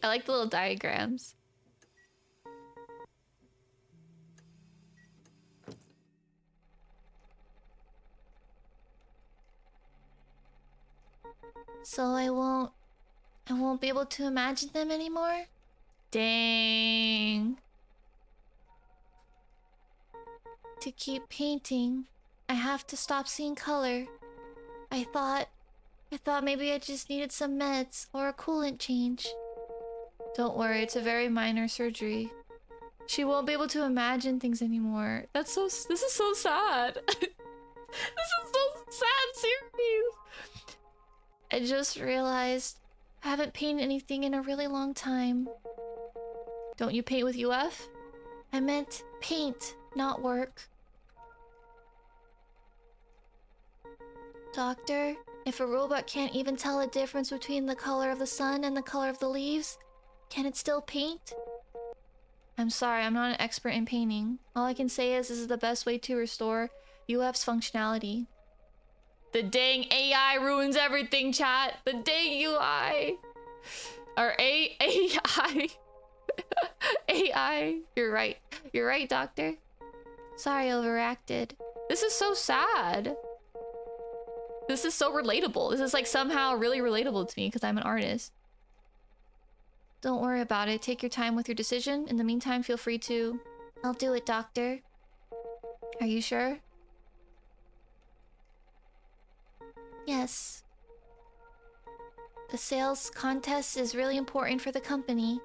like the little diagrams. So I won't be able to imagine them anymore? Dang. To keep painting, I have to stop seeing color. I thought maybe I just needed some meds or a coolant change. Don't worry, it's a very minor surgery. She won't be able to imagine things anymore. This is so sad. This is so sad, serious. I just realized I haven't painted anything in a really long time. Don't you paint with UF? I meant paint, not work. Doctor, if a robot can't even tell the difference between the color of the sun and the color of the leaves, can it still paint? I'm sorry, I'm not an expert in painting. All I can say is this is the best way to restore UF's functionality. The dang AI ruins everything, chat. The dang UI. Or AI. AI. You're right. You're right, doctor. Sorry, overacted. This is so sad. This is so relatable. This is like somehow really relatable to me because I'm an artist. Don't worry about it. Take your time with your decision. In the meantime, feel free to... I'll do it, doctor. Are you sure? Yes. The sales contest is really important for the company.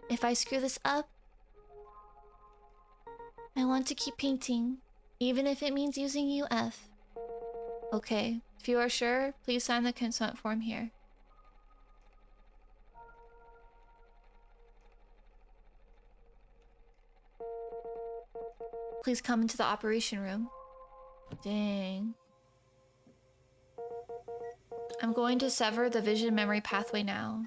If I screw this up, I want to keep painting, even if it means using UF. Okay, if you are sure, please sign the consent form here. Please come into the operation room. Dang. I'm going to sever the vision memory pathway now.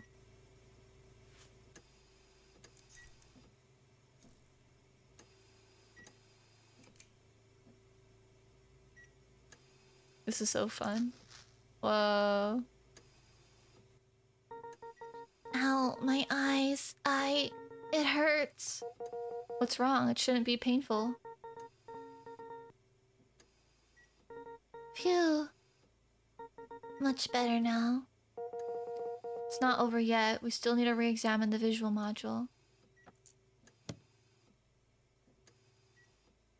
This is so fun. Whoa. Ow, my eyes. It hurts. What's wrong? It shouldn't be painful. Phew. Much better now. It's not over yet. We still need to re-examine the visual module.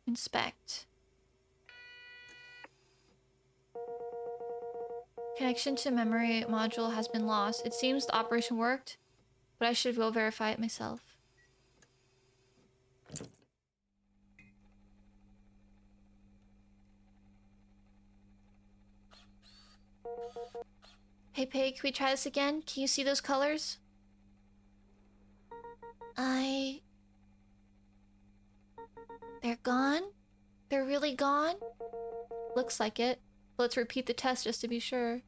Inspect. Connection to memory module has been lost. It seems the operation worked, but I should go verify it myself. Hey, can we try this again? Can you see those colors? They're gone? They're really gone? Looks like it. Let's repeat the test just to be sure.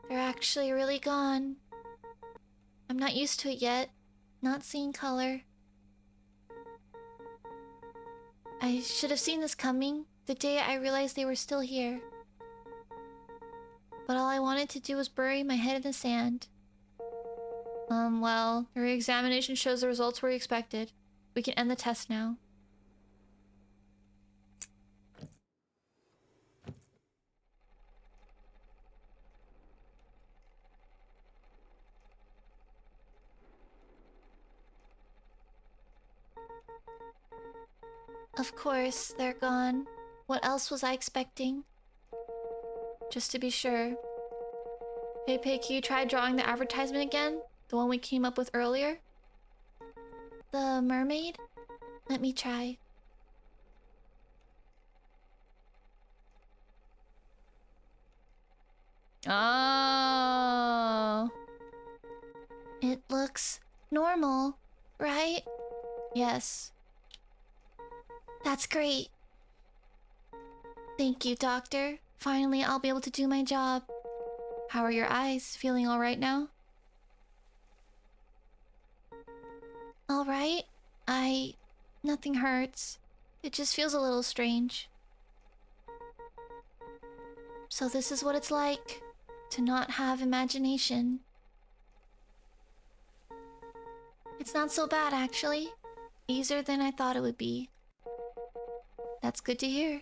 They're actually really gone. I'm not used to it yet. Not seeing color. I should have seen this coming the day I realized they were still here. But all I wanted to do was bury my head in the sand. Well, the re-examination shows the results were expected. We can end the test now. Of course, they're gone. What else was I expecting? Just to be sure. Can you try drawing the advertisement again? The one we came up with earlier? The mermaid? Let me try. Oh. It looks normal, right? Yes. That's great. Thank you, doctor. Finally, I'll be able to do my job. How are your eyes? Feeling all right now? All right. Nothing hurts. It just feels a little strange. So this is what it's like to not have imagination. It's not so bad, actually. Easier than I thought it would be. That's good to hear.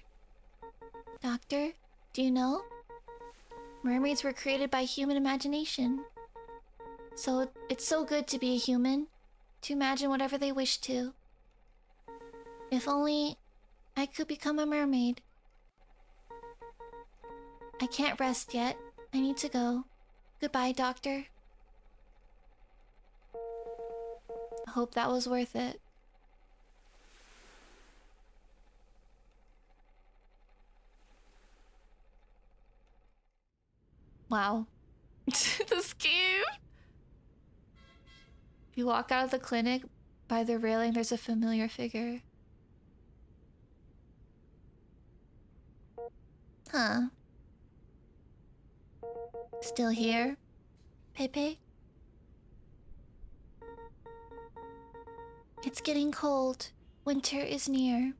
Doctor, do you know? Mermaids were created by human imagination. So it's so good to be a human, to imagine whatever they wish to. If only I could become a mermaid. I can't rest yet. I need to go. Goodbye, doctor. I hope that was worth it. Wow. The scheme! If you walk out of the clinic, by the railing there's a familiar figure. Huh. Still here? Pepe? It's getting cold. Winter is near.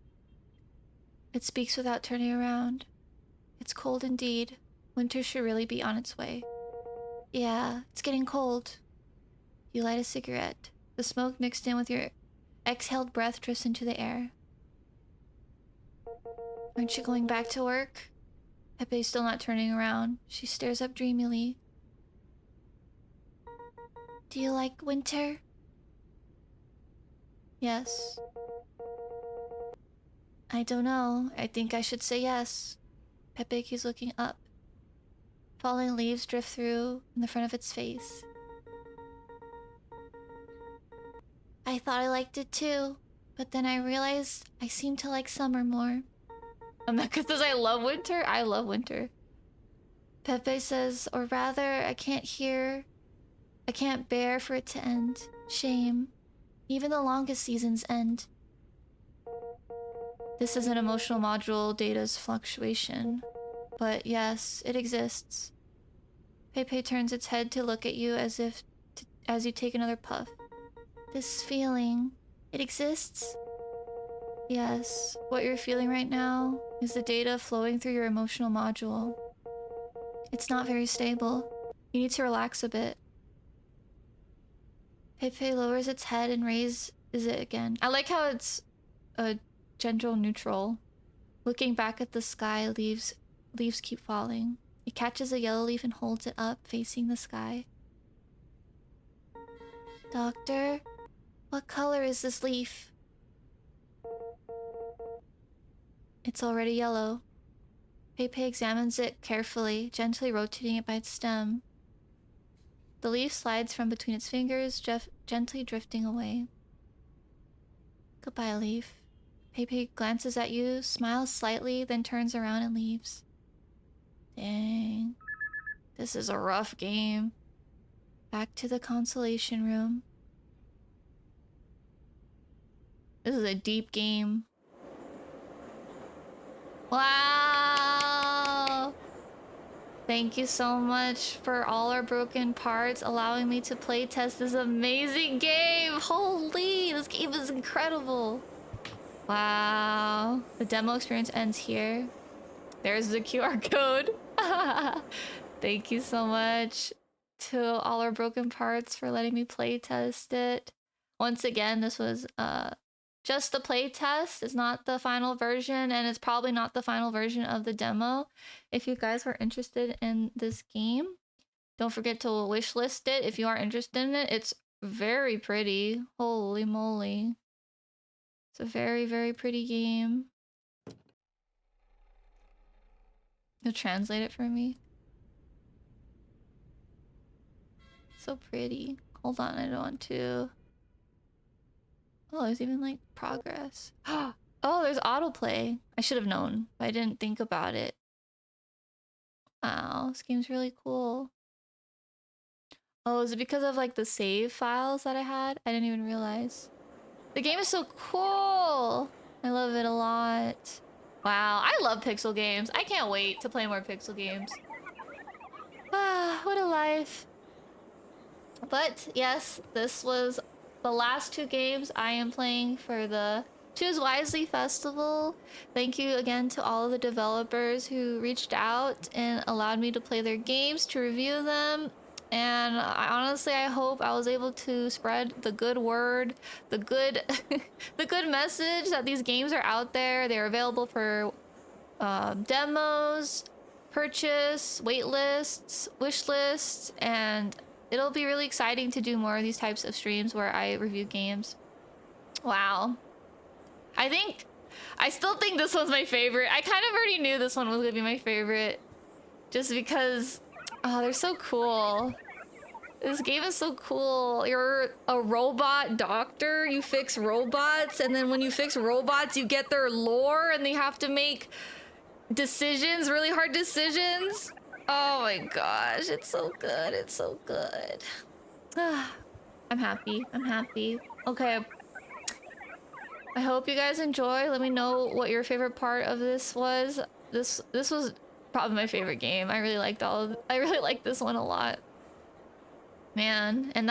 It speaks without turning around. It's cold indeed. Winter should really be on its way. Yeah, it's getting cold. You light a cigarette. The smoke mixed in with your exhaled breath drifts into the air. Aren't you going back to work? Pepe's still not turning around. She stares up dreamily. Do you like winter? Yes. I don't know. I think I should say yes. Pepe keeps looking up. Falling leaves drift through in the front of its face. I thought I liked it too, but then I realized I seem to like summer more. I'm not because I love winter. I love winter. Pepe says, or rather, I can't bear for it to end. Shame. Even the longest seasons end. This is an emotional module data's fluctuation. But yes, it exists. Pepe turns its head to look at you as you take another puff. This feeling, it exists? Yes, what you're feeling right now is the data flowing through your emotional module. It's not very stable. You need to relax a bit. Pepe lowers its head and raises it again. I like how it's a gentle neutral. Looking back at the sky, leaves keep falling. It catches a yellow leaf and holds it up, facing the sky. Doctor, what color is this leaf? It's already yellow. Pepe examines it carefully, gently rotating it by its stem. The leaf slides from between its fingers, gently drifting away. Goodbye, leaf. Pepe glances at you, smiles slightly, then turns around and leaves. Dang. This is a rough game. Back to the consolation room. This is a deep game. Wow! Thank you so much for all our broken parts, allowing me to play test this amazing game. Holy, this game is incredible. Wow. The demo experience ends here. There's the QR code. Thank you so much to all our broken parts for letting me play test it. Once again, this was just the play test. It's not the final version, and it's probably not the final version of the demo. If you guys are interested in this game, don't forget to wishlist it if you are interested in it. It's very pretty. Holy moly. It's a very, very pretty game. You'll translate it for me. So pretty. Hold on, I don't want to. Oh, there's even like progress. Oh, there's autoplay. I should have known, but I didn't think about it. Wow, this game's really cool. Oh, is it because of like the save files that I had? I didn't even realize. The game is so cool. I love it a lot. Wow, I love pixel games. I can't wait to play more pixel games. Ah, what a life. But yes, this was the last 2 games I am playing for the Choose Wisely Festival. Thank you again to all of the developers who reached out and allowed me to play their games, to review them. And I hope I was able to spread the good word, the good the good message that these games are out there. They're available for demos, purchase, wait lists, wish lists, and it'll be really exciting to do more of these types of streams where I review games. Wow. I still think this one's my favorite. I kind of already knew this one was gonna be my favorite. Just because, oh, they're so cool. This game is so cool. You're a robot doctor. You fix robots, and then when you fix robots, you get their lore, and they have to make decisions, really hard decisions. Oh my gosh, it's so good. It's so good. I'm happy. I'm happy. Okay. I hope you guys enjoy. Let me know what your favorite part of this was. This was probably my favorite game. I really liked this one a lot. Man, and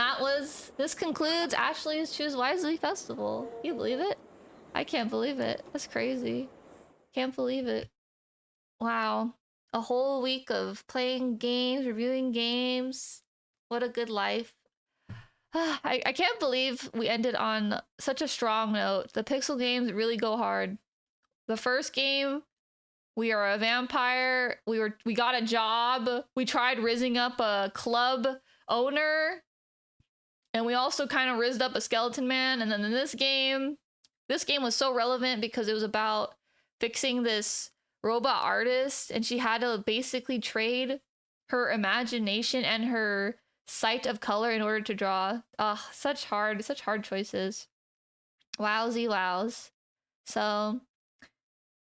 this concludes Ashley's Choose Wisely Festival. Can you believe it? I can't believe it. That's crazy. Can't believe it. Wow. A whole week of playing games, reviewing games. What a good life. I can't believe we ended on such a strong note. The pixel games really go hard. The first game, we are a vampire. We got a job. We tried rizzing up a club owner. And we also kind of rizzed up a skeleton man. And then in this game was so relevant because it was about fixing this robot artist, and she had to basically trade her imagination and her sight of color in order to draw. Such hard choices. Wowsy wows. So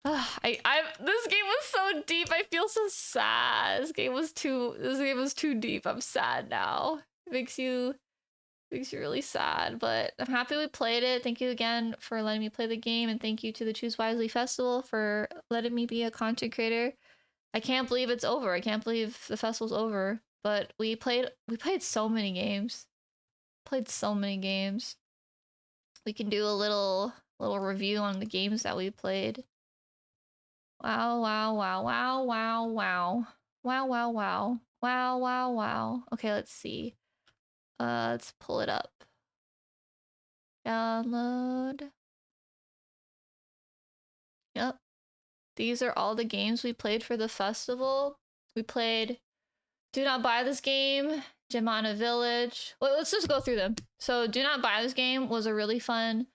this game was so deep. I feel so sad. This game was too deep. I'm sad now. It makes you really sad, but I'm happy we played it. Thank you again for letting me play the game, and thank you to the Choose Wisely Festival for letting me be a content creator. I can't believe it's over. I can't believe the festival's over. But we played so many games. Played so many games. We can do a little review on the games that we played. Wow, wow, wow, wow, wow, wow. Wow, wow, wow. Wow, wow, wow. Okay, let's see. Let's pull it up. Download. Yep. These are all the games we played for the festival. We played Do Not Buy This Game, Gemana Village. Well, let's just go through them. So Do Not Buy This Game was a really fun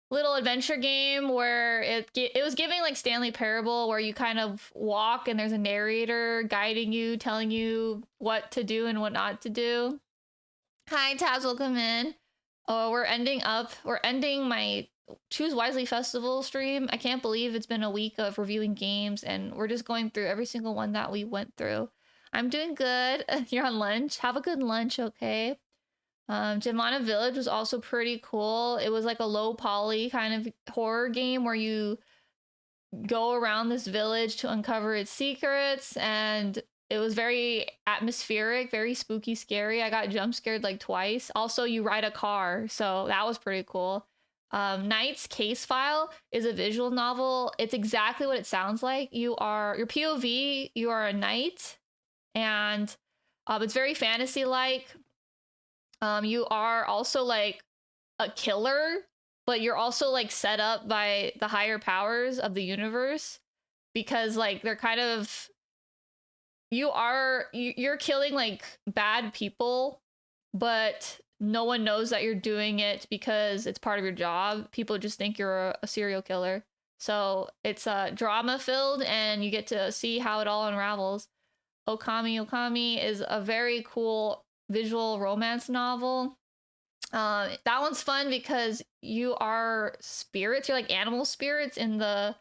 little adventure game where it was giving like Stanley Parable, where you kind of walk and there's a narrator guiding you, telling you what to do and what not to do. Hi, Tabs, welcome in. Oh, we're ending my Choose Wisely Festival stream. I can't believe it's been a week of reviewing games and we're just going through every single one that we went through. I'm doing good. You're on lunch. Have a good lunch, okay? Gemana Village was also pretty cool. It was like a low poly kind of horror game where you go around this village to uncover its secrets, and it was very atmospheric, very spooky, scary. I got jump scared like twice. Also, you ride a car, so that was pretty cool. Knight's Case File is a visual novel. It's exactly what it sounds like. Your POV, you are a knight, and it's very fantasy-like. You are also like a killer, but you're also like set up by the higher powers of the universe, because like they're kind of, you're killing like bad people, but no one knows that you're doing it because it's part of your job. People just think you're a serial killer. So it's drama filled, and you get to see how it all unravels. Okami is a very cool visual romance novel. That one's fun because you are spirits. You're like animal spirits in the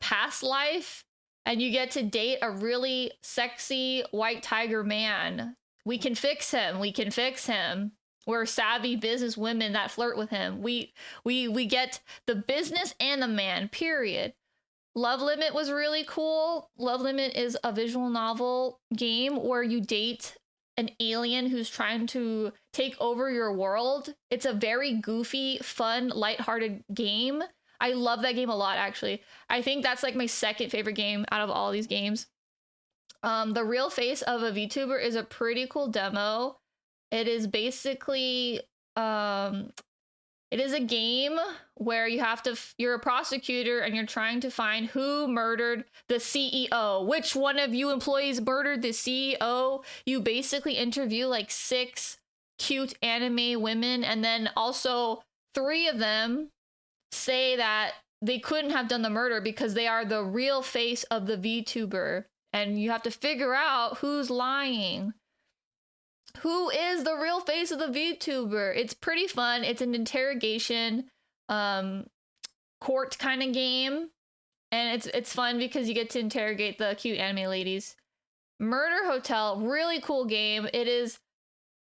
past life, and you get to date a really sexy white tiger man. We can fix him. We're savvy business women that flirt with him. We get the business and the man, period. Love Limit was really cool. Love Limit is a visual novel game where you date an alien who's trying to take over your world. It's a very goofy, fun, lighthearted game. I love that game a lot, actually. I think that's like my second favorite game out of all these games. The Real Face of a VTuber is a pretty cool demo. It is basically it is a game where you have to, you're a prosecutor and you're trying to find who murdered the CEO. Which one of you employees murdered the CEO? You basically interview like 6 cute anime women, and then also 3 of them say that they couldn't have done the murder because they are the real face of the VTuber. And you have to figure out who's lying. Who is the real face of the VTuber? It's pretty fun. It's an interrogation court kind of game, and it's fun because you get to interrogate the cute anime ladies. Murder Hotel, really cool game. It is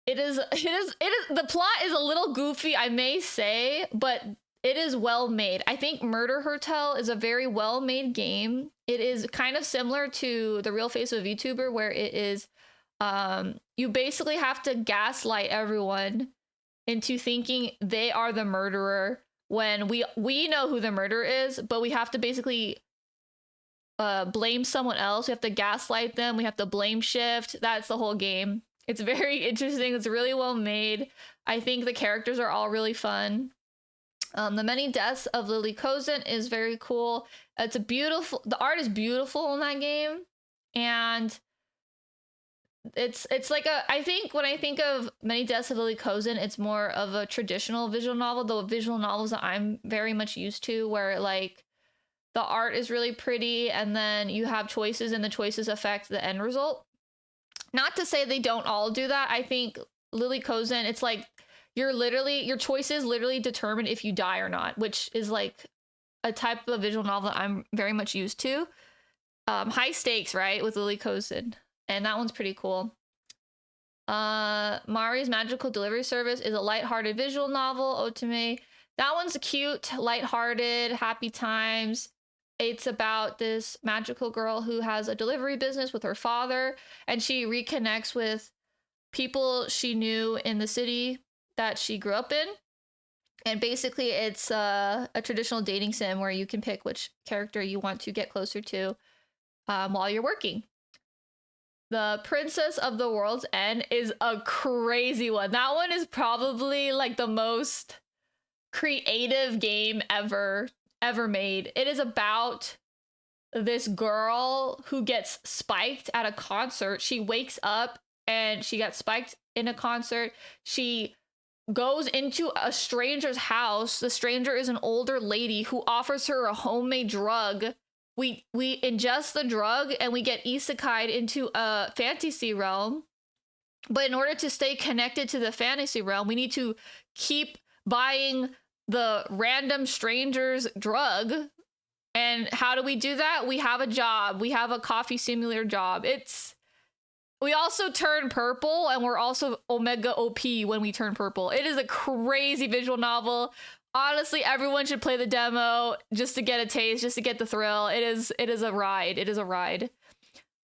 the plot is a little goofy, I may say, but it is well made. I think Murder Hotel is a very well made game. It is kind of similar to The Real Face of a VTuber, where it is you basically have to gaslight everyone into thinking they are the murderer when we know who the murderer is, but we have to basically blame someone else. We have to gaslight them. We have to blame shift. That's the whole game. It's very interesting. It's really well made. I think the characters are all really fun. The Many Deaths of Lily Kozin is very cool. The art is beautiful in that game, and it's like I think when I think of Many Deaths of Lily Kozin, it's more of a traditional visual novel, the visual novels that I'm very much used to, where like the art is really pretty and then you have choices and the choices affect the end result. Not to say they don't all do that. I think Lily Kozin, it's like your choices literally determine if you die or not, which is like a type of visual novel that I'm very much used to. High Stakes, right, with Lily Kozin. And that one's pretty cool. Mari's Magical Delivery Service is a lighthearted visual novel, Otome. That one's cute, lighthearted, happy times. It's about this magical girl who has a delivery business with her father, and she reconnects with people she knew in the city that she grew up in. And basically it's a traditional dating sim where you can pick which character you want to get closer to while you're working. The Princess of the World's End is a crazy one. That one is probably like the most creative game ever made. It is about this girl who gets spiked at a concert. She wakes up and she got spiked in a concert. She goes into a stranger's house. The stranger is an older lady who offers her a homemade drug. We ingest the drug and we get isekai'd into a fantasy realm. But in order to stay connected to the fantasy realm, we need to keep buying the random stranger's drug. And how do we do that? We have a job. We have a coffee simulator job. We also turn purple, and we're also Omega OP when we turn purple. It is a crazy visual novel. Honestly, everyone should play the demo just to get a taste, just to get the thrill. It is a ride. It is a ride.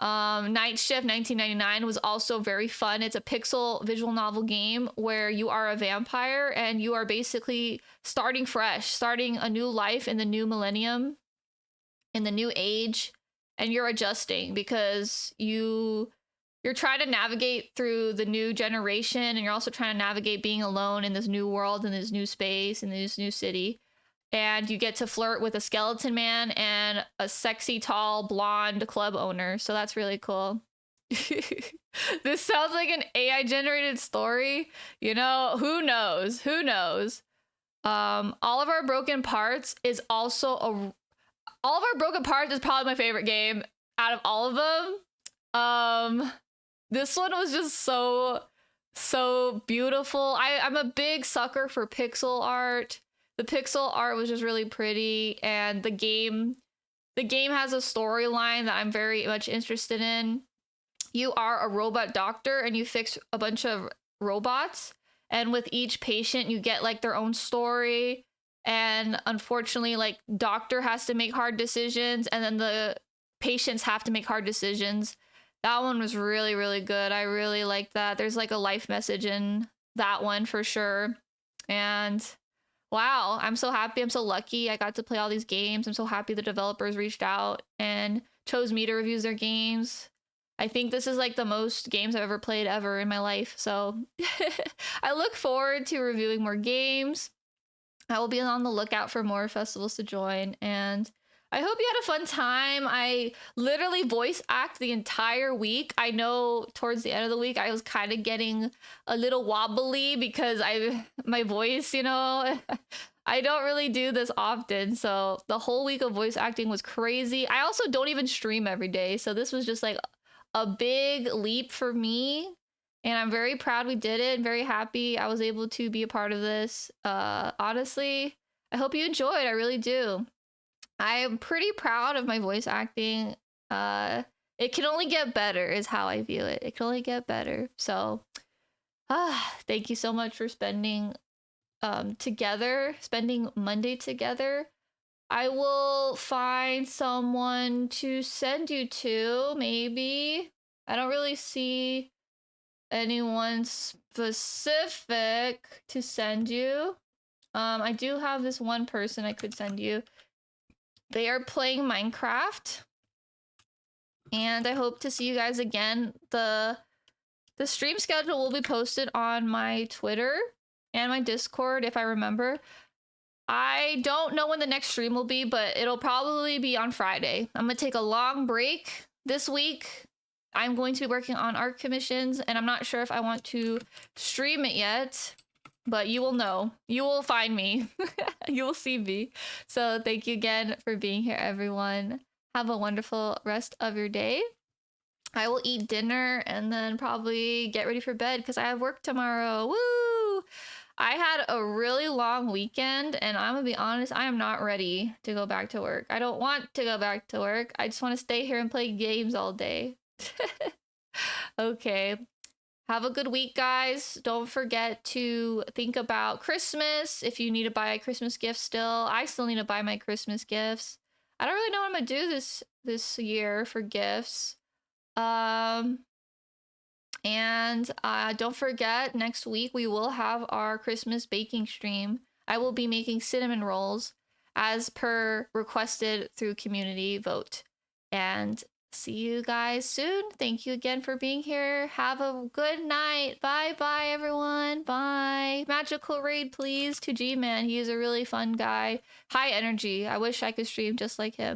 Night Shift 1999 was also very fun. It's a pixel visual novel game where you are a vampire and you are basically starting fresh, starting a new life in the new millennium, in the new age, and you're adjusting because you're trying to navigate through the new generation, and you're also trying to navigate being alone in this new world, in this new space, in this new city. And you get to flirt with a skeleton man and a sexy, tall, blonde club owner. So that's really cool. This sounds like an AI generated story. You know, who knows? Who knows? All of Our Broken Parts is also All of Our Broken Parts is probably my favorite game out of all of them. This one was just so beautiful. I'm a big sucker for pixel art. The pixel art was just really pretty, and the game has a storyline that I'm very much interested in. You are a robot doctor and you fix a bunch of robots, and with each patient you get like their own story, and unfortunately like doctor has to make hard decisions and then the patients have to make hard decisions. That one was really, really good. I really liked that. There's like a life message in that one for sure. And wow, I'm so happy. I'm so lucky. I got to play all these games. I'm so happy the developers reached out and chose me to review their games. I think this is like the most games I've ever played ever in my life. So I look forward to reviewing more games. I will be on the lookout for more festivals to join, and I hope you had a fun time. I literally voice act the entire week. I know towards the end of the week I was kind of getting a little wobbly because my voice, you know, I don't really do this often. So the whole week of voice acting was crazy. I also don't even stream every day. So this was just like a big leap for me. And I'm very proud we did it. I'm very happy I was able to be a part of this. Honestly, I hope you enjoyed. I really do. I am pretty proud of my voice acting. It can only get better is how I view it. It can only get better. So thank you so much for spending spending Monday together. I will find someone to send you to, maybe. I don't really see anyone specific to send you. I do have this one person I could send you. They are playing Minecraft, and I hope to see you guys again. The stream schedule will be posted on my Twitter and my Discord if I remember. I don't know when the next stream will be, but it'll probably be on Friday. I'm gonna take a long break this week. I'm going to be working on art commissions, and I'm not sure if I want to stream it yet. But you will know. You will find me. You will see me. So thank you again for being here, everyone. Have a wonderful rest of your day. I will eat dinner and then probably get ready for bed because I have work tomorrow. Woo! I had a really long weekend, and I'm gonna be honest, I am not ready to go back to work. I don't want to go back to work. I just want to stay here and play games all day. Okay. Have a good week, guys. Don't forget to think about Christmas. If you need to buy a Christmas gift still. I still need to buy my Christmas gifts. I don't really know what I'm gonna do this year for gifts. And don't forget, next week we will have our Christmas baking stream. I will be making cinnamon rolls as per requested through community vote. And see you guys soon. Thank you again for being here. Have a good night. Bye everyone. Bye. Magical raid please to G-Man. He is a really fun guy. High energy. I wish I could stream just like him.